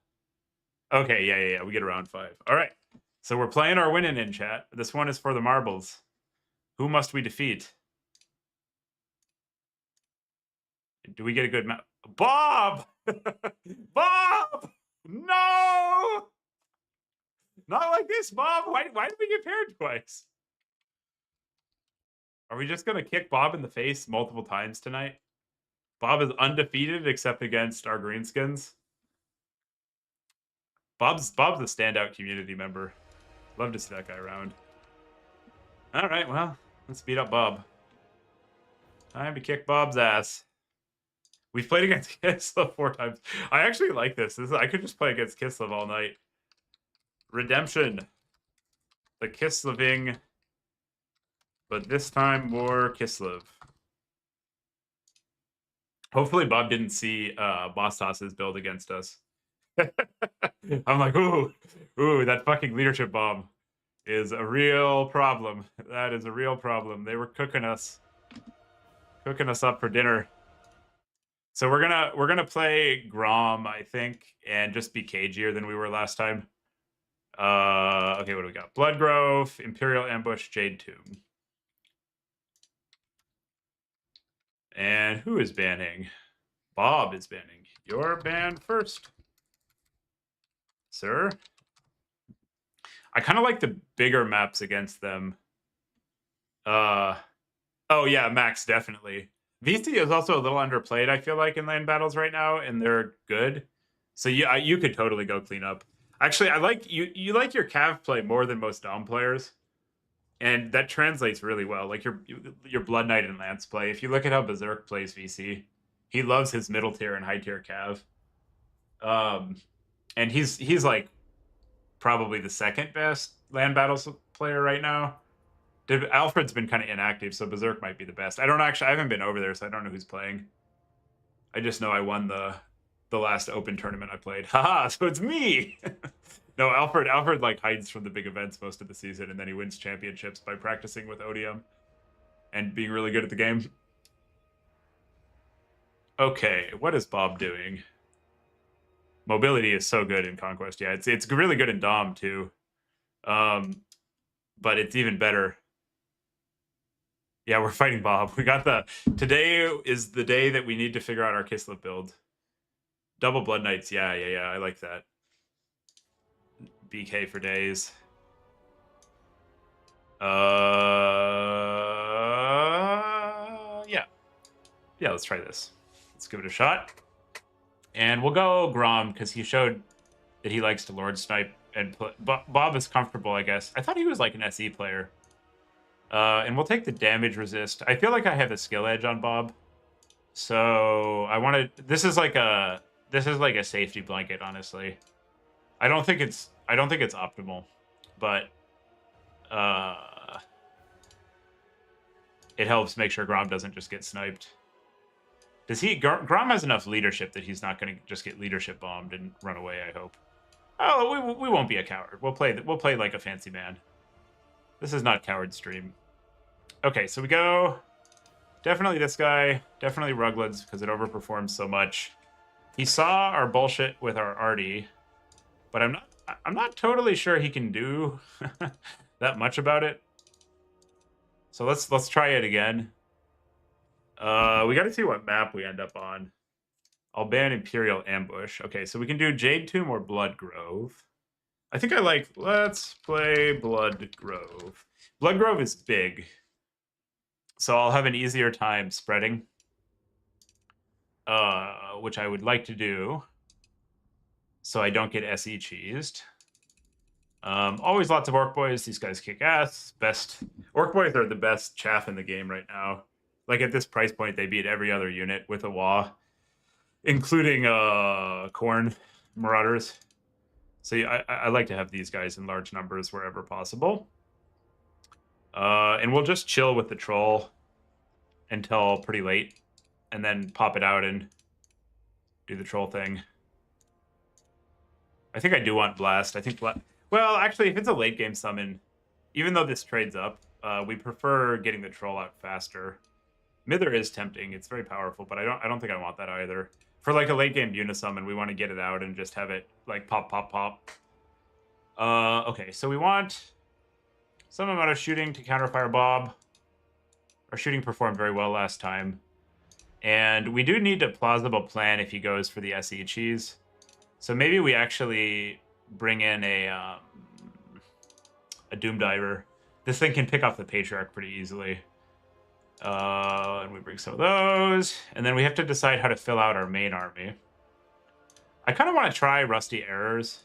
Okay, yeah, we get around 5. All right, so we're playing our winning in chat. This one is for the marbles. Who must we defeat? Do we get a good map? Bob! Bob! No! Not like this, Bob! Why did we get paired twice? Are we just gonna kick Bob in the face multiple times tonight? Bob is undefeated except against our Greenskins. Bob's a standout community member. Love to see that guy around. All right, well, let's beat up Bob. Time to kick Bob's ass. We've played against Kislev 4 times. I actually like this. I could just play against Kislev all night. Redemption. The Kisleving. But this time more Kislev. Hopefully Bob didn't see Boss Toss's build against us. I'm like, ooh, that fucking leadership bomb is a real problem. That is a real problem. They were cooking us up for dinner. So we're gonna play Grom, I think, and just be cagier than we were last time. Okay, what do we got? Bloodgrove, Imperial Ambush, Jade Tomb. And who is banning? Bob is banning. You're banned first, sir. I kind of like the bigger maps against them. Oh yeah, Max, definitely. VC is also a little underplayed, I feel like, in land battles right now, and they're good. So yeah, you could totally go clean up. Actually, I like you like your Cav play more than most Dom players. And that translates really well. Like your Blood Knight and Lance play. If you look at how Berserk plays VC, he loves his middle tier and high tier Cav. And he's like probably the second best land battles player right now. Alfred's been kind of inactive, so Berserk might be the best. I haven't been over there, so I don't know who's playing. I just know I won the last open tournament I played. Haha, so it's me. No, Alfred like hides from the big events most of the season, and then he wins championships by practicing with Odium and being really good at the game. Okay, what is Bob doing? Mobility is so good in Conquest. Yeah, it's really good in Dom too. But it's even better. Yeah, we're fighting Bob. We got today is the day that we need to figure out our Kislev build. Double Blood Knights. Yeah. I like that. BK for days. Yeah, let's try this. Let's give it a shot. And we'll go Grom because he showed that he likes to Lord Snipe and Bob is comfortable, I guess. I thought he was like an SE player. And we'll take the damage resist. I feel like I have the skill edge on Bob. So I want to this is like a safety blanket, honestly. I don't think it's optimal, but it helps make sure Grom doesn't just get sniped. Grom has enough leadership that he's not going to just get leadership bombed and run away, I hope. Oh, we won't be a coward. We'll play like a fancy man. This is not coward stream. Okay, so we go definitely this guy, definitely Rugleds because it overperforms so much. He saw our bullshit with our Artie, but I'm not totally sure he can do that much about it. So let's try it again. We got to see what map we end up on. I'll ban Imperial Ambush. Okay, so we can do Jade Tomb or Bloodgrove. I think let's play Bloodgrove. Bloodgrove is big, so I'll have an easier time spreading, which I would like to do, so I don't get SE cheesed. Always lots of Orc Boys. These guys kick ass. Orc Boys are the best chaff in the game right now. Like at this price point, they beat every other unit with a Waaagh, including Corn Marauders. So yeah, I like to have these guys in large numbers wherever possible. And we'll just chill with the troll until pretty late, and then pop it out and do the troll thing. I think I do want Blast. I think well, actually, if it's a late game summon, even though this trades up, we prefer getting the troll out faster. Mither is tempting. It's very powerful, but I don't think I want that either. For like a late game unisummon, we want to get it out and just have it like pop, pop, pop. Okay, so we want some amount of shooting to counterfire Bob. Our shooting performed very well last time. And we do need a plausible plan if he goes for the SE cheese. So maybe we actually bring in a Doom Diver. This thing can pick off the Patriarch pretty easily. And we bring some of those. And then we have to decide how to fill out our main army. I kind of want to try Rusty Errors.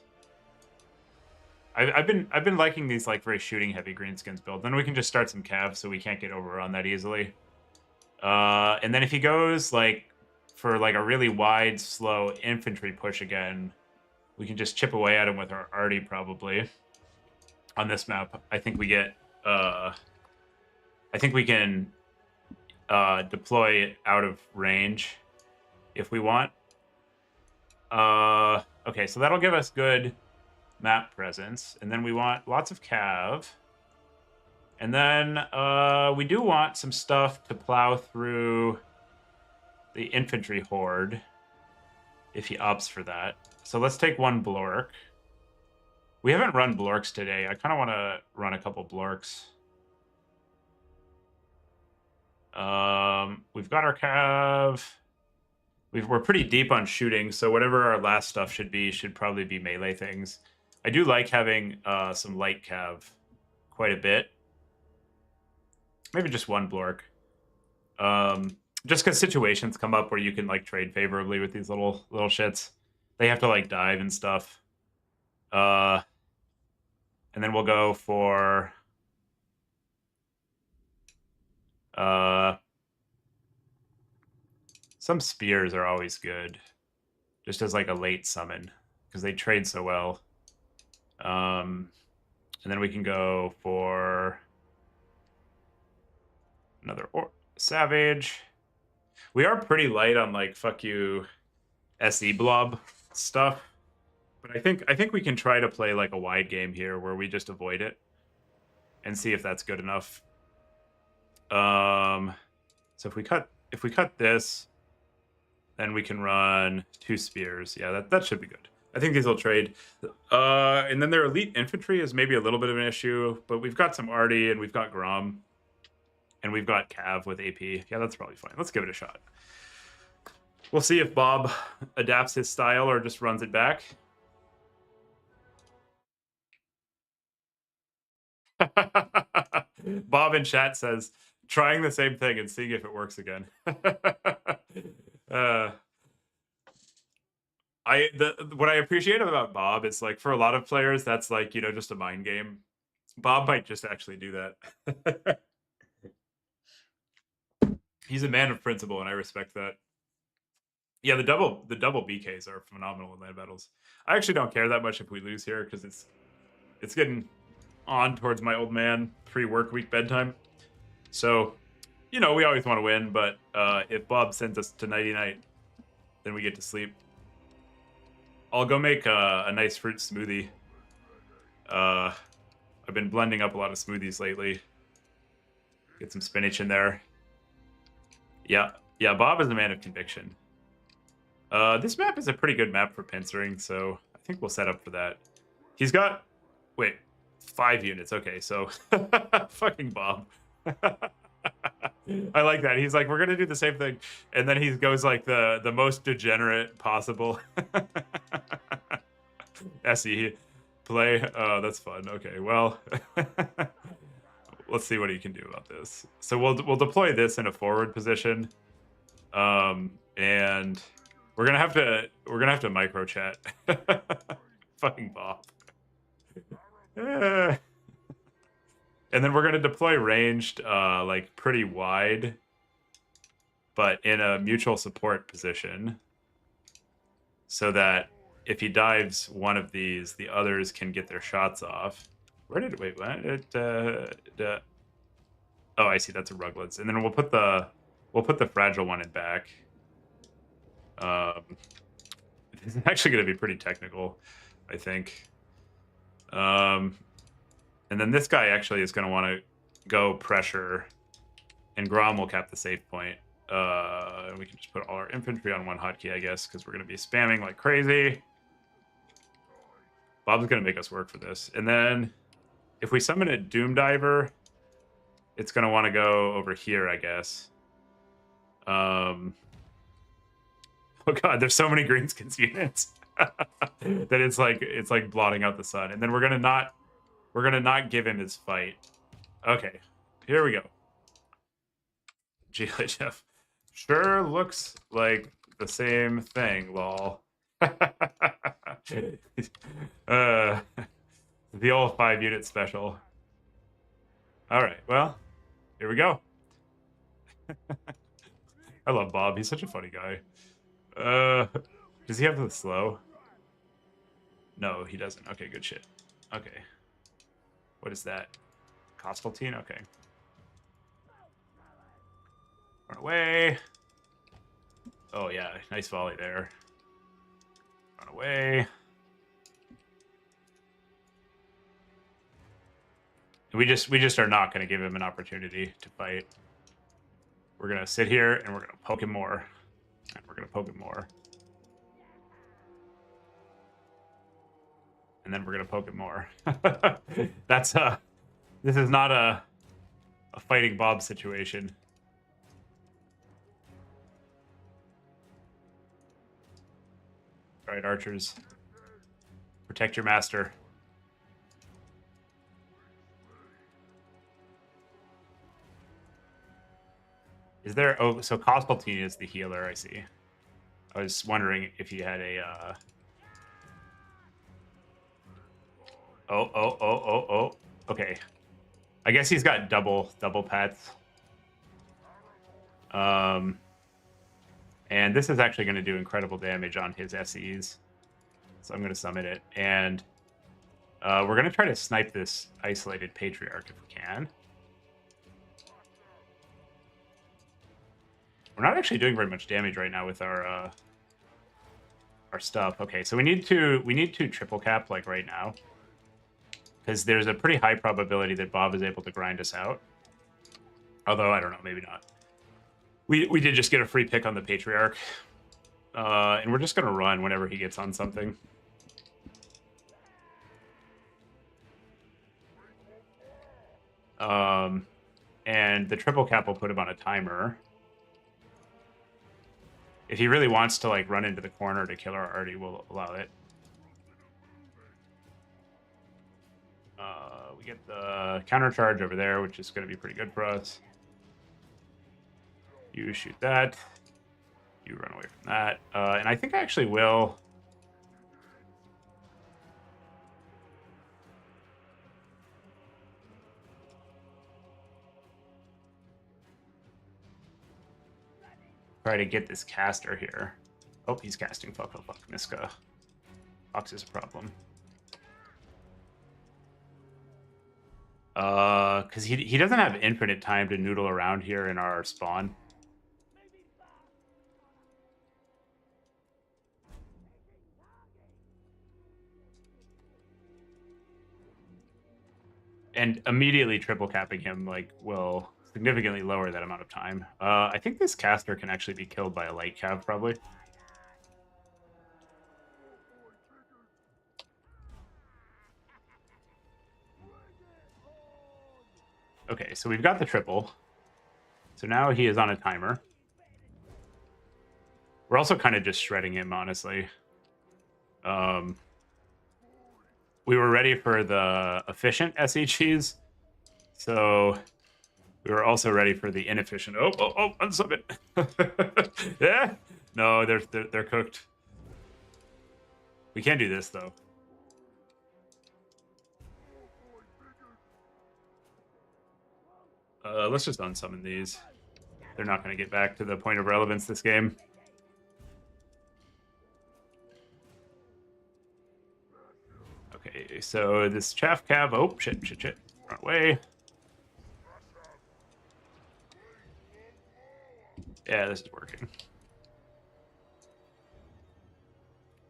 I've been liking these like very shooting heavy Greenskins build. Then we can just start some Cav so we can't get overrun that easily. And then if he goes like for like a really wide, slow infantry push again, we can just chip away at him with our Artie probably. On this map, I think we get I think we can deploy out of range if we want. Okay, so that'll give us good map presence. And then we want lots of cav. And then we do want some stuff to plow through the infantry horde if he opts for that. So let's take one Blork. We haven't run Blorks today. I kind of want to run a couple Blorks. We've got our cav. We're pretty deep on shooting, so whatever our last stuff should be should probably be melee things. I do like having some light cav quite a bit. Maybe just one Blork. Just because situations come up where you can like trade favorably with these little shits. They have to like dive and stuff. And then we'll go for some spears are always good, just as like a late summon because they trade so well. And then we can go for another savage. We are pretty light on like fuck you SE blob stuff, but I think we can try to play like a wide game here where we just avoid it and see if that's good enough. So if we cut this, then we can run 2 spears. Yeah, that should be good. I think these will trade. And then their elite infantry is maybe a little bit of an issue, but we've got some Artie and we've got Grom. And we've got Cav with AP. Yeah, that's probably fine. Let's give it a shot. We'll see if Bob adapts his style or just runs it back. Bob in chat says, trying the same thing and seeing if it works again. What I appreciate about Bob is like for a lot of players, that's like, you know, just a mind game. Bob might just actually do that. He's a man of principle, and I respect that. Yeah, the double BKs are phenomenal in land battles. I actually don't care that much if we lose here because it's getting on towards my old man pre-work week bedtime. So, you know, we always want to win, but if Bob sends us to nighty night, then we get to sleep. I'll go make a nice fruit smoothie. I've been blending up a lot of smoothies lately. Get some spinach in there. Yeah, Bob is a man of conviction. This map is a pretty good map for pincering, so I think we'll set up for that. He's got, 5 units. Okay, so fucking Bob. I like that. He's like, we're gonna do the same thing, and then he goes like the most degenerate possible SE play. That's fun. Okay, well. Let's see what he can do about this. So we'll deploy this in a forward position, and we're gonna have to micro chat. Fucking Bob. And then we're gonna deploy ranged, like pretty wide, but in a mutual support position, so that if he dives one of these, the others can get their shots off. Where did wait? What? Oh, I see. That's a Ruglets, and then we'll put the fragile one in back. This is actually going to be pretty technical, I think. And then this guy actually is going to want to go pressure, and Grom will cap the save point. And we can just put all our infantry on one hotkey, I guess, because we're going to be spamming like crazy. Bob's going to make us work for this, and then. If we summon a Doom Diver, it's going to want to go over here, I guess. Oh god, there's so many Greenskins units that it's like blotting out the sun. And then we're gonna not give him his fight. Okay, here we go. GLHF sure looks like the same thing, lol. The old 5-unit special. All right, well, here we go. I love Bob. He's such a funny guy. Does he have the slow? No, he doesn't. Okay, good shit. Okay. What is that? Costaltine? Okay. Run away. Oh, yeah. Nice volley there. Run away. We just are not going to give him an opportunity to fight. We're going to sit here and we're going to poke him more. And we're going to poke him more. And then we're going to poke him more. That's this is not a fighting Bob situation. All right, archers. Protect your master. Is there... Oh, so Constantine is the healer, I see. I was wondering if he had a... Oh. Okay. I guess he's got double pets. And this is actually going to do incredible damage on his SEs. So I'm going to summon it. And we're going to try to snipe this isolated Patriarch if we can. We're not actually doing very much damage right now with our stuff. Okay, so we need to triple cap like right now. Because there's a pretty high probability that Bob is able to grind us out. Although, I don't know, maybe not. We did just get a free pick on the Patriarch. And we're just going to run whenever he gets on something. And the triple cap will put him on a timer. If he really wants to like run into the corner to kill our arty, we'll allow it. We get the counter charge over there, which is going to be pretty good for us. You shoot that. You run away from that. And I think I actually will... try to get this caster here. Oh, he's casting. Fuck, Miska. Fox is a problem. Because he doesn't have infinite time to noodle around here in our spawn. And immediately triple capping him like will significantly lower that amount of time. I think this caster can actually be killed by a light cav probably. Okay, so we've got the triple. So now he is on a timer. We're also kind of just shredding him, honestly. We were ready for the efficient SEGs. So we were also ready for the inefficient. Oh, unsub it. Yeah. No, they're cooked. We can't do this though. Let's just unsummon these. They're not going to get back to the point of relevance this game. Okay, so this chaff cab. Oh, shit. Run away. Yeah, this is working.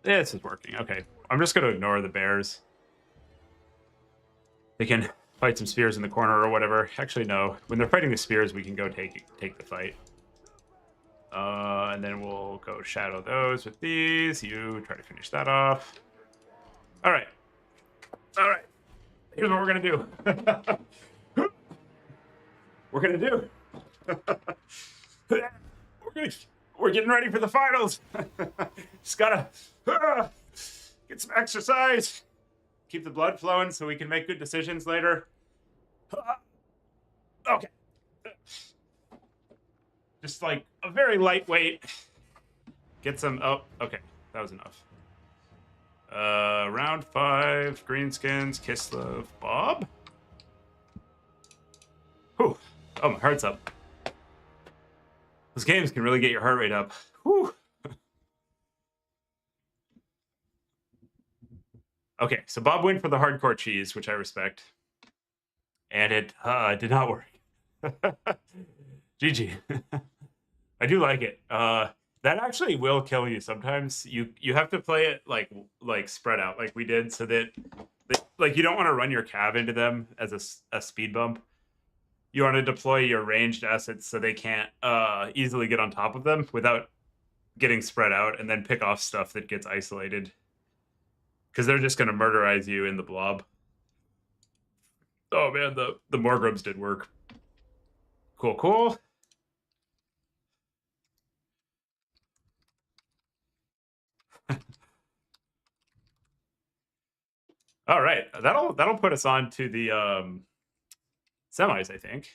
Yeah, this is working. Okay, I'm just going to ignore the bears. They can fight some spears in the corner or whatever. Actually, no. When they're fighting the spears, we can go take the fight. And then we'll go shadow those with these. You try to finish that off. All right. Here's what we're going to do. We're getting ready for the finals. Just gotta get some exercise. Keep the blood flowing so we can make good decisions later. Okay. Just like a very lightweight. Get some... Oh, okay. That was enough. Round 5. Greenskins, Kislev, Bob. Whew. Oh, my heart's up. Those games can really get your heart rate up. Whew. Okay, so Bob went for the hardcore cheese, which I respect. And it did not work. GG. I do like it. That actually will kill you sometimes. You have to play it like spread out like we did so that like you don't want to run your cav into them as a speed bump. You want to deploy your ranged assets so they can't easily get on top of them without getting spread out, and then pick off stuff that gets isolated. Because they're just going to murderize you in the blob. Oh man, the Morgrubs did work. Cool, cool. All right, that'll put us on to the semis, I think.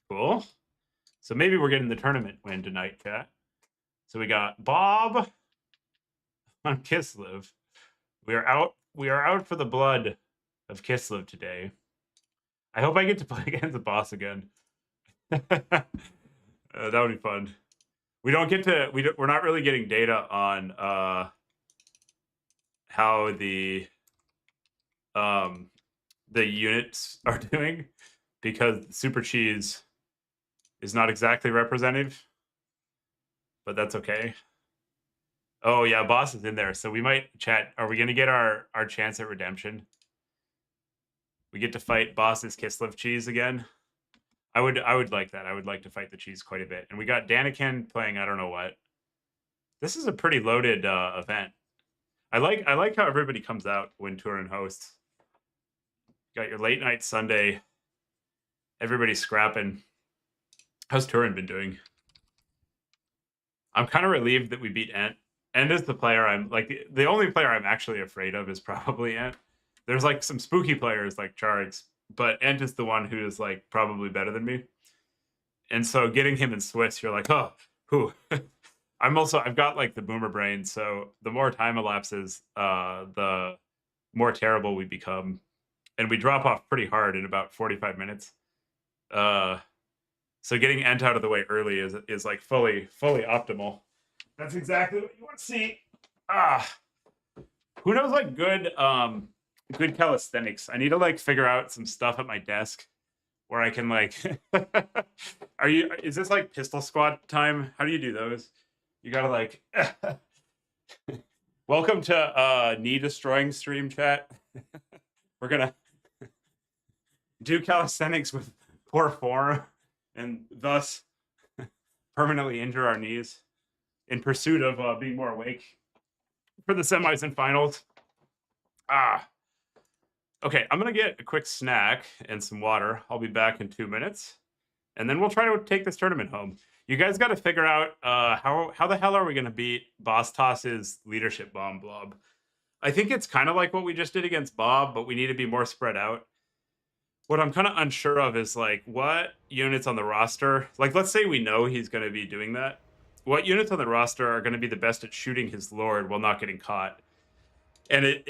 Cool. So maybe we're getting the tournament win tonight, chat. So we got Bob on Kislev. We are out for the blood of Kislev today. I hope I get to play against the boss again. That would be fun. We don't get to we're not really getting data on how the units are doing, because Super Cheese is not exactly representative, but that's okay. Oh yeah, boss is in there, so we might chat. Are we gonna get our chance at redemption? We get to fight boss's Kislev cheese again. I would like that. I would like to fight the cheese quite a bit. And we got Daniken playing I don't know what. This is a pretty loaded event. I like how everybody comes out when Turin hosts. You got your late night Sunday. Everybody's scrapping. How's Turin been doing? I'm kind of relieved that we beat Ent. Ent is the player I'm like the only player I'm actually afraid of is probably Ent. There's like some spooky players like Chargs, but Ent is the one who is like probably better than me. And so getting him in Swiss, you're like, oh, who? I've got like the boomer brain, so the more time elapses, the more terrible we become. And we drop off pretty hard in about 45 minutes. So getting Ent out of the way early is like fully optimal. That's exactly what you want to see. Who knows like good calisthenics? I need to like figure out some stuff at my desk where I can like is this like pistol squat time? How do you do those? You gotta like welcome to knee destroying stream chat. We're gonna do calisthenics with poor form and thus permanently injure our knees in pursuit of being more awake for the semis and finals. Okay, I'm gonna get a quick snack and some water. I'll be back in 2 minutes, and then we'll try to take this tournament home. You guys got to figure out how the hell are we gonna beat Boss Toss's leadership bomb blob? I think it's kind of like what we just did against Bob, but we need to be more spread out. What I'm kind of unsure of is like what units on the roster, like let's say we know he's going to be doing that. What units on the roster are going to be the best at shooting his lord while not getting caught? And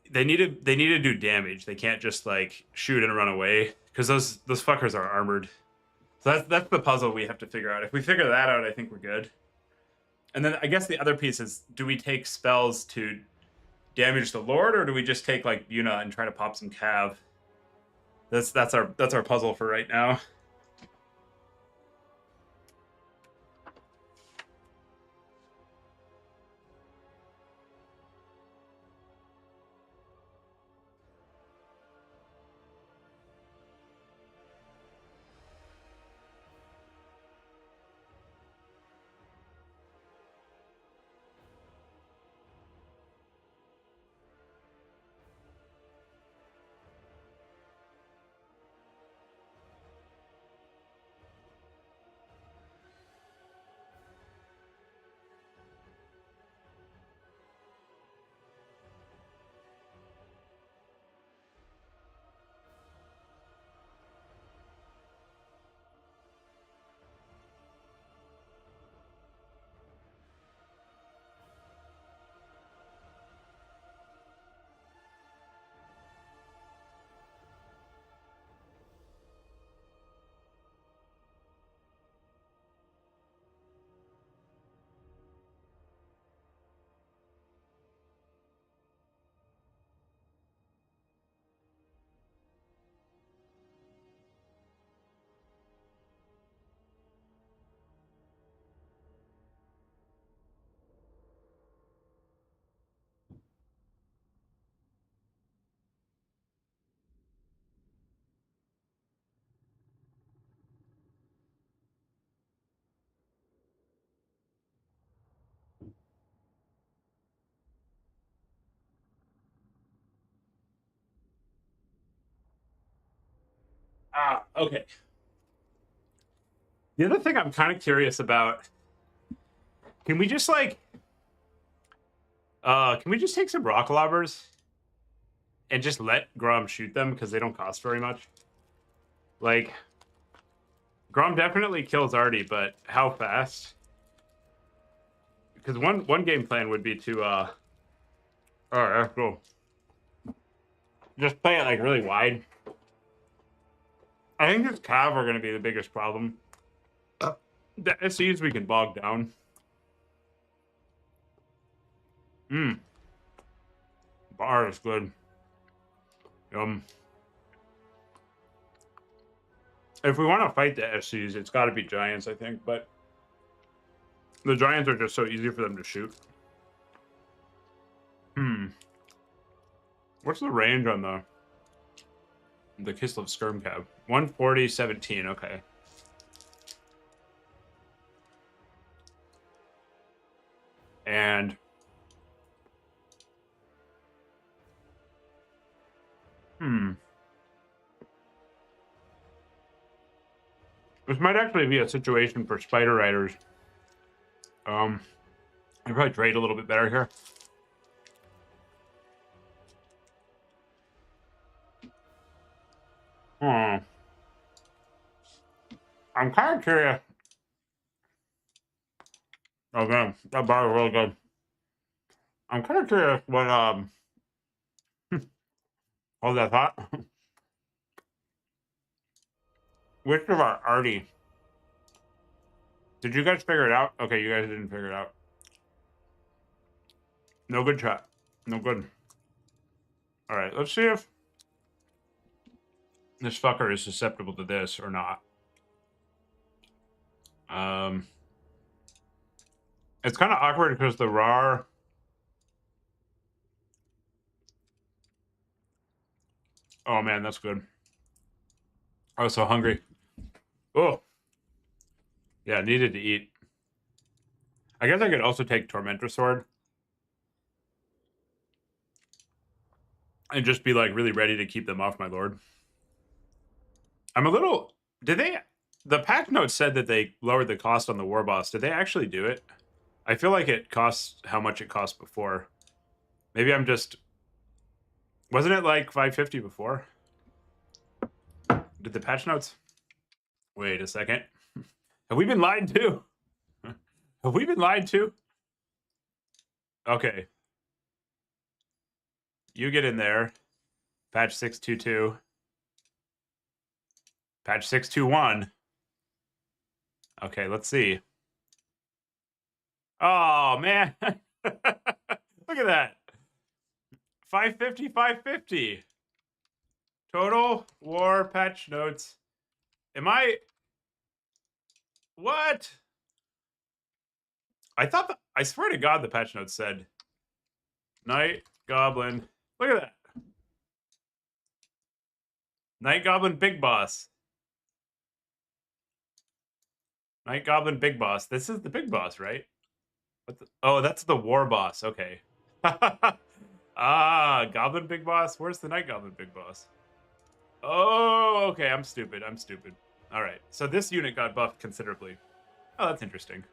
they need to do damage. They can't just like shoot and run away because those fuckers are armored. So that's the puzzle we have to figure out. If we figure that out, I think we're good. And then I guess the other piece is, do we take spells to damage the lord, or do we just take like Buna and try to pop some cav? That's our puzzle for right now. Okay. The other thing I'm kind of curious about, can we just like, can we just take some rock lobbers and just let Grom shoot them because they don't cost very much? Like, Grom definitely kills Artie, but how fast? Because one game plan would be to, all right, that's cool. Just play it like really wide. I think his cav are going to be the biggest problem. The SEs we can bog down. Bar is good. If we want to fight the SCs, it's got to be Giants, I think. But the Giants are just so easy for them to shoot. What's the range on the Kislev Skirm Cab? 140, 17. Okay. And this might actually be a situation for Spider Riders. I probably trade a little bit better here. I'm kind of curious. Oh man, that bar is really good. I'm kind of curious what oh, that thought. Which of our Artie? Did you guys figure it out? Okay, you guys didn't figure it out. No good chat. No good. All right, let's see if this fucker is susceptible to this or not. It's kind of awkward because the RAR. Oh man, that's good. I was so hungry. Oh. Yeah, needed to eat. I guess I could also take Tormentor Sword. And just be like really ready to keep them off my lord. I'm a little... Did they... The patch note said that they lowered the cost on the war boss. Did they actually do it? I feel like it costs how much it cost before. Maybe I'm just... Wasn't it like 550 before? Did the patch notes... Wait a second. Have we been lied to? Have we been lied to? Okay. You get in there. Patch 622. Patch 621. Okay, let's see. Oh, man. Look at that. 550, 550. Total war patch notes. Am I... What? I thought... I swear to God the patch notes said... Night Goblin. Look at that. Night Goblin Big Boss. Night Goblin Big Boss. This is the Big Boss, right? What the... Oh, that's the War Boss. Okay. Goblin Big Boss? Where's the Night Goblin Big Boss? Oh, okay. I'm stupid. I'm stupid. All right. So this unit got buffed considerably. Oh, that's interesting.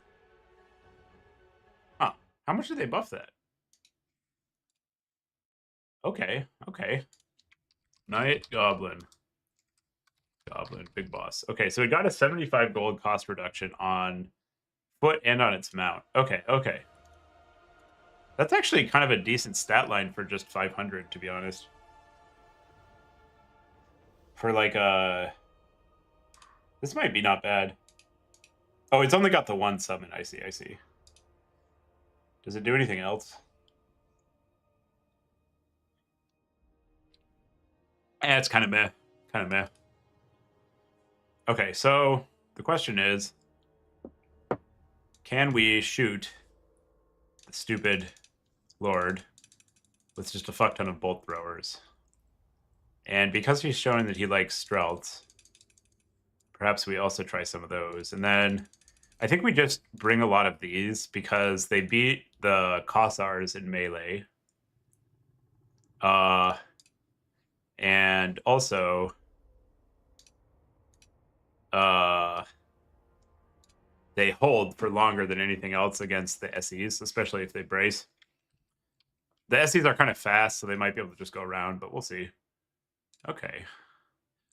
Huh. How much did they buff that? Okay. Okay. Night Goblin. Goblin Big Boss. Okay, so it got a 75 gold cost reduction on foot and on its mount. Okay, okay. That's actually kind of a decent stat line for just 500, to be honest. For like this might be not bad. Oh, it's only got the one summon. I see, I see. Does it do anything else? It's kind of meh. Kind of meh. Okay, so the question is, can we shoot the stupid lord with just a fuck ton of bolt throwers? And because he's showing that he likes Strelts, perhaps we also try some of those. And then I think we just bring a lot of these because they beat the Kossars in melee. And also... they hold for longer than anything else against the SEs, especially if they brace. The SEs are kind of fast, so they might be able to just go around, but we'll see. Okay.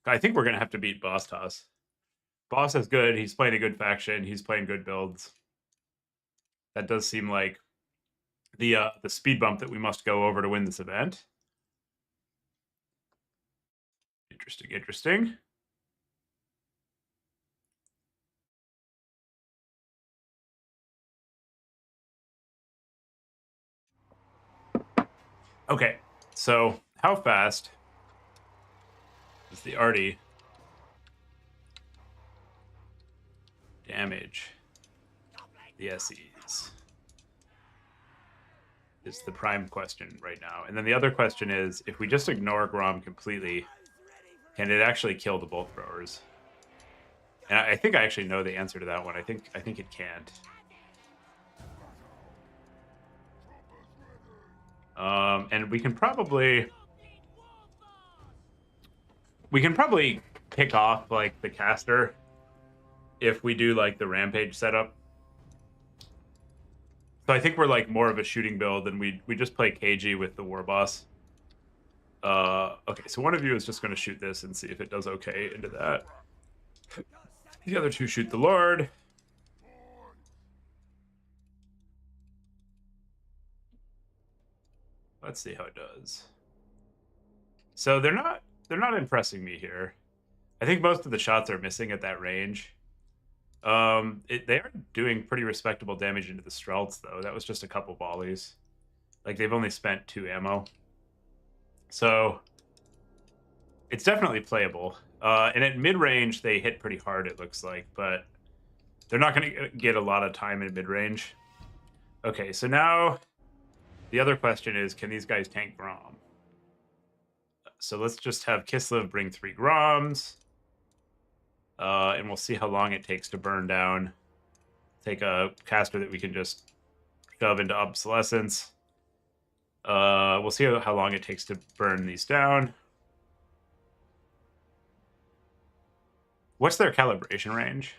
I think we're going to have to beat Boss Toss. Boss is good. He's playing a good faction. He's playing good builds. That does seem like the speed bump that we must go over to win this event. Interesting, interesting. Okay, so how fast does the arty damage the SEs? Is the prime question right now. And then the other question is, if we just ignore Grom completely, can it actually kill the bolt throwers? And I think I actually know the answer to that one. I think it can't. And we can probably pick off like the caster if we do like the rampage setup. So I think we're like more of a shooting build, and we just play KG with the war boss. Okay, so one of you is just going to shoot this and see if it does okay into that. The other two shoot the Lord. Let's see how it does. So they're not impressing me here. I think most of the shots are missing at that range. They are doing pretty respectable damage into the Strelts, though. That was just a couple volleys. Like, they've only spent 2 ammo. So, it's definitely playable. And at mid-range, they hit pretty hard, it looks like. But they're not going to get a lot of time in mid-range. Okay, so now the other question is, can these guys tank Grom? So let's just have Kislev bring 3 Groms. And we'll see how long it takes to burn down. Take a caster that we can just shove into obsolescence. We'll see how long it takes to burn these down. What's their calibration range?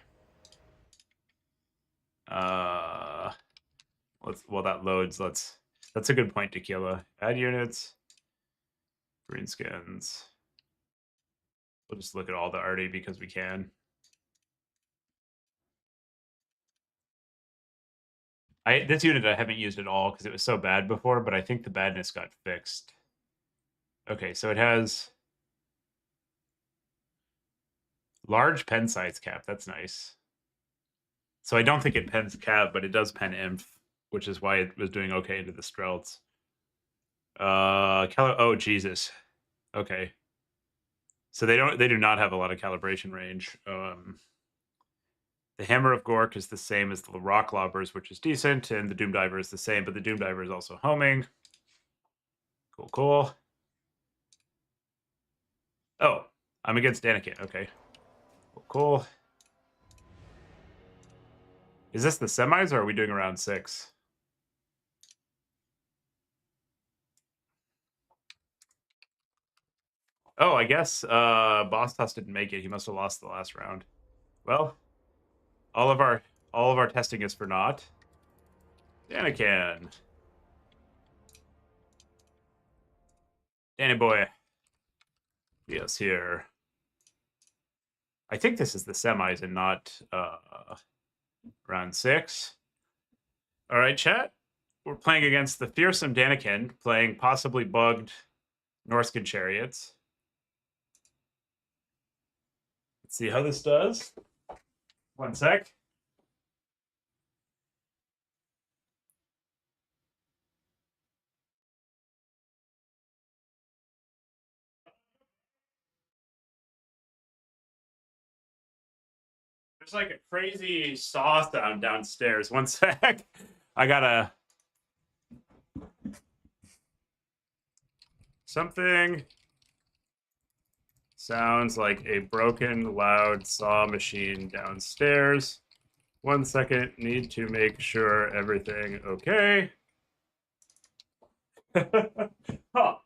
While that loads, that's a good point, Tequila. Add units. Greenskins. We'll just look at all the arty because we can. This unit I haven't used at all because it was so bad before, but I think the badness got fixed. Okay, so it has large pen size cap. That's nice. So I don't think it pens cap, but it does pen inf, which is why it was doing okay into the Strelts. Oh Jesus. Okay. So they do not have a lot of calibration range. The Hammer of Gork is the same as the Rock Lobbers, which is decent, and the Doom Diver is the same, but the Doom Diver is also homing. Cool, cool. Oh, I'm against Anakin. Okay. Cool, cool. Is this the semis, or are we doing around 6? Oh, I guess Boss Toss didn't make it. He must have lost the last round. Well, all of our testing is for naught. Anakin. Danny boy. Yes, here. I think this is the semis and not round 6. All right, chat. We're playing against the fearsome Danikin, playing possibly bugged Norskin chariots. Let's see how this does. One sec. There's like a crazy saw sound downstairs. One sec. I gotta. Something sounds like a broken, loud saw machine downstairs. 1 second. Need to make sure everything okay. Huh.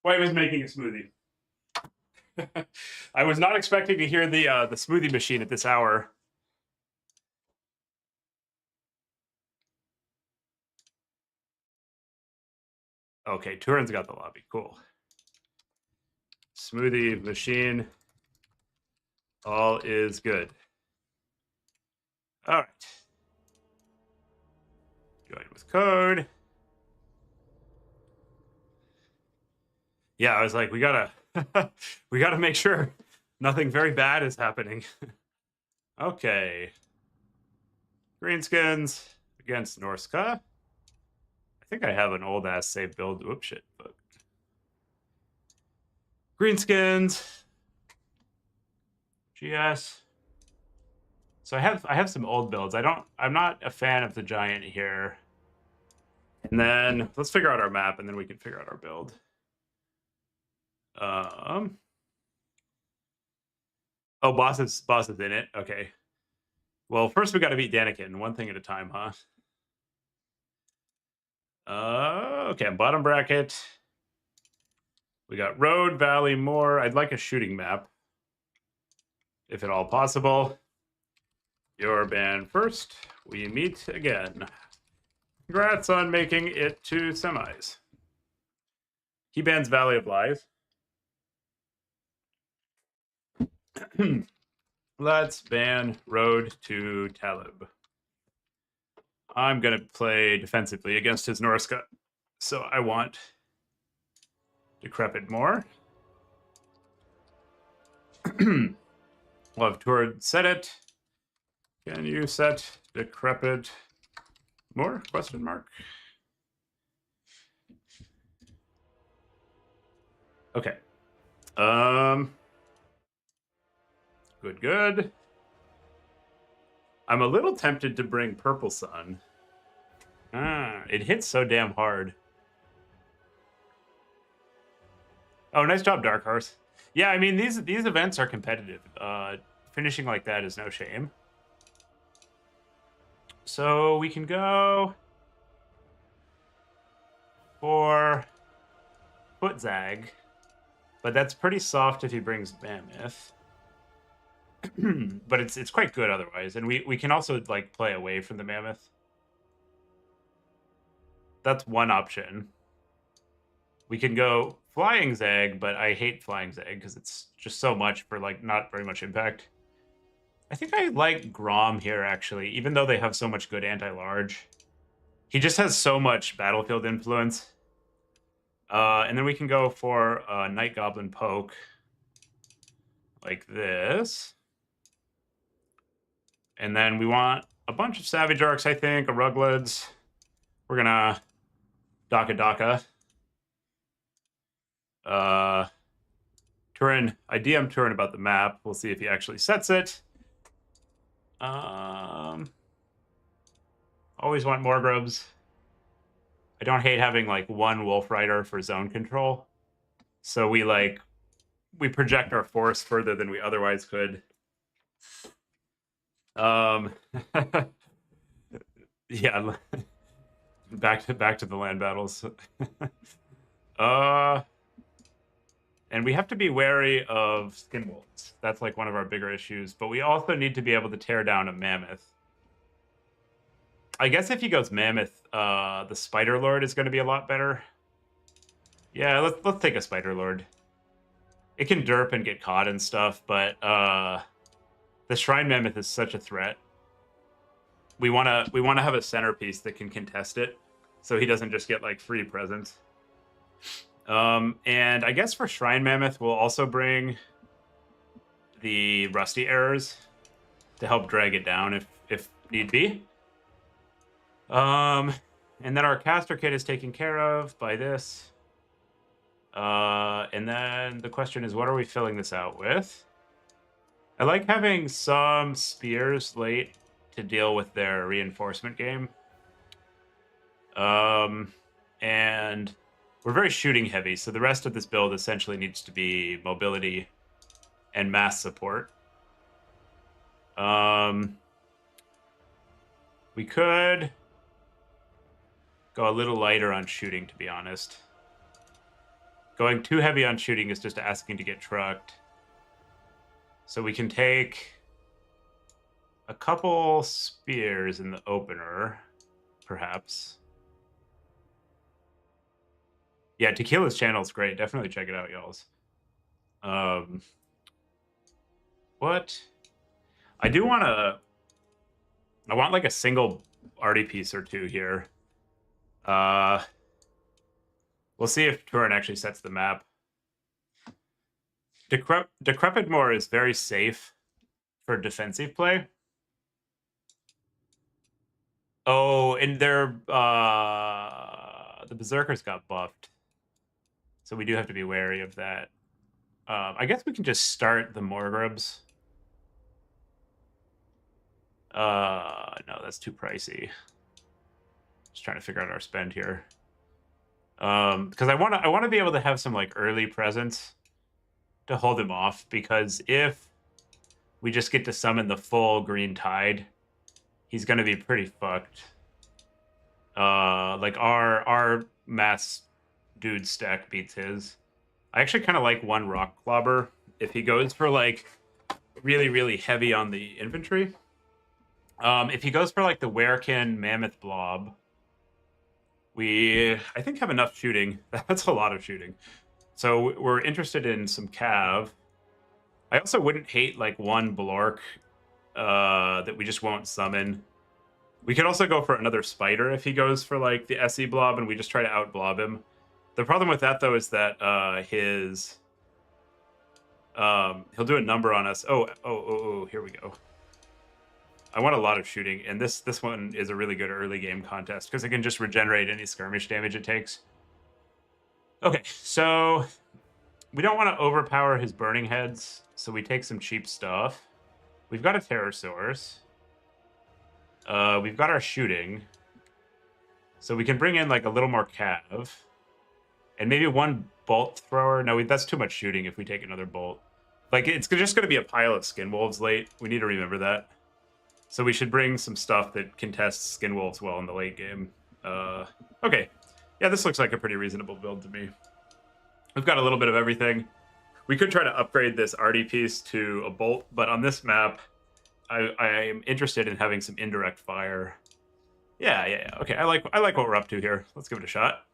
Wife is making a smoothie. I was not expecting to hear the smoothie machine at this hour. Okay, Turin's got the lobby. Cool. Smoothie machine. All is good. All right. Join with code. Yeah, I was like, we gotta make sure nothing very bad is happening. Okay. Greenskins against Norska. I think I have an old ass save build. Whoops, shit. But Greenskins. GS. So I have some old builds. I'm not a fan of the giant here. And then let's figure out our map, and then we can figure out our build. Oh, boss is in it. Okay. Well, first we got to beat Daniken, one thing at a time, huh? Okay, bottom bracket. We got road, valley, moor. I'd like a shooting map, if at all possible. Your band first. We meet again. Congrats on making it to semis. He bans Valley of Lies. Let's ban road to Talib. I'm going to play defensively against his Norska. So I want Decrepit more. Love Toward set it. Can you set Decrepit more? Question mark. Okay. Good. I'm a little tempted to bring Purple Sun. It hits so damn hard. Oh, nice job, Dark Horse. Yeah, I mean, these events are competitive. Finishing like that is no shame. So we can go for Foot Zag, but that's pretty soft if he brings Mammoth. But it's quite good otherwise, and we can also like play away from the Mammoth. That's one option. We can go Flying Zag, but I hate Flying Zag because it's just so much for like not very much impact. I think I like Grom here actually, even though they have so much good anti-large. He just has so much battlefield influence. And then we can go for Night Goblin Poke like this. And then we want a bunch of Savage Arcs, I think, a Rugleds. We're gonna Daka. Turin, I DM Turin about the map. We'll see if he actually sets it. Always want more grubs. I don't hate having like one Wolf Rider for zone control. So we project our force further than we otherwise could. Yeah. back to the land battles. And we have to be wary of Skinwolves. That's like one of our bigger issues. But we also need to be able to tear down a Mammoth. I guess if he goes Mammoth, the Spider Lord is going to be a lot better. Yeah, let's take a Spider Lord. It can derp and get caught and stuff, but the Shrine Mammoth is such a threat. We wanna have a centerpiece that can contest it, so he doesn't just get like free presence. And I guess for Shrine Mammoth, we'll also bring the Rusty Errors to help drag it down if need be. And then our caster kit is taken care of by this. And then the question is, what are we filling this out with? I like having some spears late to deal with their reinforcement game. And we're very shooting heavy, so the rest of this build essentially needs to be mobility and mass support. We could go a little lighter on shooting, to be honest. Going too heavy on shooting is just asking to get trucked. So we can take a couple spears in the opener, perhaps. Yeah, Tequila's channel is great. Definitely check it out, y'alls. What? I do want to... I want like a single arty piece or two here. We'll see if Turin actually sets the map. Decrepit Moor is very safe for defensive play. Oh, and they're the Berserkers got buffed. So we do have to be wary of that. I guess we can just start the Morgrubs. No, that's too pricey. Just trying to figure out our spend here. Because I want to be able to have some like early presence to hold him off, because if we just get to summon the full Green Tide, he's gonna be pretty fucked. Like our mass dude stack beats his. I actually kind of like one Rock Clobber if he goes for like really, really heavy on the infantry. If he goes for like the Werekin Mammoth Blob, I think have enough shooting. That's a lot of shooting. So we're interested in some Cav. I also wouldn't hate like one Blork that we just won't summon. We could also go for another Spider if he goes for like the SE Blob and we just try to out-blob him. The problem with that though is that he'll do a number on us. Oh, here we go. I want a lot of shooting, and this one is a really good early game contest because it can just regenerate any skirmish damage it takes. Okay, so we don't want to overpower his burning heads, so we take some cheap stuff. We've got a terror source. We've got our shooting, so we can bring in like a little more cav, and maybe one bolt thrower. No, that's too much shooting if we take another bolt. Like it's just going to be a pile of skin wolves late. We need to remember that. So we should bring some stuff that contests skin wolves well in the late game. Okay. Yeah, this looks like a pretty reasonable build to me. We've got a little bit of everything. We could try to upgrade this arty piece to a bolt, but on this map, I am interested in having some indirect fire. Yeah. Okay, I like what we're up to here. Let's give it a shot.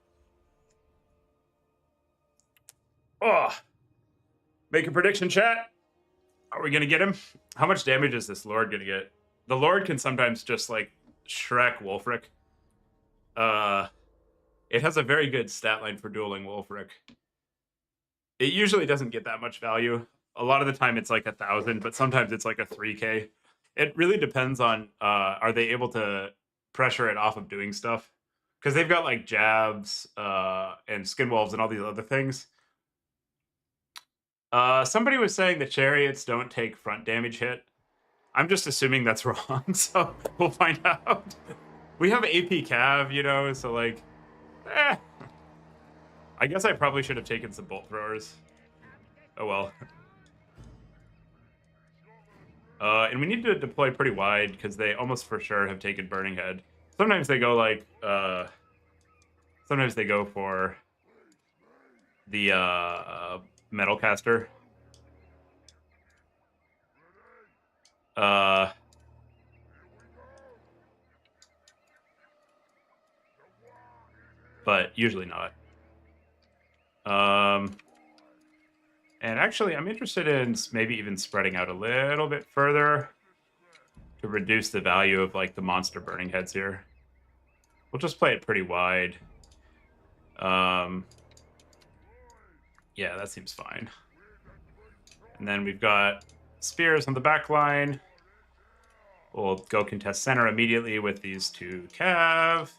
Oh, make a prediction, chat. Are we gonna get him? How much damage is this Lord gonna get? The Lord can sometimes just like Shrek Wolfric. It has a very good stat line for dueling Wolfric. It usually doesn't get that much value. A lot of the time it's like 1,000, but sometimes it's like a 3K. It really depends on are they able to pressure it off of doing stuff? Because they've got like jabs and skin wolves and all these other things. Somebody was saying the chariots don't take front damage hit. I'm just assuming that's wrong, so we'll find out. We have AP Cav, you know, so like, I guess I probably should have taken some bolt throwers. Oh well. And we need to deploy pretty wide because they almost for sure have taken Burning Head. Sometimes they go like, sometimes they go for the Metal Caster. But usually not. And actually, I'm interested in maybe even spreading out a little bit further to reduce the value of like the monster burning heads here. We'll just play it pretty wide. Yeah, that seems fine. And then we've got spears on the back line. We'll go contest center immediately with these two cav.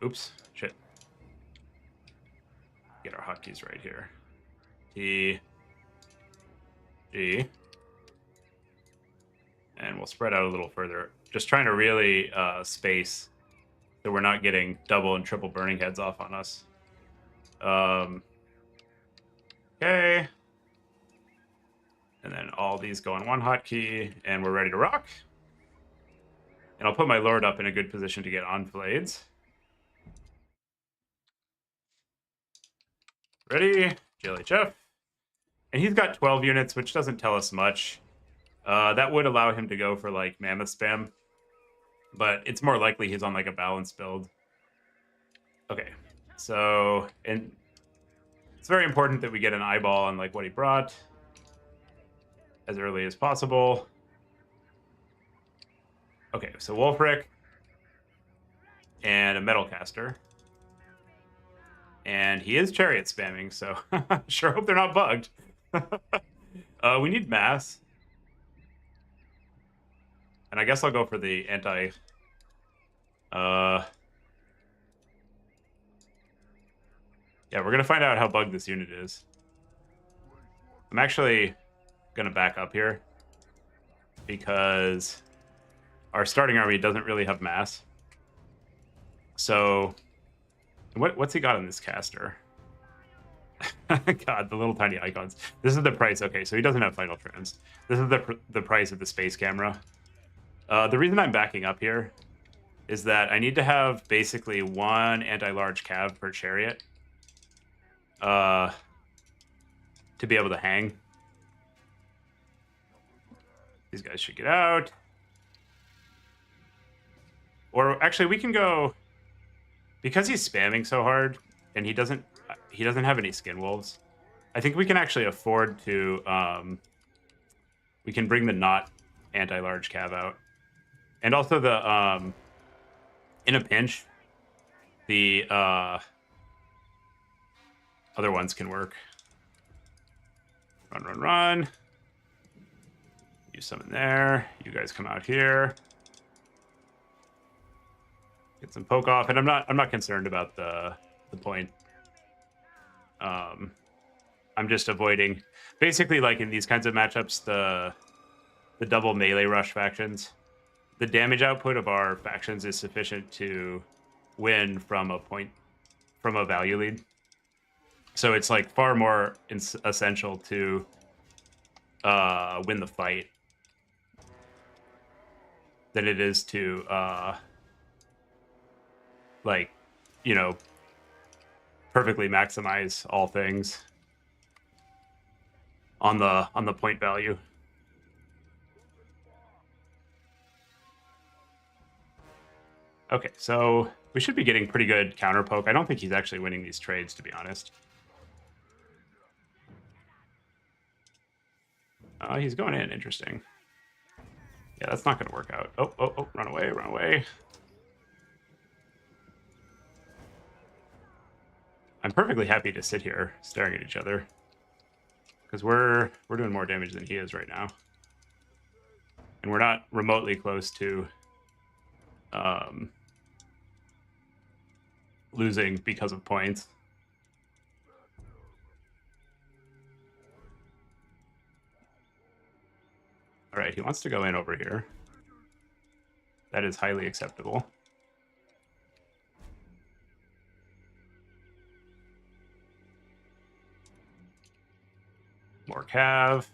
Oops, shit. Get our hotkeys right here. T, G. And we'll spread out a little further. Just trying to really space so we're not getting double and triple burning heads off on us. Okay. And then all these go on one hotkey, and we're ready to rock. And I'll put my Lord up in a good position to get on blades. Ready? GLHF. And he's got 12 units, which doesn't tell us much. That would allow him to go for, like, Mammoth Spam. But it's more likely he's on, like, a balanced build. Okay. So, and it's very important that we get an eyeball on, like, what he brought as early as possible. Okay, so Wolfric and a Metal Caster. And he is Chariot spamming, so sure hope they're not bugged. We need mass. And I guess I'll go for the anti... Yeah, we're going to find out how bugged this unit is. I'm actually going to back up here because our starting army doesn't really have mass. So, what's he got in this caster? God, the little tiny icons. This is the price. Okay, so he doesn't have Final Trans. This is the price of the space camera. The reason I'm backing up here is that I need to have basically one anti-large cav per chariot to be able to hang. These guys should get out. Or actually, we can go... Because he's spamming so hard, and he doesn't have any skin wolves, I think we can actually afford to... we can bring the not anti-large cav out. And also the... in a pinch, the other ones can work. Run, run, run. Use some in there. You guys come out here. Get some poke off, and I'm not concerned about the point. I'm just avoiding, basically, like in these kinds of matchups, the double melee rush factions. The damage output of our factions is sufficient to win from a value lead. So it's like far more essential to win the fight than it is to like, you know, perfectly maximize all things on the point value. Okay, so we should be getting pretty good counter poke. I don't think he's actually winning these trades, to be honest. He's going in. Interesting. Yeah, that's not going to work out. Oh, run away, run away. I'm perfectly happy to sit here staring at each other because we're doing more damage than he is right now. And we're not remotely close to losing because of points. All right, he wants to go in over here. That is highly acceptable. More cav.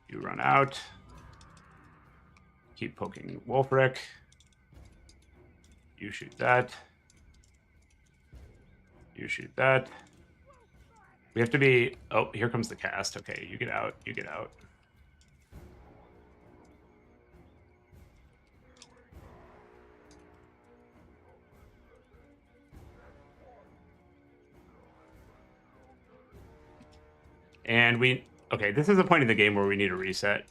You run out. Keep poking Wolfric. You shoot that. You shoot that. We have to be... Oh, here comes the cast. Okay, you get out. You get out. And we... Okay, this is a point in the game where we need a reset.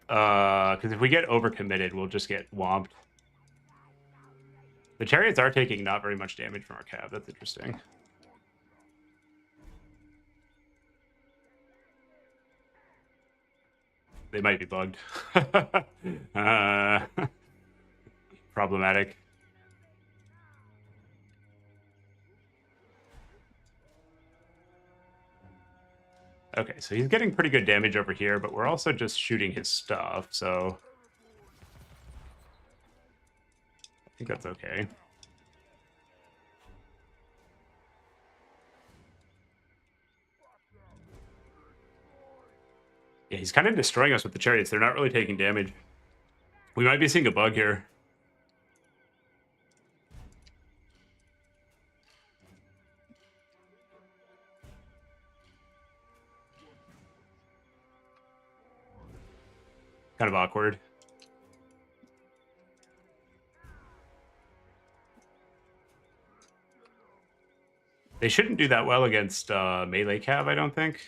Because if we get overcommitted, we'll just get whomped. The chariots are taking not very much damage from our cav. That's interesting. They might be bugged. Problematic. Okay, so he's getting pretty good damage over here, but we're also just shooting his stuff, so... I think that's okay. Yeah, he's kind of destroying us with the chariots. They're not really taking damage. We might be seeing a bug here. Kind of awkward. They shouldn't do that well against melee cav, I don't think.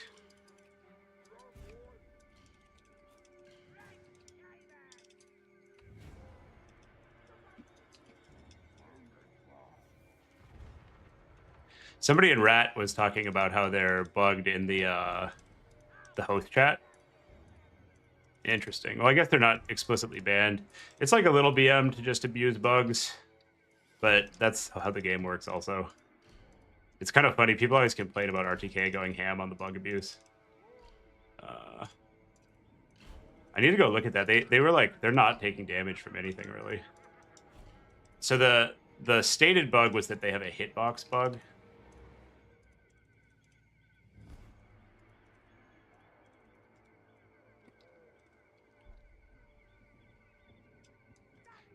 Somebody in Rat was talking about how they're bugged in the host chat. Interesting. Well, I guess they're not explicitly banned. It's like a little BM to just abuse bugs, but that's how the game works also. It's kind of funny. People always complain about RTK going ham on the bug abuse. I need to go look at that. They were like, they're not taking damage from anything, really. So the stated bug was that they have a hitbox bug.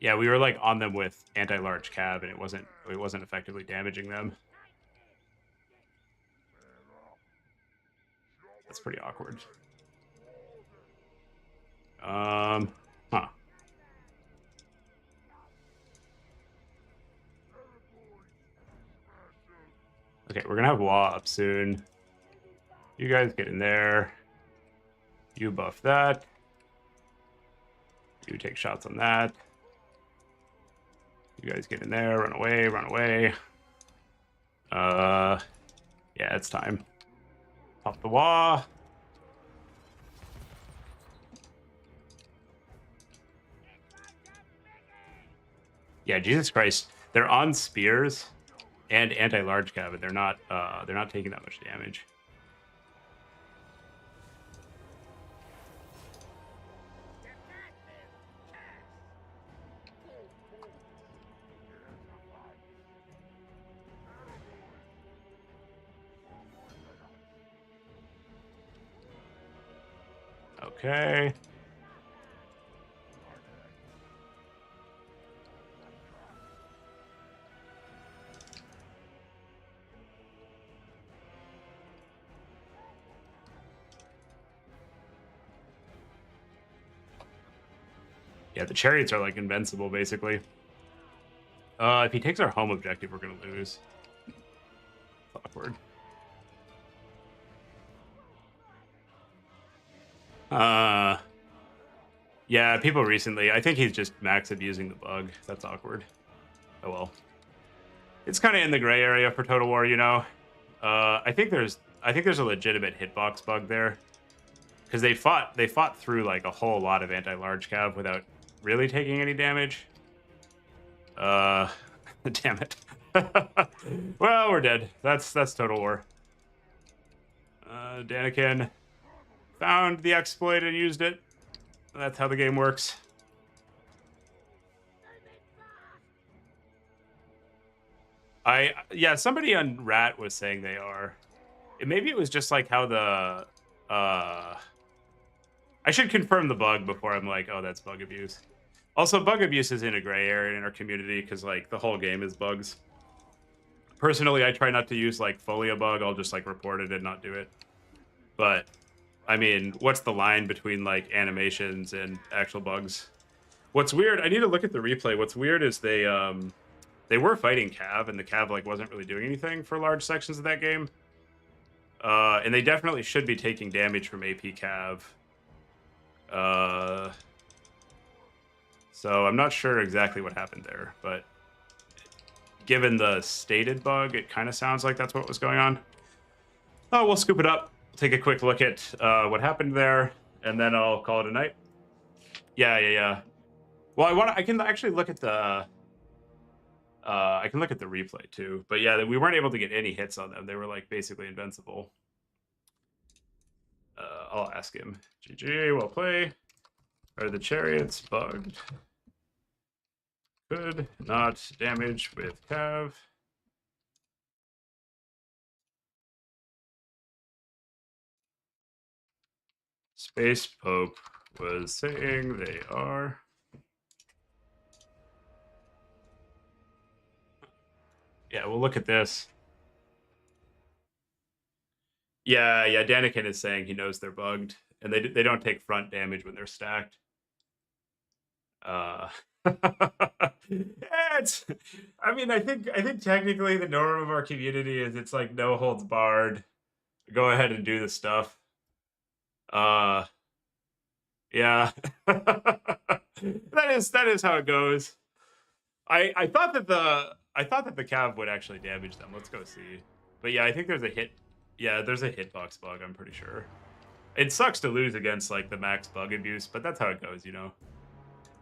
Yeah, we were like on them with anti-large cav, and it wasn't effectively damaging them. That's pretty awkward. Huh. Okay, we're gonna have Waaagh up soon. You guys get in there. You buff that. You take shots on that. You guys get in there, run away, run away. Yeah, it's time. Pop the Waaagh. Yeah, Jesus Christ. They're on spears and anti-large cav, but they're not taking that much damage. Okay. Yeah, the chariots are like invincible, basically. If he takes our home objective, we're gonna lose. Awkward. Yeah, people recently. I think he's just max abusing the bug. That's awkward. Oh well. It's kind of in the gray area for Total War, you know. I think there's a legitimate hitbox bug there, because they fought through like a whole lot of anti-large cav without really taking any damage. Damn it. Well, we're dead. That's Total War. Daniken found the exploit and used it. That's how the game works. Yeah, somebody on Rat was saying they are. Maybe it was just like how the I should confirm the bug before I'm like, oh, that's bug abuse. Also, bug abuse is in a gray area in our community because like the whole game is bugs. Personally, I try not to use like Folia bug. I'll just like report it and not do it. But I mean, what's the line between like animations and actual bugs? What's weird, I need to look at the replay. What's weird is they were fighting cav, and the cav like wasn't really doing anything for large sections of that game. And they definitely should be taking damage from AP cav. So I'm not sure exactly what happened there, but given the stated bug, it kind of sounds like that's what was going on. Oh, we'll scoop it up, take a quick look at what happened there, and then I'll call it a night. Yeah. Well, I can actually look at the replay too. But yeah, we weren't able to get any hits on them. They were like basically invincible. I'll ask him. GG, well play. Are the chariots bugged? Could not damage with cav. Space Pope was saying they are. Yeah, we'll look at this. Yeah, Daniken is saying he knows they're bugged, and they don't take front damage when they're stacked. Uh, it's, I mean, I think technically the norm of our community is it's like no holds barred. Go ahead and do the stuff. Uh, yeah, that is how it goes. I thought that the cav would actually damage them. Let's go see. But yeah, I think there's a hit. Yeah, there's a hitbox bug. I'm pretty sure. It sucks to lose against like the max bug abuse, but that's how it goes, you know.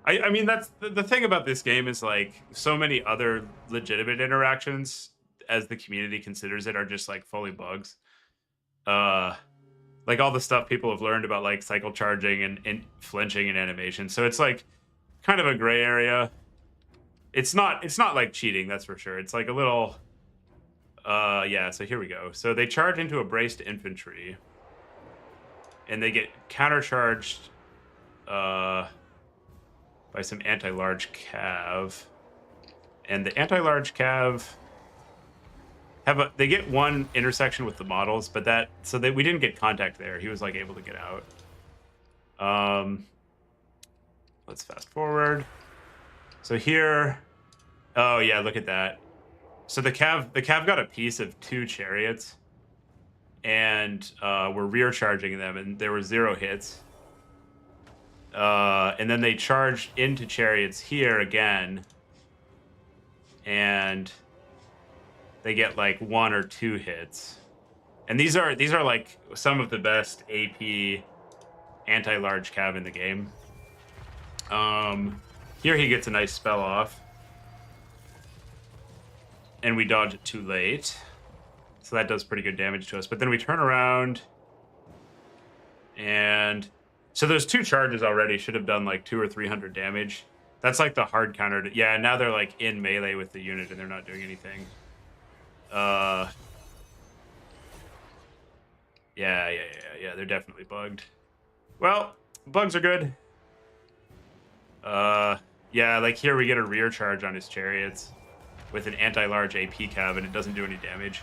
I mean, that's the thing about this game is like so many other legitimate interactions, as the community considers it, are just like fully bugs. Like all the stuff people have learned about like cycle charging and flinching and animation. So it's like kind of a gray area. It's not like cheating, that's for sure. It's like a little yeah, so here we go. So they charge into a braced infantry and they get countercharged by some anti-large cav. And the anti-large cav they get one intersection with the models, but we didn't get contact there. He was like able to get out. Let's fast forward. So here, oh yeah, look at that. So the cav got a piece of 2 chariots, and we're rear charging them, and there were 0 hits. And then they charged into chariots here again, and they get like 1 or 2 hits. And these are like some of the best AP anti-large cav in the game. Here he gets a nice spell off, and we dodge it too late, so that does pretty good damage to us. But then we turn around, and so those 2 charges already should have done like 200 or 300 damage. That's like the hard counter. Yeah, now they're like in melee with the unit and they're not doing anything. Yeah, they're definitely bugged. Well, bugs are good. Yeah, like here we get a rear charge on his chariots with an anti-large AP cav, and it doesn't do any damage.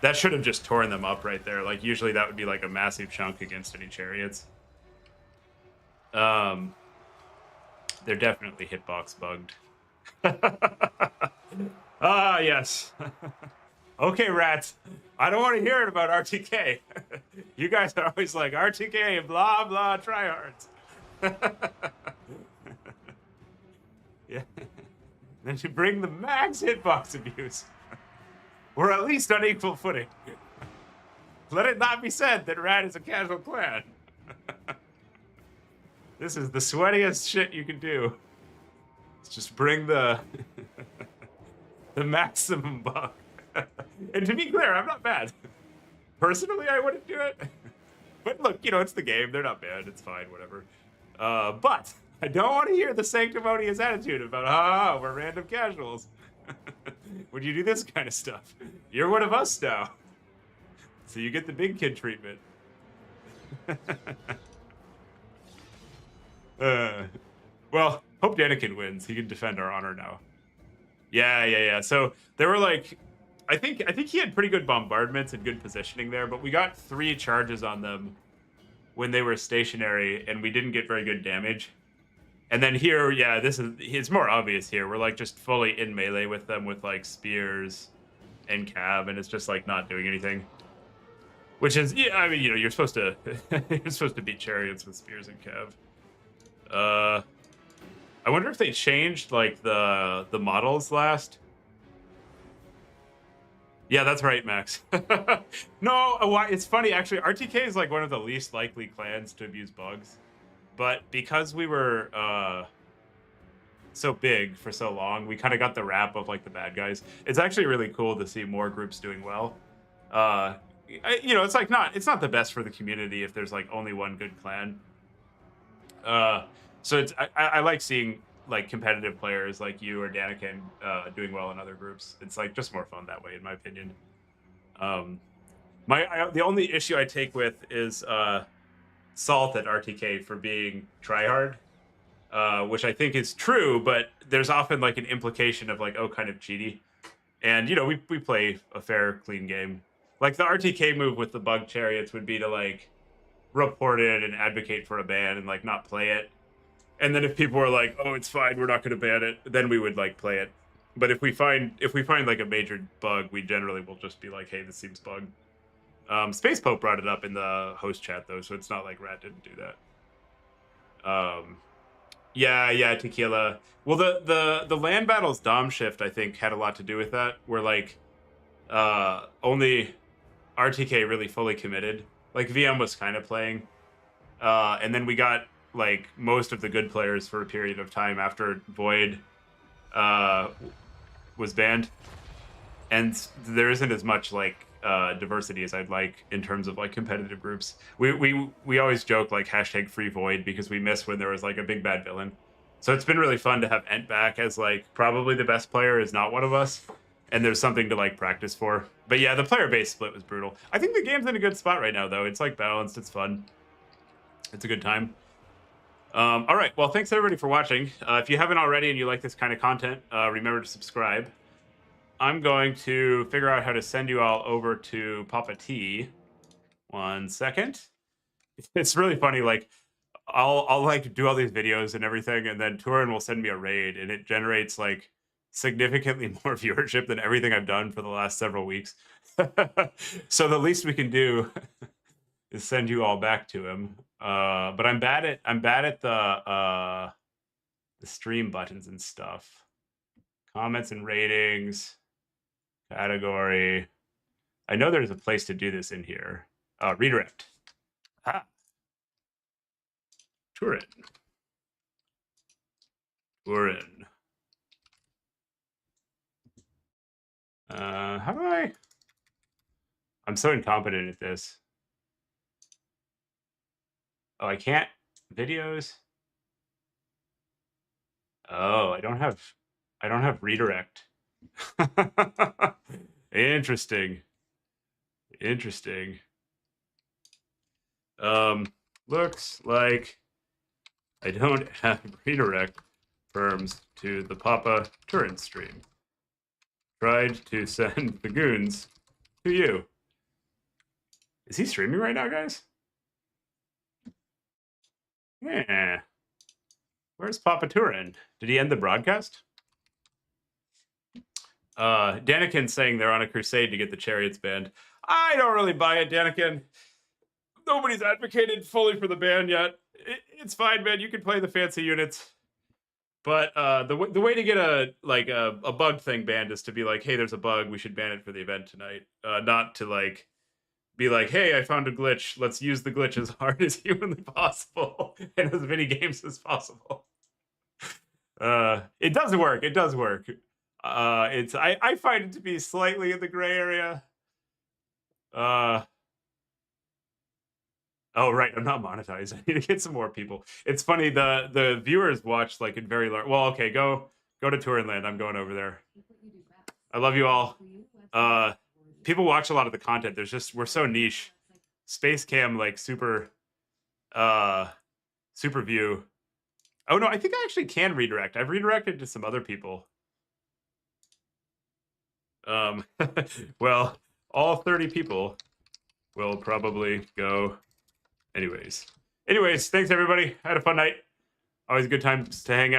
That should have just torn them up right there. Like usually that would be like a massive chunk against any chariots. They're definitely hitbox bugged. Ah, yes. Okay, rats. I don't want to hear it about RTK. You guys are always like, RTK, blah, blah, tryhards. Yeah. Then you bring the max hitbox abuse. We're at least on equal footing. Let it not be said that Rat is a casual clan. This is the sweatiest shit you can do. Let's just bring the the maximum buck. And to be clear, I'm not bad. Personally, I wouldn't do it. But look, you know, it's the game. They're not bad. It's fine, whatever. But I don't want to hear the sanctimonious attitude about, we're random casuals. When you do this kind of stuff, you're one of us now. So you get the big kid treatment. Well, hope Danikin wins. He can defend our honor now. Yeah. So there were like, I think he had pretty good bombardments and good positioning there, but we got 3 charges on them when they were stationary, and we didn't get very good damage. And then here, yeah, it's more obvious here. We're like just fully in melee with them with like spears and cav, and it's just like not doing anything. Which is, yeah, I mean, you know, you're supposed to beat chariots with spears and cav. I wonder if they changed like the models last. Yeah, that's right, Max. No, it's funny actually. RTK is like one of the least likely clans to abuse bugs, but because we were so big for so long, we kind of got the rap of like the bad guys. It's actually really cool to see more groups doing well. You know, it's like it's not the best for the community if there's like only one good clan. So I like seeing like competitive players like you or Danikin doing well in other groups. It's like just more fun that way, in my opinion. The only issue I take with is Salt at RTK for being tryhard, which I think is true, but there's often like an implication of like, oh, kind of cheaty. And you know, we play a fair, clean game. Like the RTK move with the bug chariots would be to like report it and advocate for a ban and like not play it. And then if people are like, "Oh, it's fine, we're not going to ban it," then we would like play it. But if we find like a major bug, we generally will just be like, "Hey, this seems bugged." Space Pope brought it up in the host chat though, so it's not like Rat didn't do that. Yeah, Tequila. Well, the land battles Dom shift I think had a lot to do with that. Where like only RTK really fully committed. Like VM was kind of playing, and then we got like most of the good players for a period of time after Void was banned, and there isn't as much like diversity as I'd like in terms of like competitive groups. We always joke like hashtag free Void because we miss when there was like a big bad villain. So it's been really fun to have Ent back as like probably the best player is not one of us, and there's something to like practice for. But yeah, the player base split was brutal. I think the game's in a good spot right now though. It's like balanced, it's fun. It's a good time. All right, well, thanks everybody for watching. If you haven't already and you like this kind of content, remember to subscribe. I'm going to figure out how to send you all over to Papa T. 1 second. It's really funny, like, I'll like do all these videos and everything, and then Turin will send me a raid, and it generates like significantly more viewership than everything I've done for the last several weeks. So the least we can do is send you all back to him. But I'm bad at the stream buttons and stuff. Comments and ratings, category. I know there's a place to do this in here. Redirect. Turin. How do I? I'm so incompetent at this. Oh, I can't. Videos. Oh, I don't have redirect. Interesting. Looks like I don't have redirect firms to the Papa Turin stream. Tried to send the goons to you. Is he streaming right now, guys? Yeah. Where's Papa Turin? Did he end the broadcast? Danikin's saying they're on a crusade to get the chariots banned. I don't really buy it, Danikin. Nobody's advocated fully for the ban yet. It's fine, man. You can play the fancy units. But the way to get a bug thing banned is to be like, hey, there's a bug. We should ban it for the event tonight. Not to like be like, hey, I found a glitch. Let's use the glitch as hard as humanly possible and as many games as possible. It does work. It does work. I find it to be slightly in the gray area. Oh, right. I'm not monetized. I need to get some more people. It's funny. The viewers watch like in very large. Well, okay, go to Turin Land. I'm going over there. I love you all. People watch a lot of the content. We're so niche. Space Cam like super view. Oh no, I think I actually can redirect. I've redirected to some other people. Well, all 30 people will probably go. Anyways, thanks everybody. I had a fun night. Always a good time to hang out.